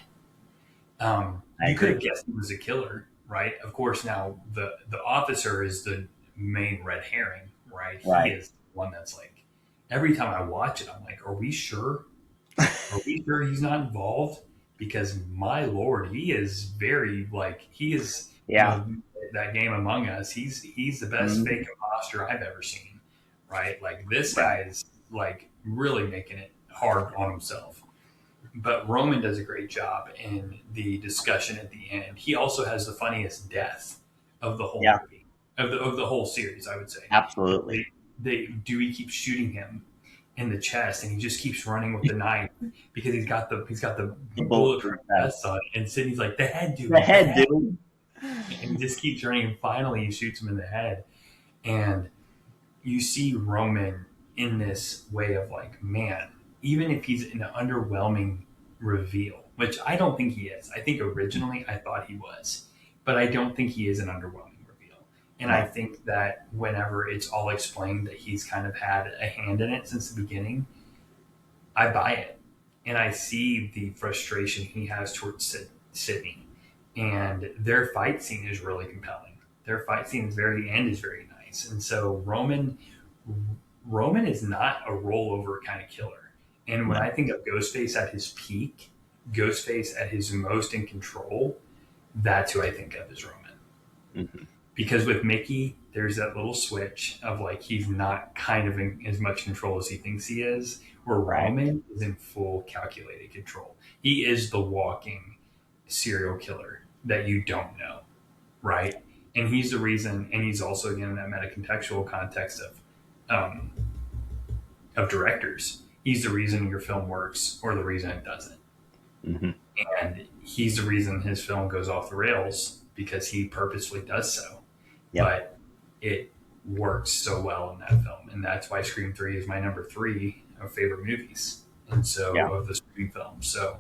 You could have guessed he was a killer, right? Of course, now the officer is the main red herring, right? He is the one that's every time I watch it, I'm like, are we sure? Are we sure he's not involved? Because my Lord, he is very he is that game Among Us. He's the best fake imposter I've ever seen, right? This guy is really making it hard on himself. But Roman does a great job in the discussion at the end. He also has the funniest death of the whole Yeah, movie, of the whole series, I would say. absolutely. Dewey keeps shooting him in the chest, and he just keeps running with the knife because he's got the The bulletproof bulletproof vest. vest on. And Sydney's like, the head, Dewey, The head, dude. and he just keeps running. And finally, he shoots him in the head, and you see Roman in this way of like, man, even if he's an underwhelming reveal, which I don't think he is. I think originally I thought he was, but I don't think he is an underwhelming reveal. And I think that whenever it's all explained that he's kind of had a hand in it since the beginning, I buy it. And I see the frustration he has towards Sydney. And their fight scene is really compelling. Their fight scene at the very end is very nice. And so Roman is not a rollover kind of killer. And when I think of Ghostface at his peak, Ghostface at his most in control, that's who I think of as Roman. Mm-hmm. Because with Mickey, there's that little switch of like he's not kind of in as much control as he thinks he is, where Roman is in full calculated control. He is the walking serial killer that you don't know, right? And he's the reason, and he's also, again, in that meta-contextual context of directors. He's the reason your film works or the reason it doesn't. Mm-hmm. And he's the reason his film goes off the rails because he purposefully does so. Yep. But it works so well in that film. And that's why Scream 3 is my number 3 of favorite movies. And so of the Scream films. So,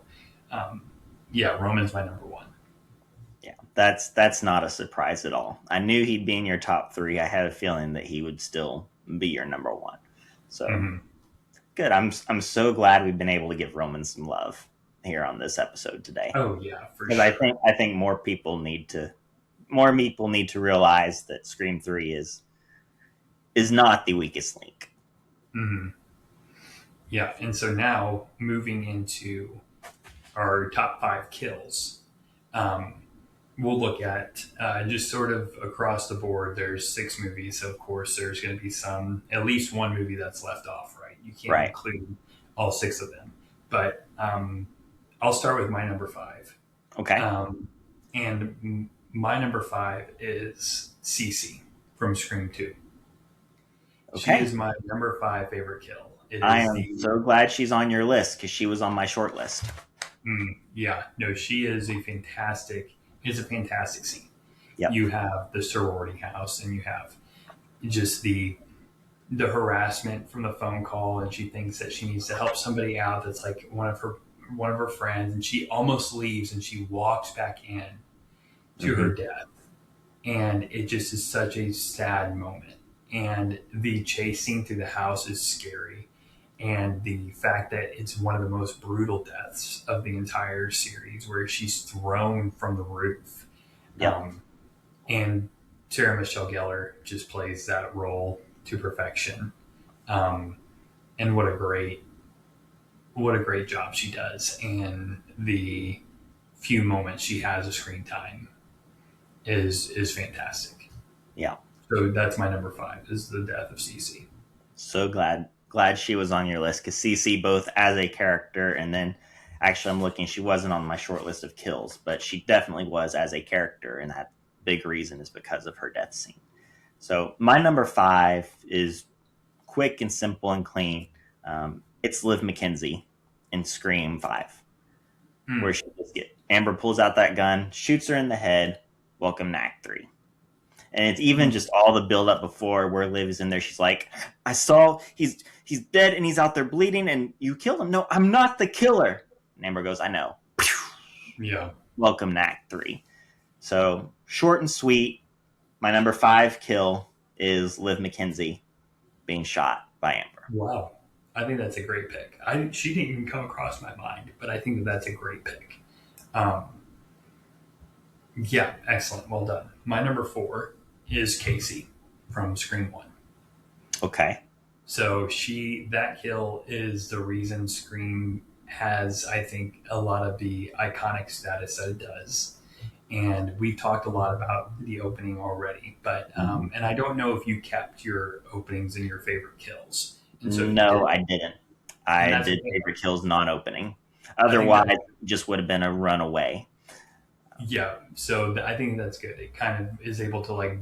Roman's my number 1. Yeah, that's not a surprise at all. I knew he'd be in your top 3. I had a feeling that he would still be your number 1. So good. I'm so glad we've been able to give Roman some love here on this episode today. Oh yeah, for sure. I think more people need to realize that Scream 3 is not the weakest link. Mm-hmm. Yeah, and so now moving into our top 5 kills. We'll look at just sort of across the board. There's 6 movies, so of course there's going to be at least one movie that's left off, right? You can't include all 6 of them. But I'll start with my number 5. Okay. And my number 5 is Cece from Scream 2. Okay. She is my number 5 favorite kill. I am so glad she's on your list because she was on my short list. She is a fantastic scene. Yep. You have the sorority house and you have just the harassment from the phone call, and she thinks that she needs to help somebody out that's like one of her friends, and she almost leaves and she walks back in to her death. And it just is such a sad moment. And the chase scene through the house is scary. And the fact that it's one of the most brutal deaths of the entire series, where she's thrown from the roof. Yep. And Sarah Michelle Gellar just plays that role to perfection. And what a great job she does. And the few moments she has of screen time is fantastic. Yeah. So that's my number 5, is the death of Cece. So glad she was on your list, because Cece, both as a character, and then actually I'm looking, she wasn't on my short list of kills, but she definitely was as a character, and that big reason is because of her death scene. So my number 5 is quick and simple and clean. It's Liv McKenzie in Scream 5, where Amber pulls out that gun, shoots her in the head. Welcome to Act 3. And it's even just all the build up before, where Liv is in there. She's like, I saw he's dead and he's out there bleeding and you killed him. No, I'm not the killer. And Amber goes, I know. Yeah. Welcome to Act 3. So short and sweet. My number 5 kill is Liv McKenzie being shot by Amber. Wow. I think that's a great pick. She didn't even come across my mind, but I think that's a great pick. Yeah, excellent. Well done. My number 4 is Casey from Scream 1. Okay. So that kill is the reason Scream has, I think, a lot of the iconic status that it does. And we talked a lot about the opening already, but and I don't know if you kept your openings and your favorite kills. And so no, I didn't. I did favorite kills non-opening. Otherwise, it just would have been a runaway. Yeah, so I think that's good. It kind of is able to like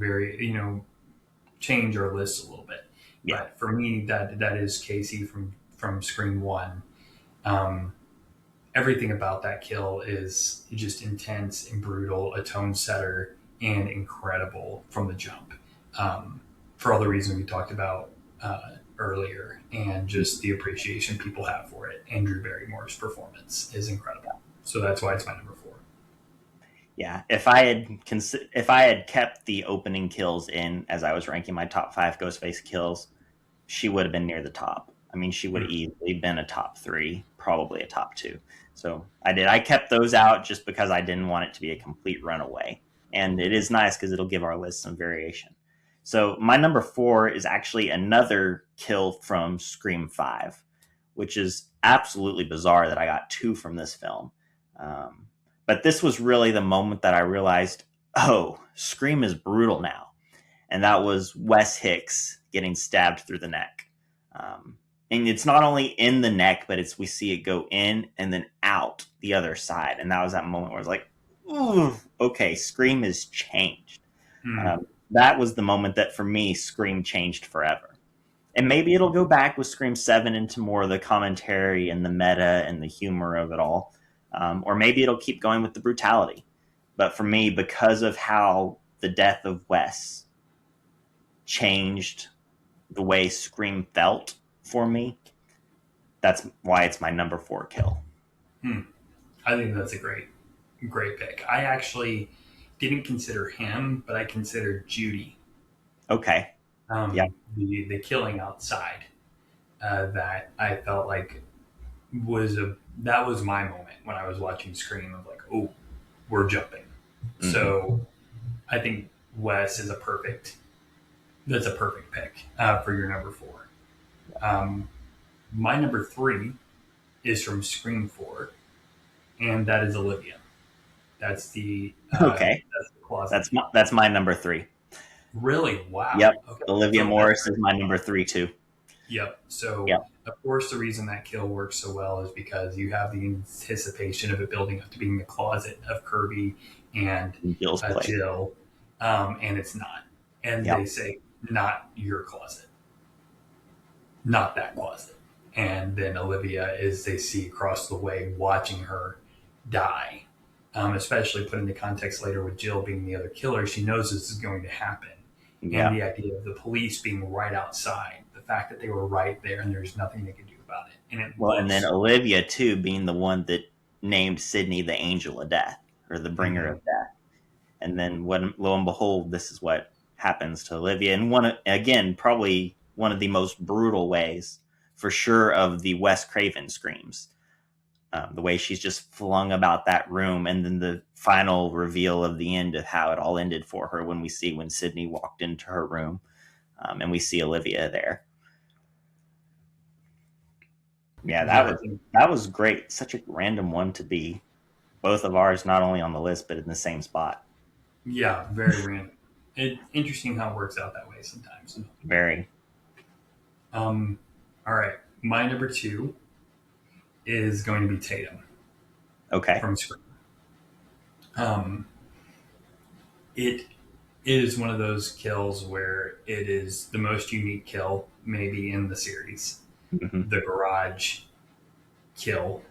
change our list a little bit. Yeah. But for me, that is Casey from Scream One. Everything about that kill is just intense and brutal, a tone setter, and incredible from the jump. For all the reasons we talked about earlier, and just the appreciation people have for it. Andrew Barrymore's performance is incredible, so that's why it's my number 4. Yeah, if I had kept the opening kills in as I was ranking my top 5 Ghostface kills, she would have been near the top. I mean, she would have easily been a top 3, probably a top 2. So I did. I kept those out just because I didn't want it to be a complete runaway. And it is nice because it'll give our list some variation. So my number 4 is actually another kill from Scream 5, which is absolutely bizarre that I got 2 from this film. But this was really the moment that I realized, oh, Scream is brutal now. And that was Wes Hicks getting stabbed through the neck. And it's not only in the neck, but we see it go in and then out the other side. And that was that moment where I was like, ooh, okay, Scream has changed. That was the moment that for me, Scream changed forever. And maybe it'll go back with Scream 7 into more of the commentary and the meta and the humor of it all. Or maybe it'll keep going with the brutality. But for me, because of how the death of Wes changed the way Scream felt for me, that's why it's my number 4 kill. I think that's a great pick. I actually didn't consider him, but I considered Judy. Okay. Yeah. The killing outside that I felt like that was my moment when I was watching Scream of like, oh, we're jumping. Mm-hmm. So I think Wes is a perfect pick for your number 4. My number 3 is from Scream 4, and that is Olivia. That's the okay. That's the closet. That's my number 3. Really? Wow. Yep. Okay. Olivia Morris is my number 3 too. Yep. So of course the reason that kill works so well is because you have the anticipation of it building up to being the closet of Kirby and Jill, and it's not. And they say, not your closet. Not that closet. And then Olivia is they see across the way watching her die. Especially put into context later with Jill being the other killer, she knows this is going to happen. Yeah. And the idea of the police being right outside, the fact that they were right there and there's nothing they could do about it. And then Olivia too being the one that named Sydney the angel of death or the bringer of death. And then lo and behold, this is what happens to Olivia. And probably one of the most brutal ways for sure of the Wes Craven screams. The way she's just flung about that room, and then the final reveal of the end of how it all ended for her when Sydney walked into her room, and we see Olivia there. Yeah, that was great. Such a random one to be both of ours, not only on the list but in the same spot. Yeah, very random. Interesting how it works out that way sometimes. Very. All right, my number 2 is going to be Tatum. Okay. From Scream. It is one of those kills where it is the most unique kill maybe in the series. Mm-hmm. The garage kill.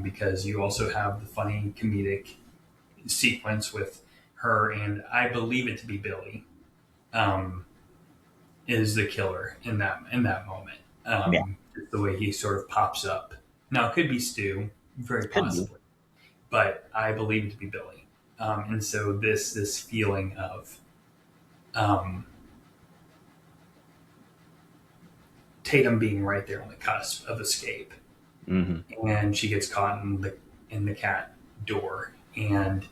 Because you also have the funny comedic sequence with her, and I believe it to be Billy, is the killer in that moment. The way he sort of pops up. Now, it could be Stu, very possibly, but I believe it to be Billy. And so this feeling of Tatum being right there on the cusp of escape, and she gets caught in the cat door, and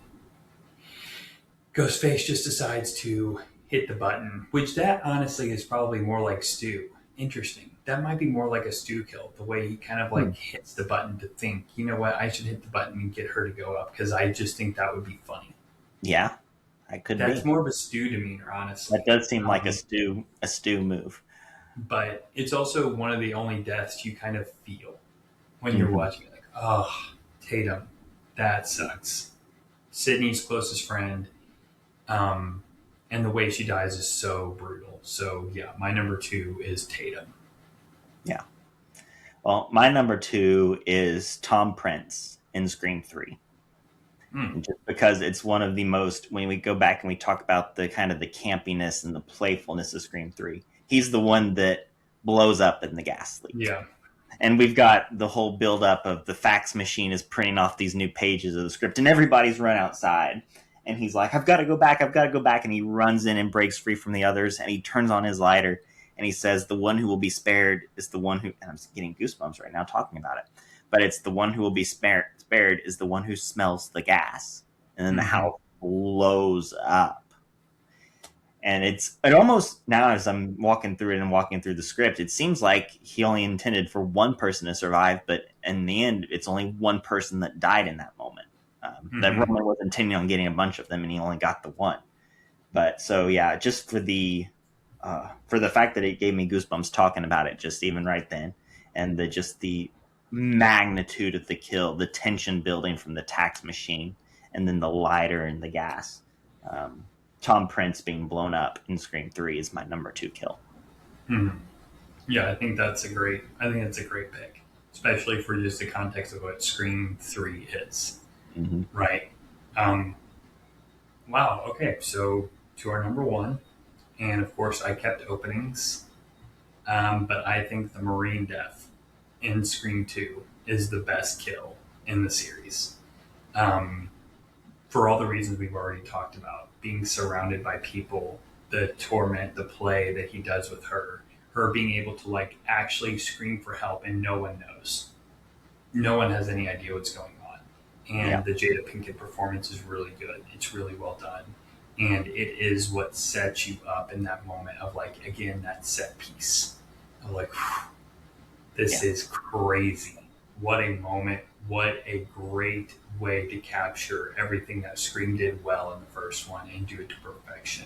Ghostface just decides to hit the button, which that honestly is probably more like Stu. Interesting. That might be more like a Stu kill, the way he kind of like hits the button to think, you know what, I should hit the button and get her to go up because I just think that would be funny. Yeah, That's more of a Stu demeanor, honestly. That does seem like a Stu move. But it's also one of the only deaths you kind of feel when you're watching it. Like, Oh, Tatum. That sucks. Sydney's closest friend. Um, and the way she dies is so brutal. So, yeah, my number 2 is Tatum. Yeah. Well, my number 2 is Tom Prince in Scream 3. Just because it's one of the most, when we go back and we talk about the kind of the campiness and the playfulness of Scream 3, he's the one that blows up in the gas leak. Yeah. And we've got the whole buildup of the fax machine is printing off these new pages of the script, and everybody's run outside. And he's like, I've got to go back. And he runs in and breaks free from the others, and he turns on his lighter, and he says, the one who will be spared is the one who, and I'm getting goosebumps right now talking about it, but it's the one who will be spared is the one who smells the gas. And then the house blows up. And it almost, now as I'm walking through it and walking through the script, it seems like he only intended for one person to survive, but in the end, it's only one person that died in that moment. That Roman was intending on getting a bunch of them, and he only got the one. But so, yeah, just for the fact that it gave me goosebumps talking about it, just even right then, and the magnitude of the kill, the tension building from the tax machine, and then the lighter and the gas. Tom Prince being blown up in Scream 3 is my number 2 kill. Yeah, I think that's a great pick, especially for just the context of what Scream 3 is. Right. Wow. Okay. So to our number 1, and of course I kept openings, but I think the Marine death in Scream 2 is the best kill in the series. For all the reasons we've already talked about, being surrounded by people, the torment, the play that he does with her being able to like actually scream for help and no one knows. No one has any idea what's going on. And the Jada Pinkett performance is really good. It's really well done. And it is what sets you up in that moment of like, again, that set piece of like, this is crazy. What a moment. What a great way to capture everything that Scream did well in the first one and do it to perfection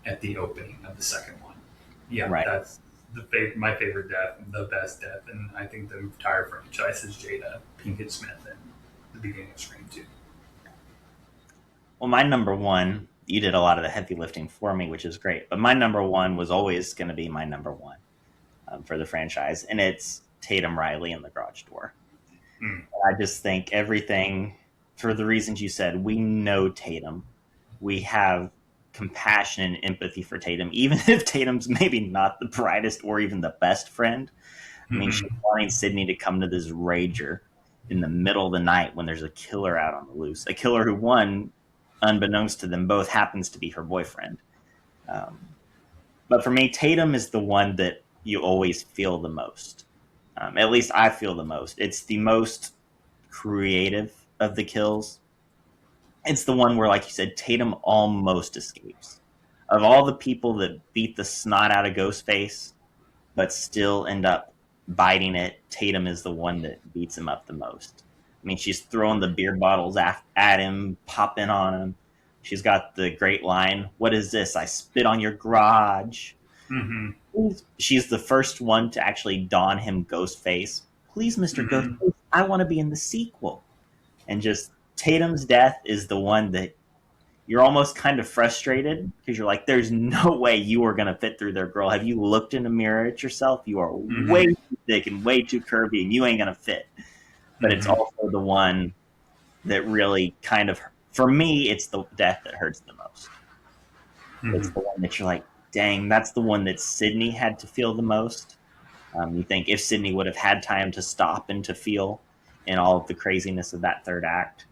at the opening of the second one. Yeah, that's my favorite death, the best death, and I think the entire franchise is Jada Pinkett Smith in the beginning of Scream 2. Well, my number 1, you did a lot of the heavy lifting for me, which is great, but my number 1 was always going to be my number 1 for the franchise, and it's Tatum Riley in the garage door. I just think everything, for the reasons you said, we know Tatum. We have compassion and empathy for Tatum, even if Tatum's maybe not the brightest or even the best friend. I mean, she's wanting Sydney to come to this rager in the middle of the night when there's a killer out on the loose. A killer who, one, unbeknownst to them both, happens to be her boyfriend. But for me, Tatum is the one that you always feel the most. At least I feel the most. It's the most creative of the kills. It's the one where, like you said, Tatum almost escapes. Of all the people that beat the snot out of Ghostface, but still end up biting it, Tatum is the one that beats him up the most. I mean, she's throwing the beer bottles at him, popping on him. She's got the great line, "What is this? I spit on your garage." She's the first one to actually don him Ghostface. "Please, Mr. Ghostface, I want to be in the sequel." And just Tatum's death is the one that you're almost kind of frustrated because you're like, there's no way you are going to fit through there, girl. Have you looked in the mirror at yourself? You are way too thick and way too curvy, and you ain't going to fit. But it's also the one that really kind of, for me, it's the death that hurts the most. It's the one that you're like, dang, that's the one that Sydney had to feel the most. You think if Sydney would have had time to stop and to feel in all of the craziness of that third act.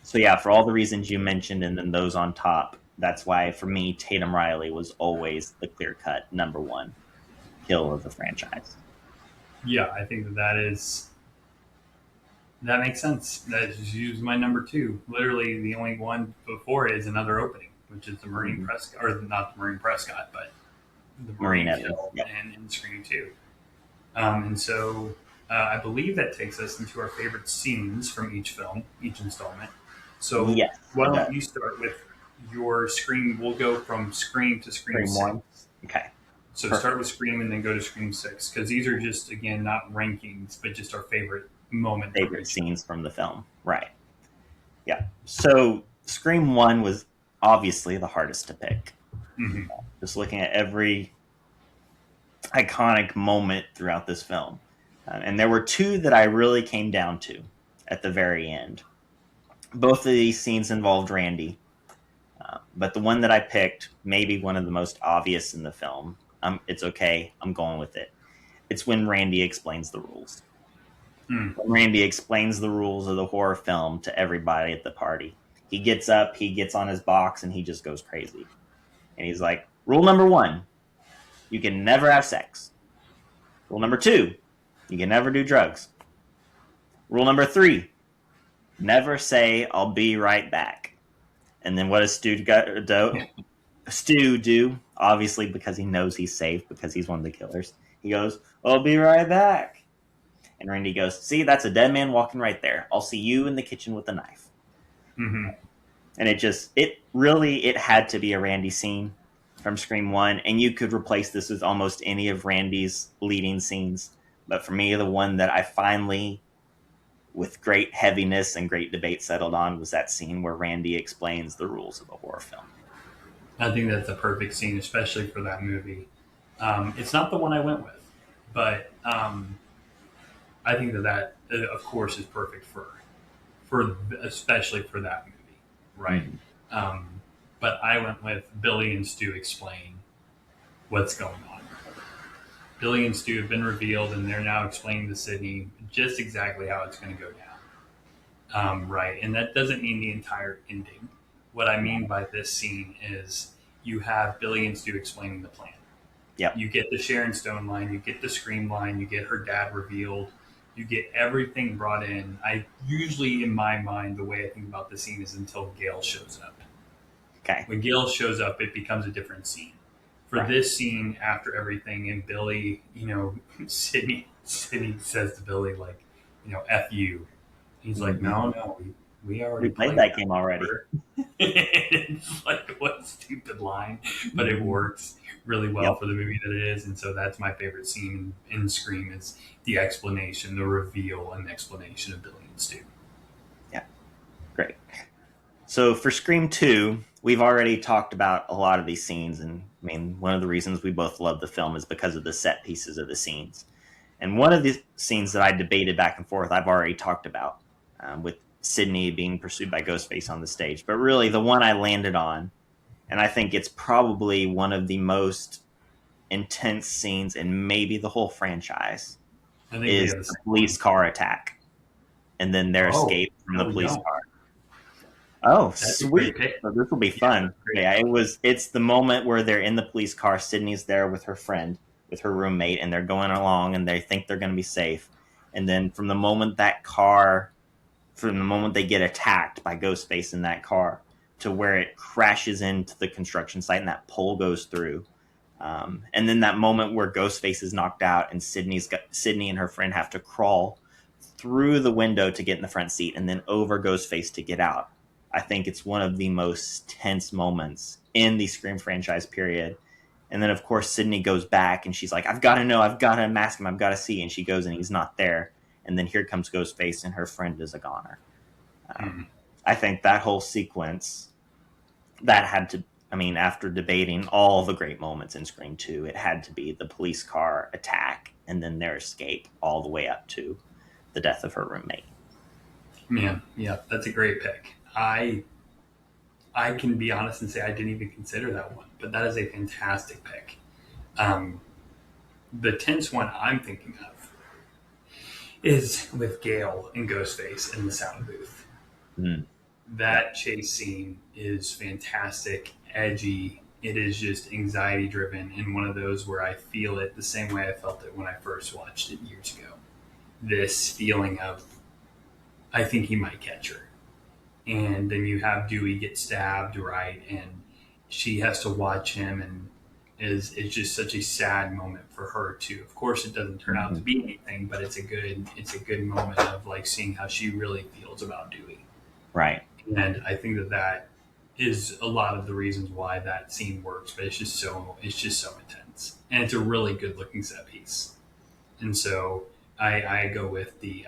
So yeah, for all the reasons you mentioned and then those on top, that's why for me, Tatum Riley was always the clear-cut number 1 kill of the franchise. Yeah, I think that makes sense. That is my number 2. Literally, the only one before it is another opening, which is the Marine Prescott, or not the Marine Prescott, but the Marine kill and in Scream 2. And so I believe that takes us into our favorite scenes from each film, each installment. So why don't you start with your Scream? We'll go from Scream to Scream 6. 1. Okay. So start with Scream and then go to Scream 6, because these are just, again, not rankings, but just our favorite moment. favorite scenes from the film. Right. Yeah. So Scream 1 was obviously the hardest to pick. Mm-hmm. Just looking at every iconic moment throughout this film. And there were two that I really came down to at the very end. Both of these scenes involved Randy. But the one that I picked, maybe one of the most obvious in the film, it's okay. I'm going with it. It's when Randy explains the rules. Mm. When Randy explains the rules of the horror film to everybody at the party. He gets up, he gets on his box, and he just goes crazy. And he's like, rule number 1, you can never have sex. Rule number 2, you can never do drugs. Rule number 3, never say, I'll be right back. And then what does Stu do? Obviously, because he knows he's safe, because he's one of the killers. He goes, I'll be right back. And Randy goes, see, that's a dead man walking right there. I'll see you in the kitchen with a knife. Mm-hmm. And it had to be a Randy scene from Scream 1. And you could replace this with almost any of Randy's leading scenes. But for me, the one that I finally, with great heaviness and great debate, settled on was that scene where Randy explains the rules of the horror film. I think that's a perfect scene, especially for that movie. It's not the one I went with, but I think that of course is perfect for especially for that movie, right? Mm-hmm. But I went with Billy and Stu explain what's going on. Billy and Stu have been revealed, and they're now explaining to Sydney just exactly how it's going to go down, right? And that doesn't mean the entire ending. What I mean by this scene is you have Billy and Stu explaining the plan. Yep. You get the Sharon Stone line, you get the Scream line, you get her dad revealed, you get everything brought in. I usually, in my mind, the way I think about the scene is until Gail shows up. Okay. When Gail shows up, it becomes a different scene. For this scene, after everything, and Billy, Sydney says to Billy, like, F you. He's like, no, we already played that game already. It's like, what a stupid line, but it works really well for the movie that it is. And so that's my favorite scene in Scream is the explanation, the reveal and explanation of Billy and Stu. Yeah, great. So for Scream 2, we've already talked about a lot of these scenes. And I mean, one of the reasons we both love the film is because of the set pieces of the scenes. And one of the scenes that I debated back and forth, I've already talked about with Sydney being pursued by Ghostface on the stage. But really, the one I landed on, and I think it's probably one of the most intense scenes in maybe the whole franchise, is the police car attack. And then their escape from the police car. Oh, that's sweet. So this will be fun. Yeah, it's the moment where they're in the police car. Sydney's there with her friend, with her roommate, and they're going along and they think they're going to be safe. And then from the moment they get attacked by Ghostface in that car to where it crashes into the construction site and that pole goes through. And then that moment where Ghostface is knocked out and Sydney and her friend have to crawl through the window to get in the front seat and then over Ghostface to get out. I think it's one of the most tense moments in the Scream franchise period. And then, of course, Sydney goes back and she's like, I've got to know, I've got to mask him, I've got to see. And she goes and he's not there. And then here comes Ghostface and her friend is a goner. I think that whole sequence, after debating all the great moments in Scream 2, it had to be the police car attack and then their escape all the way up to the death of her roommate. Yeah, that's a great pick. I can be honest and say I didn't even consider that one, but that is a fantastic pick. The tense one I'm thinking of is with Gail and Ghostface in the sound booth. That chase scene is fantastic, edgy. It is just anxiety driven and one of those where I feel it the same way I felt it when I first watched it years ago. This feeling of, I think he might catch her. And then you have Dewey get stabbed, right? And she has to watch him, and it's just such a sad moment for her too. Of course, it doesn't turn out to be anything, but it's a good moment of like seeing how she really feels about Dewey, right? And I think that is a lot of the reasons why that scene works. But it's just so intense, and it's a really good looking set piece. And so I go with the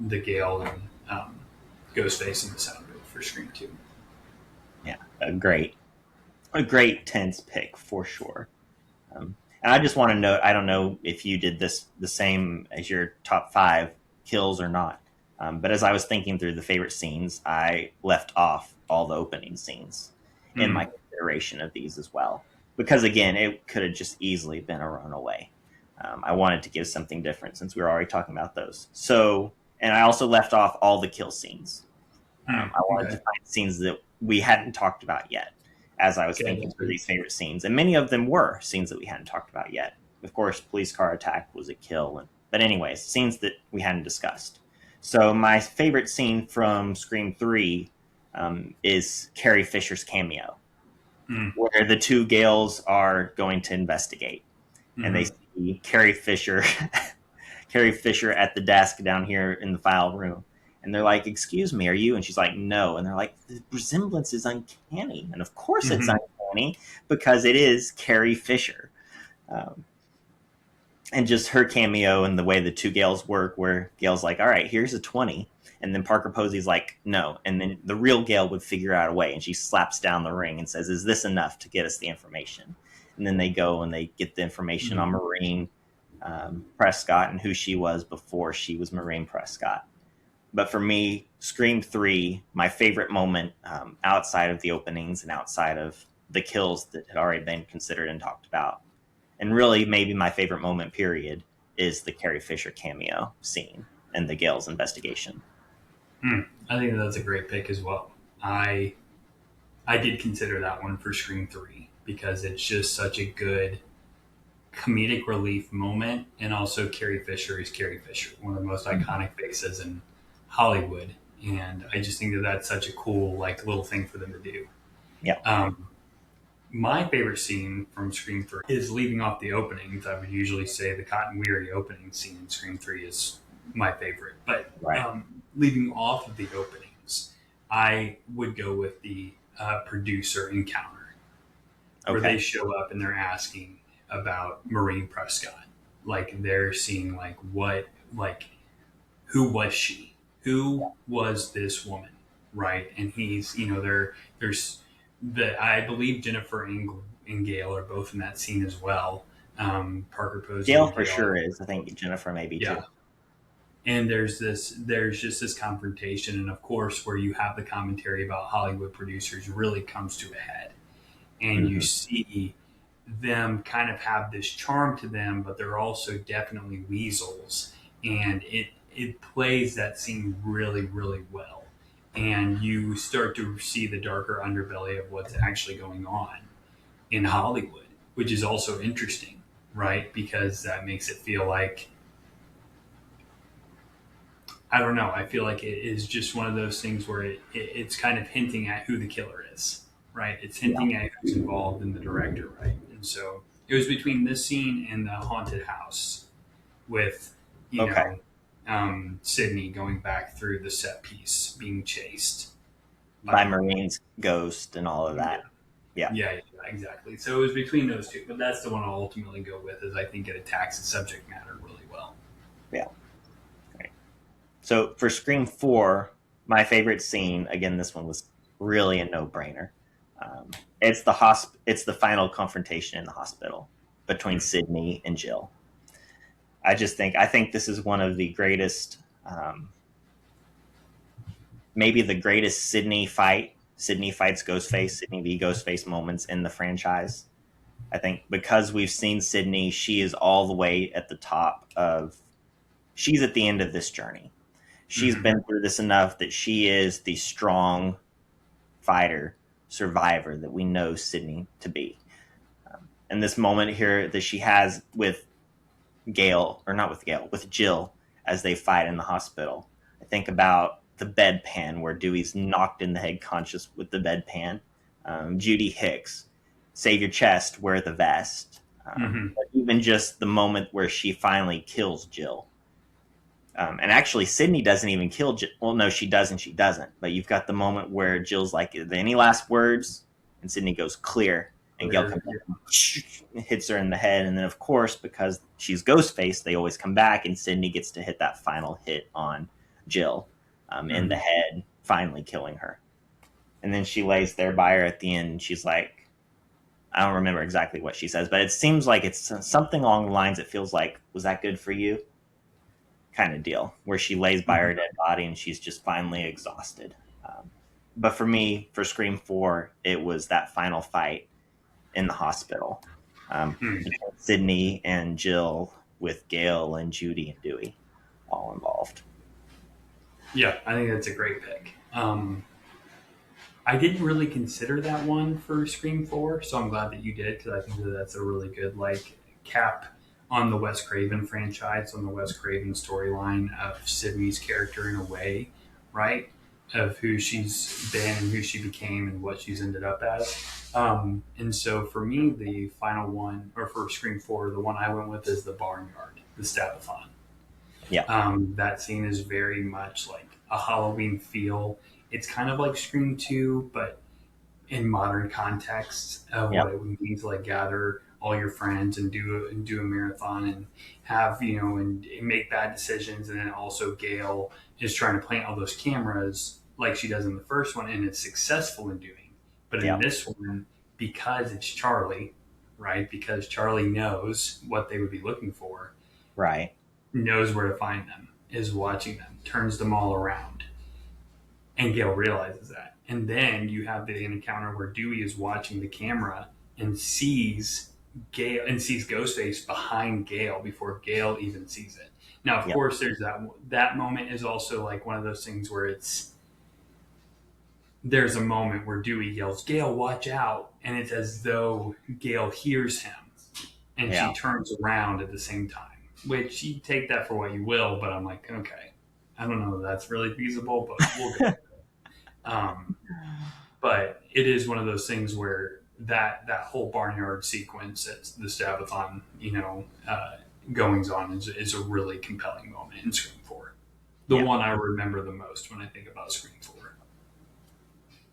the Gale and Ghostface in the sound booth for Scream 2. Yeah, a great tense pick for sure. And I just want to note, I don't know if you did this the same as your top 5 kills or not, but as I was thinking through the favorite scenes, I left off all the opening scenes in my consideration of these as well. Because again, it could have just easily been a runaway. I wanted to give something different since we were already talking about those. So, and I also left off all the kill scenes. I wanted to find scenes that we hadn't talked about yet as I was thinking through these favorite scenes. And many of them were scenes that we hadn't talked about yet. Of course, police car attack was a kill. But anyways, scenes that we hadn't discussed. So my favorite scene from Scream 3 is Carrie Fisher's cameo, where the two Gales are going to investigate. And they see Carrie Fisher at the desk down here in the file room. And they're like, "Excuse me, are you?" And she's like, "No." And they're like, "The resemblance is uncanny." And of course it's uncanny because it is Carrie Fisher. And just her cameo and the way the two Gales work, where Gale's like, "All right, here's a 20." And then Parker Posey's like, "No." And then the real Gale would figure out a way. And she slaps down the ring and says, "Is this enough to get us the information?" And then they go and they get the information on Maureen Prescott and who she was before she was Maureen Prescott. But for me, Scream 3, my favorite moment outside of the openings and outside of the kills that had already been considered and talked about, and really maybe my favorite moment, period, is the Carrie Fisher cameo scene and the Gale's investigation. I think that's a great pick as well. I did consider that one for Scream 3 because it's just such a good comedic relief moment, and also Carrie Fisher is Carrie Fisher, one of the most iconic faces in Hollywood, and I just think that that's such a cool little thing for them to do. Yeah. My favorite scene from Scream 3 is leaving off the openings. I would usually say the Cotton Weary opening scene in Scream 3 is my favorite, but leaving off of the openings, I would go with the producer encounter, where they show up and they're asking about Maureen Prescott. They're seeing who was she? Who was this woman, right? And he's, there's I believe Jennifer and Gale are both in that scene as well. Parker Posey. Gale for sure is. I think Jennifer maybe too. And there's just this confrontation, and of course, where you have the commentary about Hollywood producers really comes to a head, and you see them kind of have this charm to them, but they're also definitely weasels, and it plays that scene really, really well. And you start to see the darker underbelly of what's actually going on in Hollywood, which is also interesting, right? Because that makes it feel like, I don't know, I feel like it is just one of those things where it's kind of hinting at who the killer is, right? It's hinting at who's involved in the director, right? And so it was between this scene and the haunted house with, you know, Sydney going back through the set piece, being chased by Maureen's ghost and all of that. Yeah, exactly. So it was between those two, but that's the one I'll ultimately go with, as I think it attacks the subject matter really well. Yeah. Right. So for Scream 4, my favorite scene, again, this one was really a no-brainer. It's the final confrontation in the hospital between Sydney and Jill. I think this is one of the greatest, maybe the greatest Sydney fights Ghostface, Sydney v. Ghostface moments in the franchise. I think because we've seen Sydney, she is all the way at the top she's at the end of this journey. She's been through this enough that she is the strong fighter, survivor that we know Sydney to be. And this moment here that she has with Jill as they fight in the hospital. I think about the bedpan where Dewey's knocked in the head conscious with the bedpan. Judy Hicks, save your chest, wear the vest. But even just the moment where she finally kills Jill. And actually, Sydney doesn't even kill Jill. Well, no, she does and she doesn't. But you've got the moment where Jill's like, "Are there any last words?" And Sydney goes, "Clear." And Gail comes and hits her in the head. And then, of course, because she's Ghostface, they always come back, and Sydney gets to hit that final hit on Jill in the head, finally killing her. And then she lays there by her at the end, and she's like, I don't remember exactly what she says, but it seems like it's something along the lines, it feels like, was that good for you? Kind of deal, where she lays by her dead body and she's just finally exhausted. But for me, for Scream 4, it was that final fight in the hospital. Sydney and Jill with Gail and Judy and Dewey all involved. Yeah, I think that's a great pick. I didn't really consider that one for Scream 4, so I'm glad that you did, because I think that that's a really good cap on the Wes Craven franchise, on the Wes Craven storyline of Sydney's character in a way, right? Of who she's been and who she became and what she's ended up as. And so for me, the final one, or for Scream 4, the one I went with is the barnyard, the Stabathon. Yeah. That scene is very much like a Halloween feel. It's kind of like Scream 2, but in modern context of what it would mean to gather all your friends and do a marathon and have, and make bad decisions. And then also Gail is trying to plant all those cameras like she does in the first one, and it's successful in doing. But in this one, because it's Charlie, right? Because Charlie knows what they would be looking for. Right. Knows where to find them, is watching them, turns them all around. And Gail realizes that. And then you have the encounter where Dewey is watching the camera and sees Ghostface behind Gail before Gail even sees it. Now, of course, there's that moment is also like one of those things where there's a moment where Dewey yells, "Gail, watch out." And it's as though Gail hears him and she turns around at the same time, which you take that for what you will. But I'm like, okay, I don't know if that's really feasible, but we'll go. But it is one of those things where that whole barnyard sequence, the Stabathon, goings on is a really compelling moment in Scream 4. The one I remember the most when I think about Scream 4.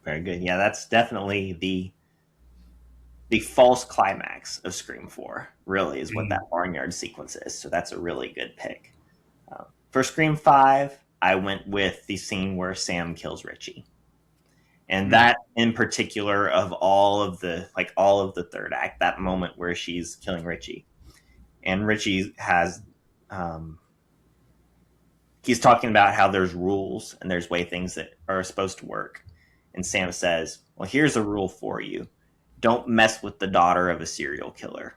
Very good. Yeah, that's definitely the false climax of Scream 4, really, is what that barnyard sequence is. So that's a really good pick. For Scream 5, I went with the scene where Sam kills Richie. And that in particular of all of the third act, that moment where she's killing Richie. And Richie has, he's talking about how there's rules and there's things that are supposed to work. And Sam says, well, here's a rule for you. Don't mess with the daughter of a serial killer.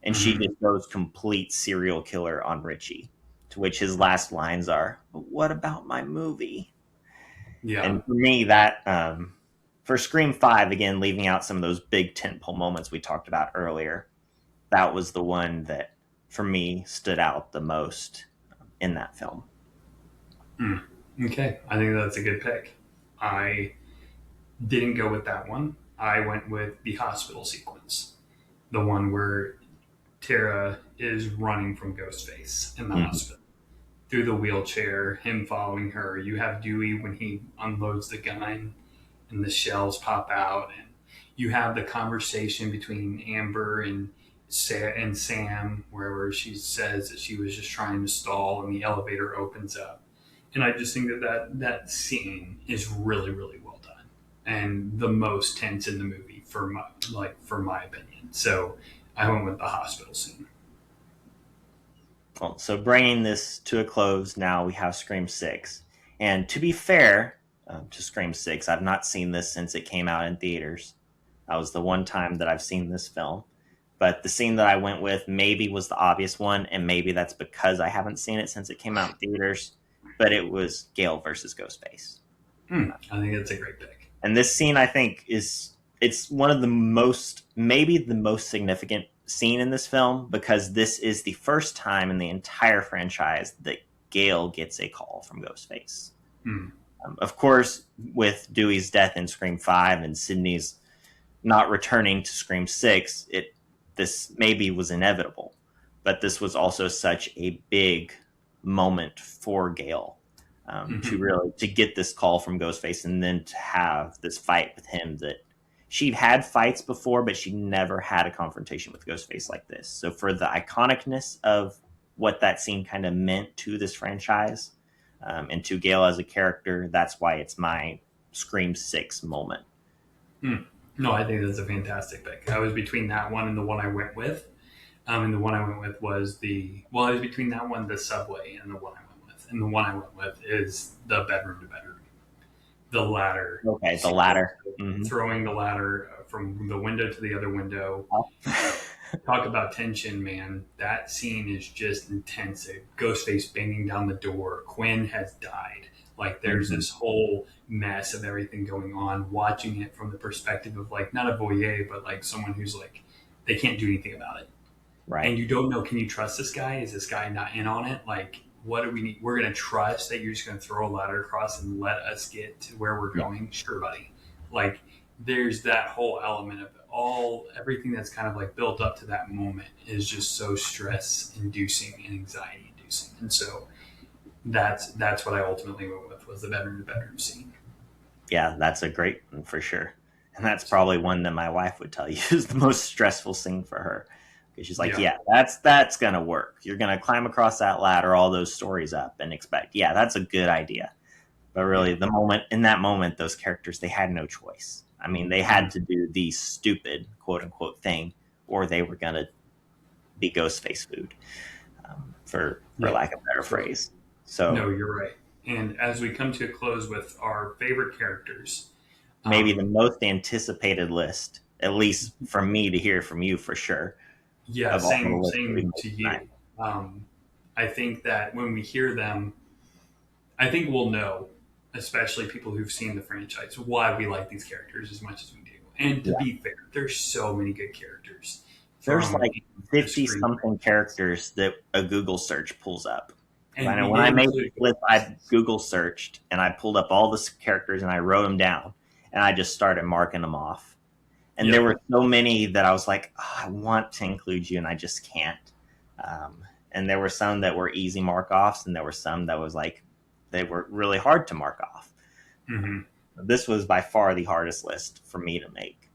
And she just goes complete serial killer on Richie. To which his last lines are, but what about my movie? Yeah. And for me, that for Scream 5, again, leaving out some of those big tentpole moments we talked about earlier, that was the one that, for me, stood out the most in that film. Okay, I think that's a good pick. I didn't go with that one. I went with the hospital sequence, the one where Tara is running from Ghostface in the hospital. Through the wheelchair, him following her. You have Dewey when he unloads the gun and the shells pop out. And you have the conversation between Amber and Sam, where she says that she was just trying to stall and the elevator opens up. And I just think that scene is really, really well done. And the most tense in the movie for my opinion. So I went with the hospital scene. Well, so bringing this to a close, now we have Scream 6. And to be fair to Scream 6, I've not seen this since it came out in theaters. That was the one time that I've seen this film. But the scene that I went with maybe was the obvious one, and maybe that's because I haven't seen it since it came out in theaters. But it was Gale versus Ghostface. I think that's a great pick. And this scene, I think, it's one of the maybe the most significant scene in this film, because this is the first time in the entire franchise that Gale gets a call from Ghostface. Of course, with Dewey's death in Scream 5 and Sidney's not returning to Scream 6, this maybe was inevitable. But this was also such a big moment for Gale to get this call from Ghostface and then to have this fight with him that she'd had fights before, but she never had a confrontation with Ghostface like this. So for the iconicness of what that scene kind of meant to this franchise, into Gale as a character. That's why it's my Scream 6 moment. No, I think that's a fantastic pick. I was between that one and the one I went with. And the one I went with was I was between that one, the subway, and the one I went with. And the one I went with is the bedroom to bedroom. The ladder. Okay, the ladder. Throwing the ladder from the window to the other window. Talk about tension, man. That scene is just intense. Ghostface banging down the door. Quinn has died. Like, there's this whole mess of everything going on. Watching it from the perspective of, like, not a voyeur, but like someone who's like, they can't do anything about it. Right. And you don't know, can you trust this guy? Is this guy not in on it? Like, what do we need? We're going to trust that you're just going to throw a ladder across and let us get to where we're going? Sure, buddy. Like, there's that whole element of everything that's kind of like built up to that moment is just so stress inducing and anxiety inducing. And so that's what I ultimately went with, was the bedroom to bedroom scene. Yeah, that's a great one for sure. And that's probably one that my wife would tell you is the most stressful scene for her. Because she's like, yeah, that's going to work. You're going to climb across that ladder, all those stories up, and expect, yeah, that's a good idea. But really, in that moment, those characters, they had no choice. I mean, they had to do the stupid, quote unquote, thing, or they were going to be Ghostface food, for lack of a better phrase. So, no, you're right. And as we come to a close with our favorite characters, maybe the most anticipated list, at least for me to hear from you for sure. Yeah, same to you. I think that when we hear them, I think we'll know, especially people who've seen the franchise, why we like these characters as much as we do. And to be fair, there's so many good characters. There's like 50-something characters that a Google search pulls up. And I know when I made this list, I Google searched and I pulled up all the characters and I wrote them down and I just started marking them off. And there were so many that I was like, oh, I want to include you and I just can't. And there were some that were easy mark offs and there were some that was like, they were really hard to mark off. This was by far the hardest list for me to make.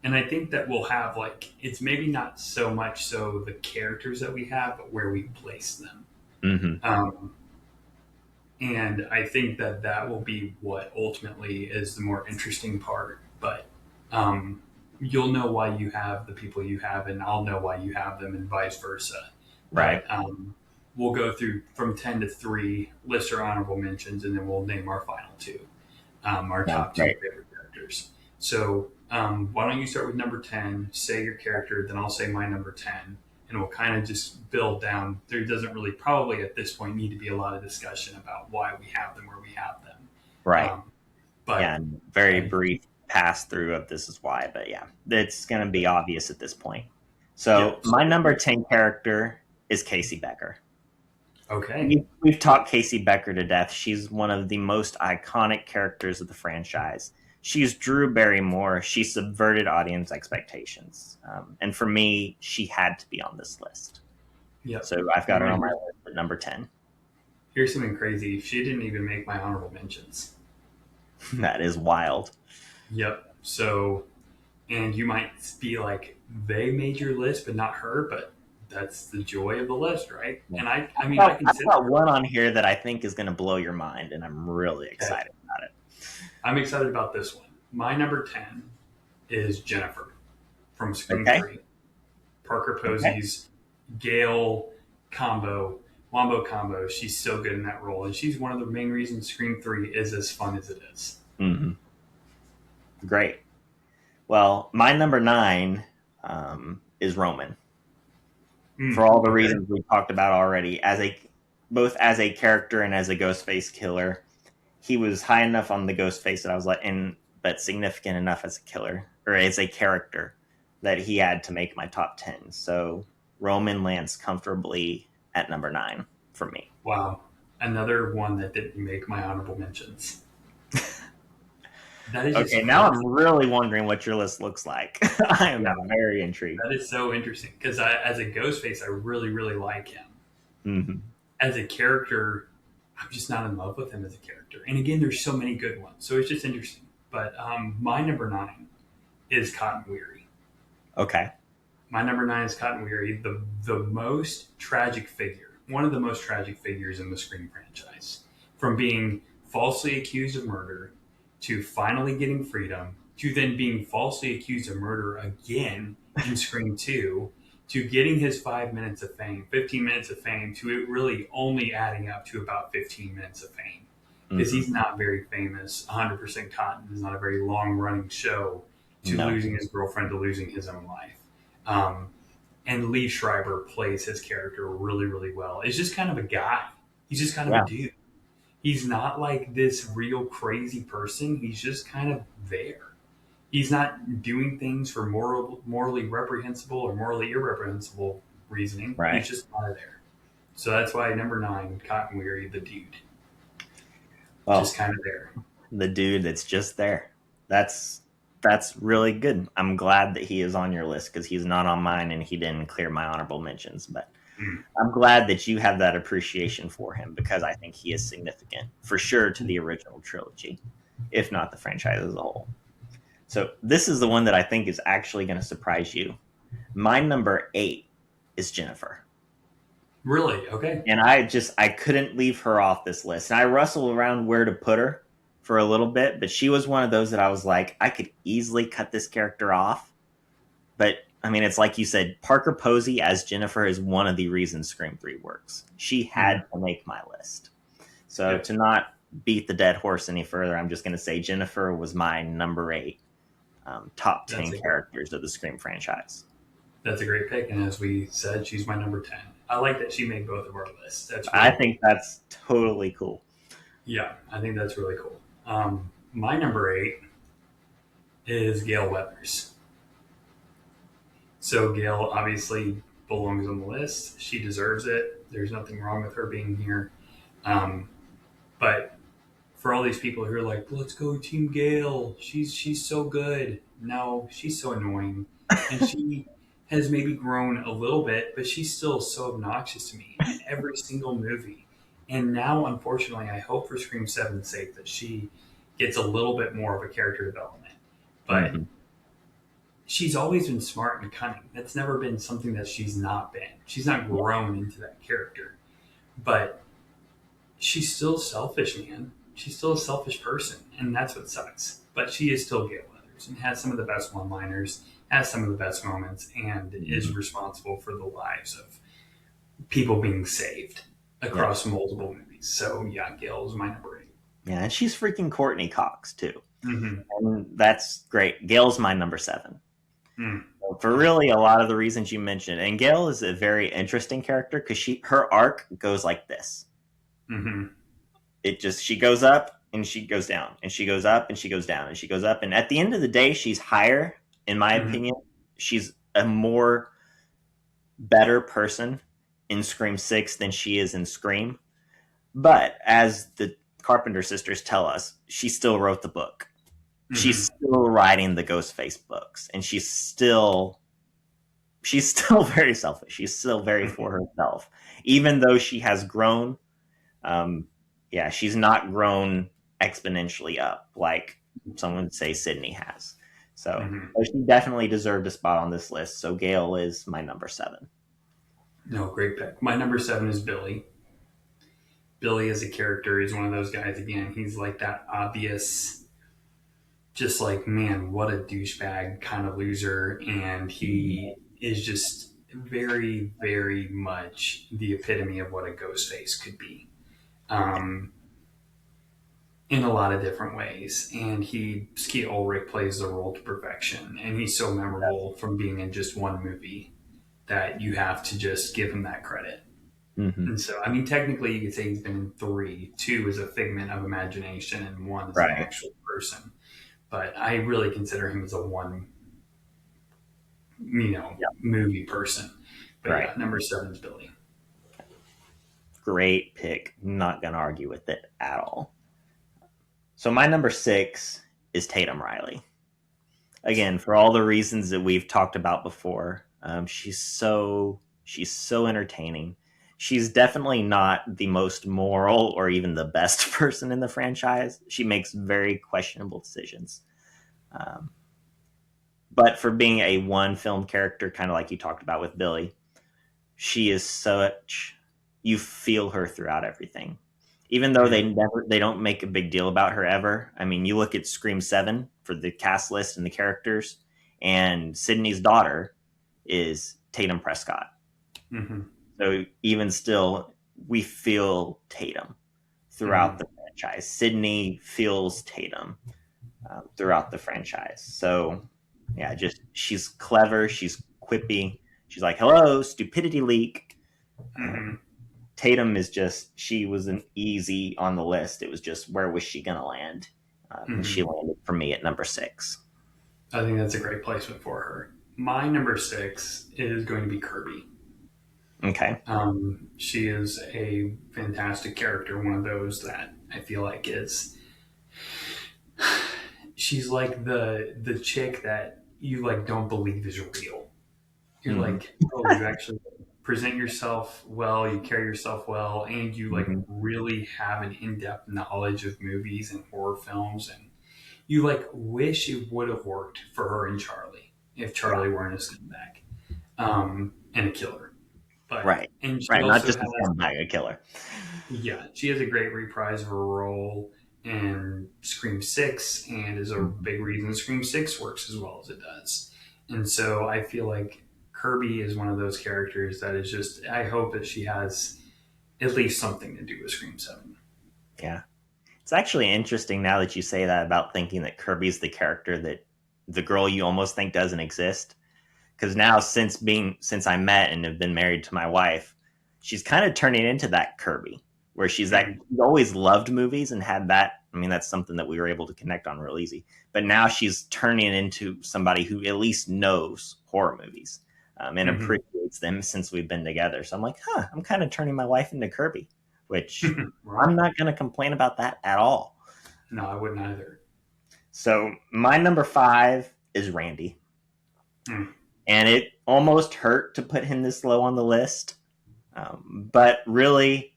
And I think that we'll have, like, it's maybe not so much so the characters that we have, but where we place them. And I think that will be what ultimately is the more interesting part. But you'll know why you have the people you have, and I'll know why you have them, and vice versa. Right. But, we'll go through from 10 to 3, list our honorable mentions, and then we'll name our final 2, our top 2 favorite characters. So why don't you start with number 10, say your character, then I'll say my number 10, and we'll kind of just build down. There doesn't really probably at this point need to be a lot of discussion about why we have them where we have them. Right. But yeah, very brief pass through of this is why, but yeah, it's going to be obvious at this point. So my number 10 character is Casey Becker. Okay. We've talked Casey Becker to death. She's one of the most iconic characters of the franchise. She's Drew Barrymore. She subverted audience expectations. And for me, she had to be on this list. Yep. So I've got her on my list at number 10. Here's something crazy. She didn't even make my honorable mentions. That is wild. Yep. So, and you might be like, they made your list, but not her, but that's the joy of the list, right? And I mean, I I've got one on here that I think is going to blow your mind, and I'm really excited about it. I'm excited about this one. My number 10 is Jennifer from Scream 3. Parker Posey's Gale Wombo combo. She's so good in that role, and she's one of the main reasons Scream 3 is as fun as it is. Great. Well, my number 9 is Roman. For all the reasons we talked about already, both as a character and as a Ghostface killer, he was high enough on the Ghostface that I was like, but significant enough as a killer or as a character that he had to make my top 10. So Roman lands comfortably at number 9 for me. Wow, another one that didn't make my honorable mentions. That is okay. Now I'm really wondering what your list looks like. I am very intrigued. That is so interesting because as a Ghostface, I really, really like him. As a character, I'm just not in love with him as a character. And again, there's so many good ones, so it's just interesting. But my number 9 is Cotton Weary. Okay. My number 9 is Cotton Weary, the most tragic figure, one of the most tragic figures in the Scream franchise. from being falsely accused of murder to finally getting freedom to then being falsely accused of murder again in Scream 2 to getting his 5 minutes of fame, 15 minutes of fame, to it really only adding up to about 15 minutes of fame. Because Mm-hmm. he's not very famous. 100% Cotton is not a very long running show, to No. losing his girlfriend to losing his own life. Um, and Lee Schreiber plays his character really, really well. It's just kind of a guy. He's just kind of a Yeah. dude. He's not like this real crazy person. He's just kind of there. He's not doing things for morally reprehensible or morally irreprehensible reasoning. He's Right. just kind of there. So that's why number 9, Cotton Weary, the dude, Well, just kind of there. the dude that's just there. That's really good. I'm glad that he is on your list because he's not on mine and he didn't clear my honorable mentions. But Mm. I'm glad that you have that appreciation for him because I think he is significant for sure to the original trilogy, if not the franchise as a whole. So this is the one that I think is actually going to surprise you. My number 8 is Jennifer. Really? Okay. And I couldn't leave her off this list. And I wrestled around where to put her for a little bit, but she was one of those that I was like, I could easily cut this character off. But I mean, it's like you said, Parker Posey as Jennifer is one of the reasons Scream 3 works. She had to make my list. So Yeah. to not beat the dead horse any further, I'm just going to say Jennifer was my number 8 top 10 characters of the Scream franchise. That's a great pick. And as we said, she's my number 10. I like that she made both of our lists. That's really I think that's totally cool. Yeah, I think that's really cool. My number 8 is Gail Weathers. So Gail obviously belongs on the list. She deserves it. There's nothing wrong with her being here. But for all these people who are like, let's go Team Gail. She's so good. No, she's so annoying. And she has maybe grown a little bit, but she's still so obnoxious to me in every single movie. And now, unfortunately, I hope for Scream 7's sake that she gets a little bit more of a character development. But she's always been smart and cunning. That's never been something that she's not been. She's not grown into that character. But she's still selfish, man. She's still a selfish person, and that's what sucks. But she is still Gail Weathers and has some of the best one-liners, has some of the best moments, and is responsible for the lives of people being saved across multiple movies. So yeah, Gail is my number 8. Yeah, and she's freaking Courtney Cox too. Mm-hmm. And that's great. Gail's my number 7. For really a lot of the reasons you mentioned. And Gail is a very interesting character because her arc goes like this. She goes up and she goes down, and she goes up and she goes down, and she goes up. And at the end of the day, she's higher, in my opinion. She's a more better person in Scream 6 than she is in Scream. But as the Carpenter sisters tell us, she still wrote the book. She's still writing the Ghostface books, and she's still very selfish. She's still very for herself, even though she has grown. She's not grown exponentially up like someone would say Sydney has. So she definitely deserved a spot on this list. So Gail is my number 7. No, great pick. My number 7 is Billy. Billy as a character is one of those guys, again, he's like that obvious, just like, man, what a douchebag kind of loser. And he is just very, very much the epitome of what a ghost face could be. In a lot of different ways. And Skeet Ulrich plays the role to perfection. And he's so memorable from being in just one movie that you have to just give him that credit. And so, I mean, technically you could say he's been in 3. 2 is a figment of imagination and 1 is an actual person. But I really consider him as a one, movie person. But yeah, number 7 is Billy. Great pick. Not going to argue with it at all. So my number 6 is Tatum Riley. Again, for all the reasons that we've talked about before, she's so entertaining. She's definitely not the most moral or even the best person in the franchise. She makes very questionable decisions. But for being a one film character, kind of like you talked about with Billy, she is you feel her throughout everything. Even though Yeah. they don't make a big deal about her ever. I mean, you look at Scream 7 for the cast list and the characters, and Sydney's daughter is Tatum Prescott. Mm-hmm. So even still, we feel Tatum throughout Mm-hmm. the franchise. Sydney feels Tatum throughout the franchise. So yeah, just she's clever, she's quippy, she's like, "Hello, stupidity leak." Mm-hmm. Tatum is just, she was an easy on the list. It was just, where was she going to land? And she Mm-hmm. landed for me at number 6. I think that's a great placement for her. My number 6 is going to be Kirby. Okay. She is a fantastic character, one of those that I feel like is she's like the chick that you like don't believe is real. You're Mm-hmm. like, oh, you actually present yourself well, you carry yourself well, and you like Mm-hmm. really have an in-depth knowledge of movies and horror films, and you like wish it would have worked for her and Charlie if Yeah. Charlie weren't a scumbag and a killer. But Right. and she Right. Not also just a has scumbag, a killer. yeah, she has a great reprise of her role in Scream 6 and is a Mm-hmm. big reason Scream 6 works as well as it does. And so I feel like Kirby is one of those characters that is just, I hope that she has at least something to do with Scream 7. Yeah. It's actually interesting now that you say that, about thinking that Kirby's the character that the girl you almost think doesn't exist. Because now, since I met and have been married to my wife, she's kind of turning into that Kirby, where she's that, Mhm. she's always loved movies and had that. I mean, that's something that we were able to connect on real easy. But now she's turning into somebody who at least knows horror movies and Mhm. appreciates them since we've been together. So I'm like, I'm kind of turning my wife into Kirby, which Right. I'm not going to complain about that at all. No, I wouldn't either. So my number 5 is Randy. Mm. And it almost hurt to put him this low on the list. But really,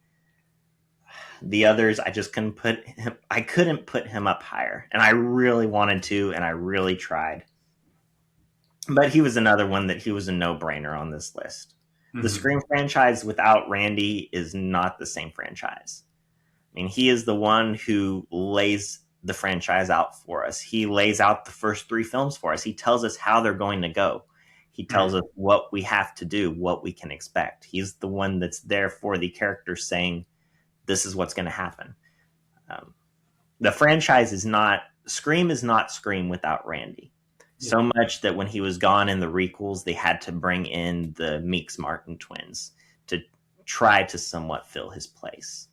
the others, I just couldn't put him. I couldn't put him up higher, and I really wanted to, and I really tried. But he was another one that he was a no-brainer on this list. The Mhm. Scream franchise without Randy is not the same franchise. I mean, he is the one who lays the franchise out for us. He lays out the first 3 films for us. He tells us how they're going to go. He tells Mhm. us what we have to do, what we can expect. He's the one that's there for the characters, saying, this is what's going to happen. Um, the franchise is not, Scream is not Scream without Randy. Yeah. So much that when he was gone in the requels, they had to bring in the Meeks Martin twins to try to somewhat fill his place.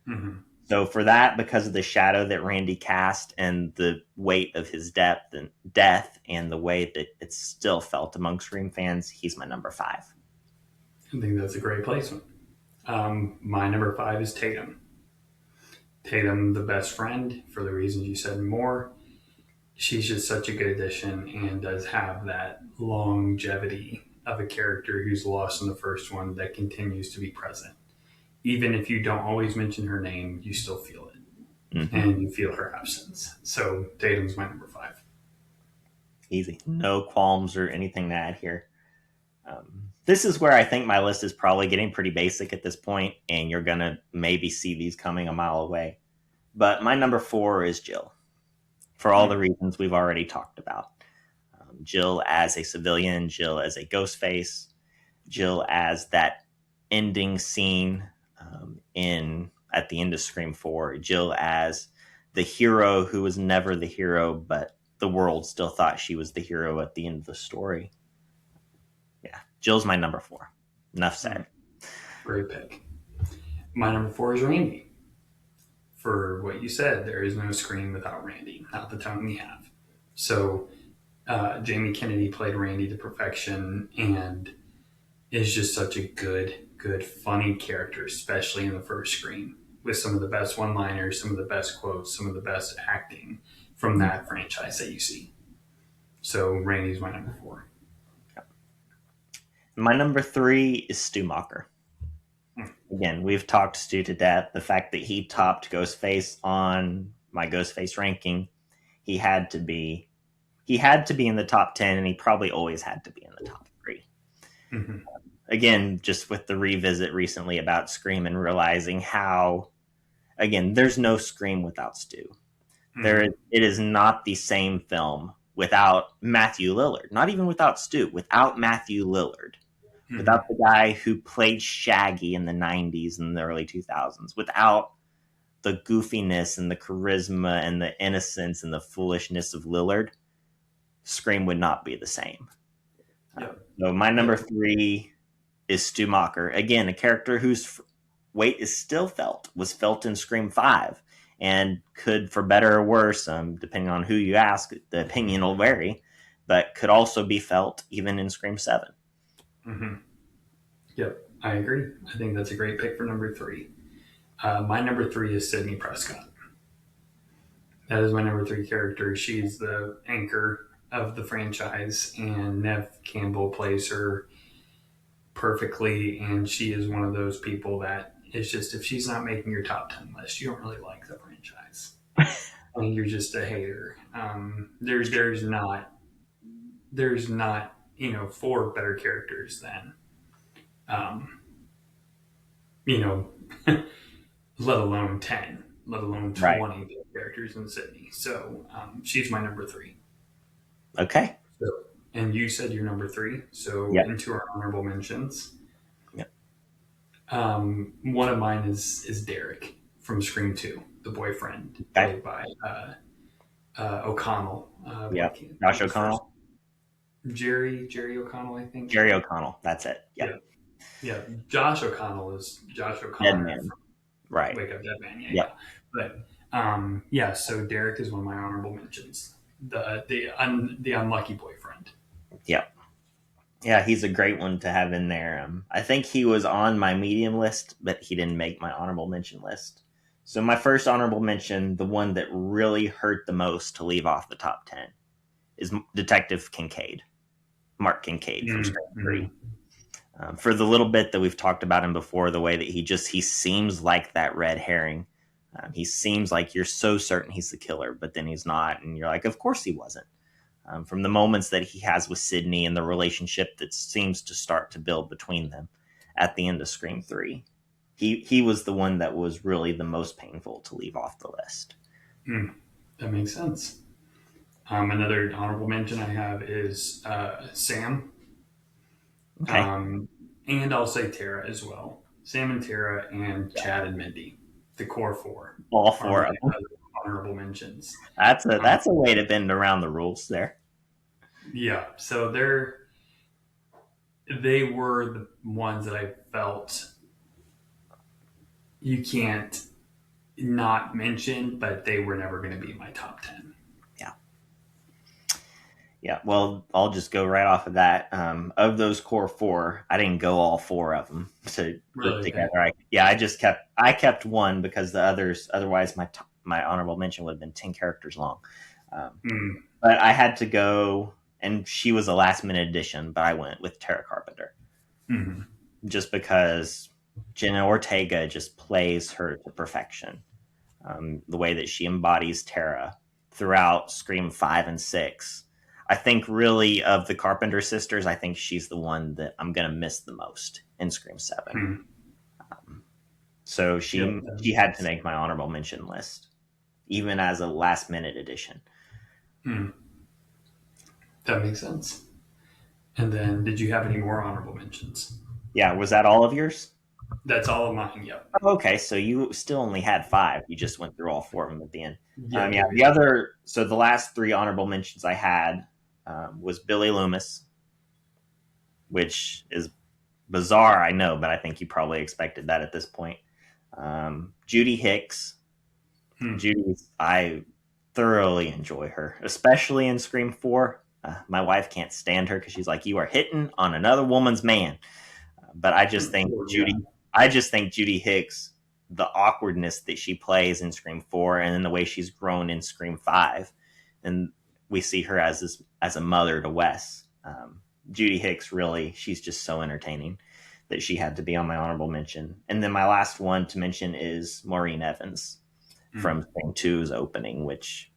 Mhm. So for that, because of the shadow that Randy cast and the weight of his death and the way that it's still felt among Scream fans, he's my number 5. I think that's a great placement. My number 5 is Tatum. Tatum, the best friend, for the reasons you said and more. She's just such a good addition and does have that longevity of a character who's lost in the first one that continues to be present. Even if you don't always mention her name, you still feel it Mm-hmm. and you feel her absence. So Tatum's my number 5. Easy. No qualms or anything to add here. This is where I think my list is probably getting pretty basic at this point, and you're going to maybe see these coming a mile away. But my number 4 is Jill, for all the Hmm. reasons we've already talked about. Jill as a civilian, Jill as a ghost face, Jill as that ending scene in at the end of Scream 4, Jill as the hero who was never the hero, but the world still thought she was the hero at the end of the story. Yeah, Jill's my number 4. Enough Hmm. said. Great pick. My number 4 is Randy. For what you said, there is no Scream without Randy, not the tone we have. So Jamie Kennedy played Randy to perfection and is just such a good, funny character, especially in the first Scream, with some of the best one-liners, some of the best quotes, some of the best acting from that franchise that you see. So Randy's my number 4. My number 3 is Stu Macher. Hmm. Again, we've talked Stu to death. The fact that he topped Ghostface on my Ghostface ranking, he had to be in the top 10, and he probably always had to be in the top 3. Mm-hmm. Again, just with the revisit recently about Scream and realizing how, again, there's no Scream without Stu. It is not the same film without Matthew Lillard. Not even without Stu. Without Matthew Lillard. Without the guy who played Shaggy in the 90s and the early 2000s. Without the goofiness and the charisma and the innocence and the foolishness of Lillard, Scream would not be the same. So my number 3 is Stu Macher. Again, a character whose weight is still was felt in Scream 5, and could, for better or worse, depending on who you ask, the opinion will vary, but could also be felt even in Scream 7. Mm-hmm. Yep, I agree. I think that's a great pick for number 3. My number 3 is Sidney Prescott. That is my number 3 character. She's the anchor of the franchise, and Neve Campbell plays her perfectly, and she is one of those people that is just, if she's not making your top 10 list, you don't really like the franchise. I mean, you're just a hater. There's not 4 better characters than let alone 10, let alone 20 Right. characters in Sydney. So she's my number 3. Okay. So, and you said you're number 3. So Yep. into our honorable mentions. Yep. One of mine is Derek from Scream 2, the boyfriend, played by O'Connell. Josh O'Connell. Jerry O'Connell, I think. Jerry O'Connell. That's it. Yep. Yeah. Josh O'Connell is Josh Dead O'Connor Man. from Right. Wake Up Dead Man. Yeah. But so Derek is one of my honorable mentions. The unlucky boyfriend. Yep. Yeah, he's a great one to have in there. I think he was on my medium list, but he didn't make my honorable mention list. So my first honorable mention, the one that really hurt the most to leave off the top 10, is Detective Kincaid. Mark Kincaid from Scream 3. For the little bit that we've talked about him before, the way that he seems like that red herring. He seems like you're so certain he's the killer, but then he's not. And you're like, of course he wasn't. From the moments that he has with Sydney and the relationship that seems to start to build between them at the end of Scream 3. He was the one that was really the most painful to leave off the list. That makes sense. Another honorable mention I have is Sam. Okay. And I'll say Tara as well. Sam and Tara and Chad and Mindy. The core 4. All 4 of them. Honorable mentions. That's a way to bend around the rules there. Yeah. So they were the ones that I felt you can't not mention, but they were never going to be my top 10. Yeah, well, I'll just go right off of that. Of those core 4, I didn't go all 4 of them to put together. I kept one because the others, otherwise my honorable mention would have been 10 characters long. But I had to go, and she was a last minute addition, but I went with Tara Carpenter. Mm-hmm. Just because Jenna Ortega just plays her to perfection. The way that she embodies Tara throughout Scream 5 and 6. I think really of the Carpenter sisters, I think she's the one that I'm going to miss the most in Scream 7. So she had to make my honorable mention list, even as a last minute addition. That makes sense. And then did you have any more honorable mentions? Yeah. Was that all of yours? That's all of mine. Yep. Okay. So you still only had 5. You just went through all 4 of them at the end. Yeah. So the last 3 honorable mentions I had was Billy Loomis, which is bizarre, I know, but I think you probably expected that at this point. Judy Hicks. I thoroughly enjoy her, especially in Scream 4. My wife can't stand her because she's like, you are hitting on another woman's man. But I just think Judy Hicks, the awkwardness that she plays in Scream 4 and then the way she's grown in Scream 5, and we see her as a mother to Wes. Judy Hicks, really, she's just so entertaining that she had to be on my honorable mention. And then my last one to mention is Maureen Evans from Scream 2's opening, which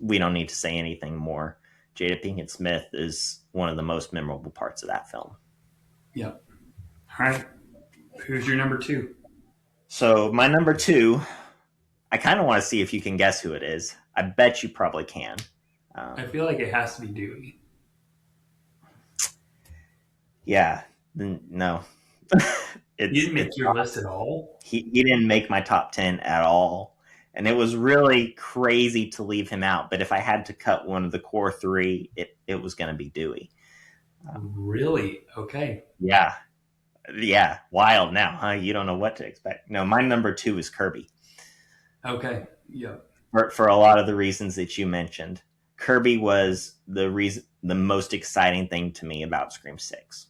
we don't need to say anything more. Jada Pinkett Smith is one of the most memorable parts of that film. Yep. All right. Who's your number 2? So my number 2 I kind of want to see if you can guess who it is. I bet you probably can. I feel like it has to be Dewey. Yeah, no. You it's didn't make your list at all? he didn't make my top 10 at all. And it was really crazy to leave him out. But if I had to cut one of the core three, it was going to be Dewey. Really? Okay. Yeah. Yeah. Wild now, huh? You don't know what to expect. No, my number two is Kirby. Okay. Yep. For a lot of the reasons that you mentioned. Kirby was the most exciting thing to me about Scream 6.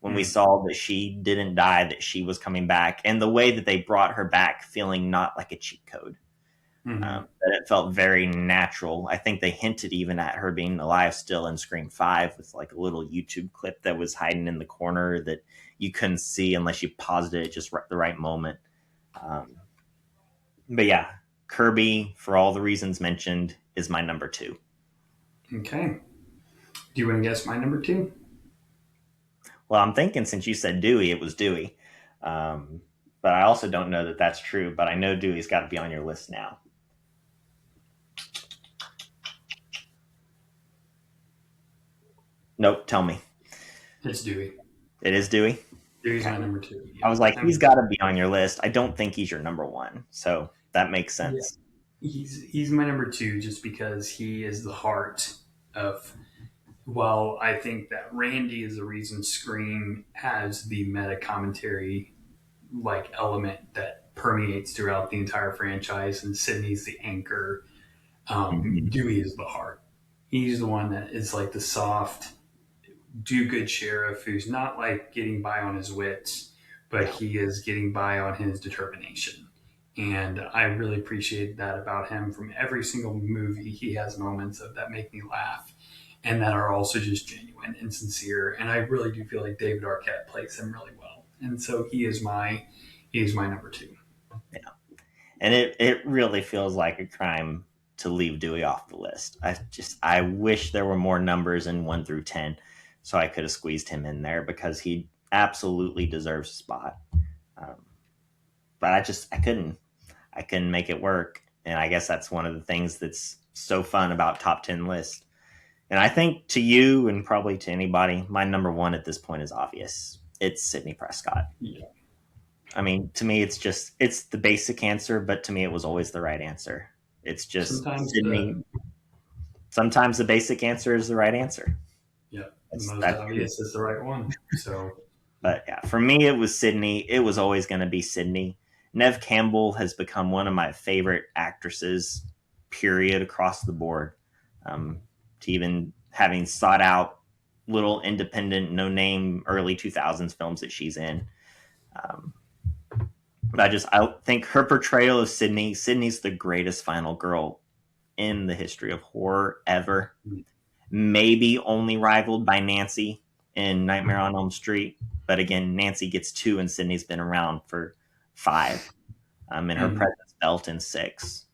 When we saw that she didn't die, that she was coming back, and the way that they brought her back feeling not like a cheat code. That it felt very natural. I think they hinted even at her being alive still in Scream 5 with like a little YouTube clip that was hiding in the corner that you couldn't see unless you paused it at just the right moment. But yeah, Kirby, for all the reasons mentioned, is my number two. Okay. Do you want to guess my number two? Well, I'm thinking since you said Dewey, it was Dewey. But I also don't know that that's true, but I know Dewey's got to be on your list now. Nope, tell me. It's Dewey. It is Dewey? Dewey's my number two. I was like, he's got to be on your list. I don't think he's your number one. So that makes sense. Yeah. He's my number two just because he is the heart of. Well, I think that Randy is the reason Scream has the meta commentary like element that permeates throughout the entire franchise, and Sydney's the anchor. Dewey is the heart. He's the one that is like the soft, do good sheriff who's not like getting by on his wits, but he is getting by on his determination. And I really appreciate that about him. From every single movie, he has moments of that make me laugh and that are also just genuine and sincere. And I really do feel like David Arquette plays him really well. And so he is my number two. Yeah. And it really feels like a crime to leave Dewey off the list. I wish there were more numbers in 1 through 10 so I could have squeezed him in there because he absolutely deserves a spot. But I couldn't make it work. And I guess that's one of the things that's so fun about top 10 lists. And I think to you and probably to anybody, my number one at this point is obvious. It's Sidney Prescott. Yeah. I mean, to me, it's the basic answer, but to me, it was always the right answer. It's just Sidney. Sometimes the basic answer is the right answer. Yeah, the most obvious is the right one. So, but yeah, for me, it was Sidney. It was always going to be Sidney. Neve Campbell has become one of my favorite actresses, period, across the board. To even having sought out little independent, no-name early 2000s films that she's in. But I think her portrayal of Sydney's the greatest final girl in the history of horror ever. Maybe only rivaled by Nancy in Nightmare on Elm Street. But again, Nancy gets 2 and Sydney's been around for 5. And her presence felt in 6.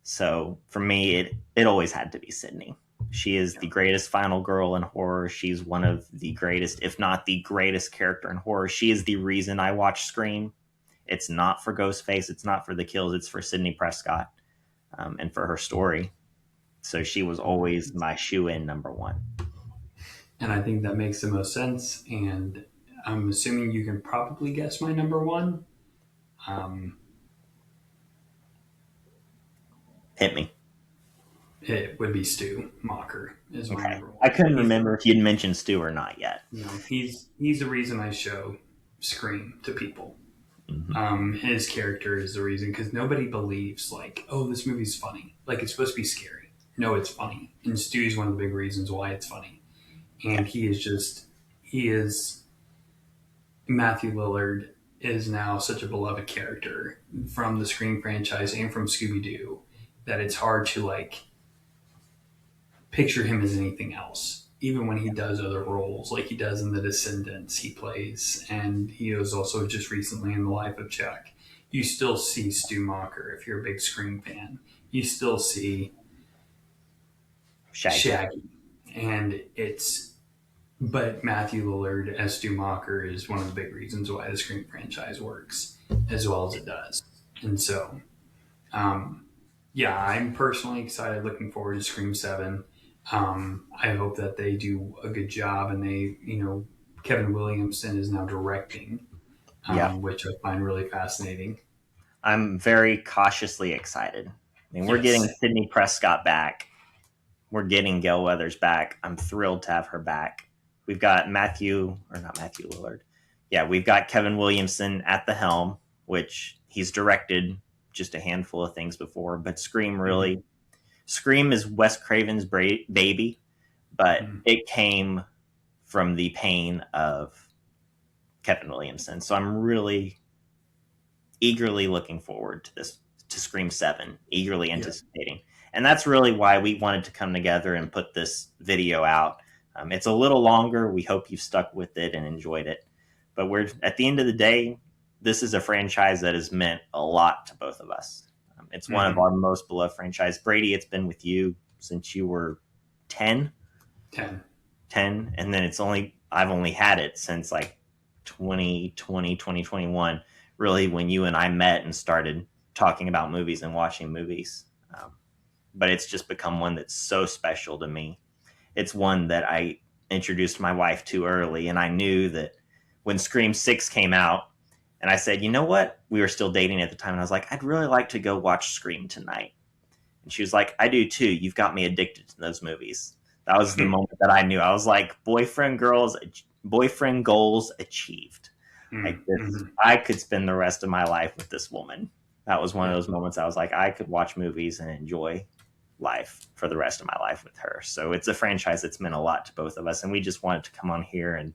So for me, it always had to be Sydney. She is the greatest final girl in horror. She's one of the greatest, if not the greatest character in horror. She is the reason I watch Scream. It's not for Ghostface. It's not for the kills. It's for Sidney Prescott and for her story. So she was always my shoe-in number one. And I think that makes the most sense. And I'm assuming you can probably guess my number one. Hit me. It would be Stu Macher is my number one. I couldn't remember if you'd mentioned Stu or not yet. No, he's the reason I show Scream to people. His character is the reason, because nobody believes like, oh, this movie's funny. Like, it's supposed to be scary. No, it's funny. And Stu's one of the big reasons why it's funny. And he is Matthew Lillard is now such a beloved character from the Scream franchise and from Scooby-Doo that it's hard to like picture him as anything else. Even when he does other roles, like he does in The Descendants, he plays, and he was also just recently in The Life of Chuck. You still see Stu Macher if you're a big Scream fan. You still see Shaggy. And but Matthew Lillard as Stu Macher is one of the big reasons why the Scream franchise works as well as it does. And so Yeah, I'm personally excited, looking forward to Scream 7. I hope that they do a good job and Kevin Williamson is now directing, Yeah. which I find really fascinating. I'm very cautiously excited. I mean, we're getting Yes. Sidney Prescott back. We're getting Gail Weathers back. I'm thrilled to have her back. We've got not Matthew Lillard. Yeah, we've got Kevin Williamson at the helm, which he's directed just a handful of things before. But Mhm. Scream is Wes Craven's baby, but Mhm. it came from the pain of Kevin Williamson. So I'm really eagerly looking forward to Scream 7, eagerly Yeah. anticipating. And that's really why we wanted to come together and put this video out. It's a little longer. We hope you've stuck with it and enjoyed it. But we're at the end of the day, this is a franchise that has meant a lot to both of us. It's one of Mhm. our most beloved franchise. Brady, it's been with you since you were 10, 10. 10, and then I've only had it since like 2020, 2021, really when you and I met and started talking about movies and watching movies. um, but it's just become one that's so special to me. It's one that I introduced my wife to early, and I knew that when Scream 6 came out, and I said, you know what, we were still dating at the time, and I was like, I'd really like to go watch Scream tonight. And she was like, I do too. You've got me addicted to those movies. That was the moment that I knew. I was like, boyfriend goals achieved. Like this, Mm-hmm. I could spend the rest of my life with this woman. That was one of Yeah. those moments I was like, I could watch movies and enjoy life for the rest of my life with her. So it's a franchise that's meant a lot to both of us. And we just wanted to come on here and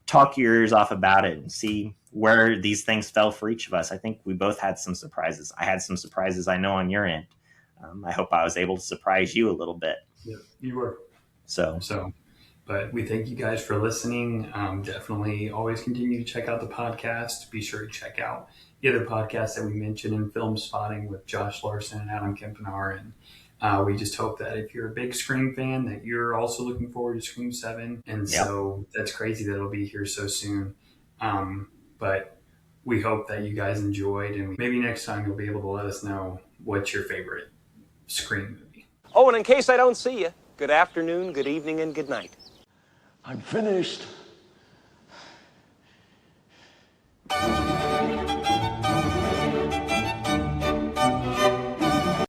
talk your ears off about it and see where these things fell for each of us. I think we both had some surprises. I had some surprises, I know, on your end. I hope I was able to surprise you a little bit. Yeah. You were. So, So, but we thank you guys for listening. Definitely always continue to check out the podcast. Be sure to check out the other podcasts that we mentioned in Film Spotting with Josh Larson and Adam Kempenaar. And we just hope that if you're a big Scream fan, that you're also looking forward to Scream 7. And yep. so that's crazy that it'll be here so soon. But we hope that you guys enjoyed. And maybe next time you'll be able to let us know what's your favorite Scream movie. Oh, and in case I don't see you, good afternoon, good evening, and good night. I'm finished.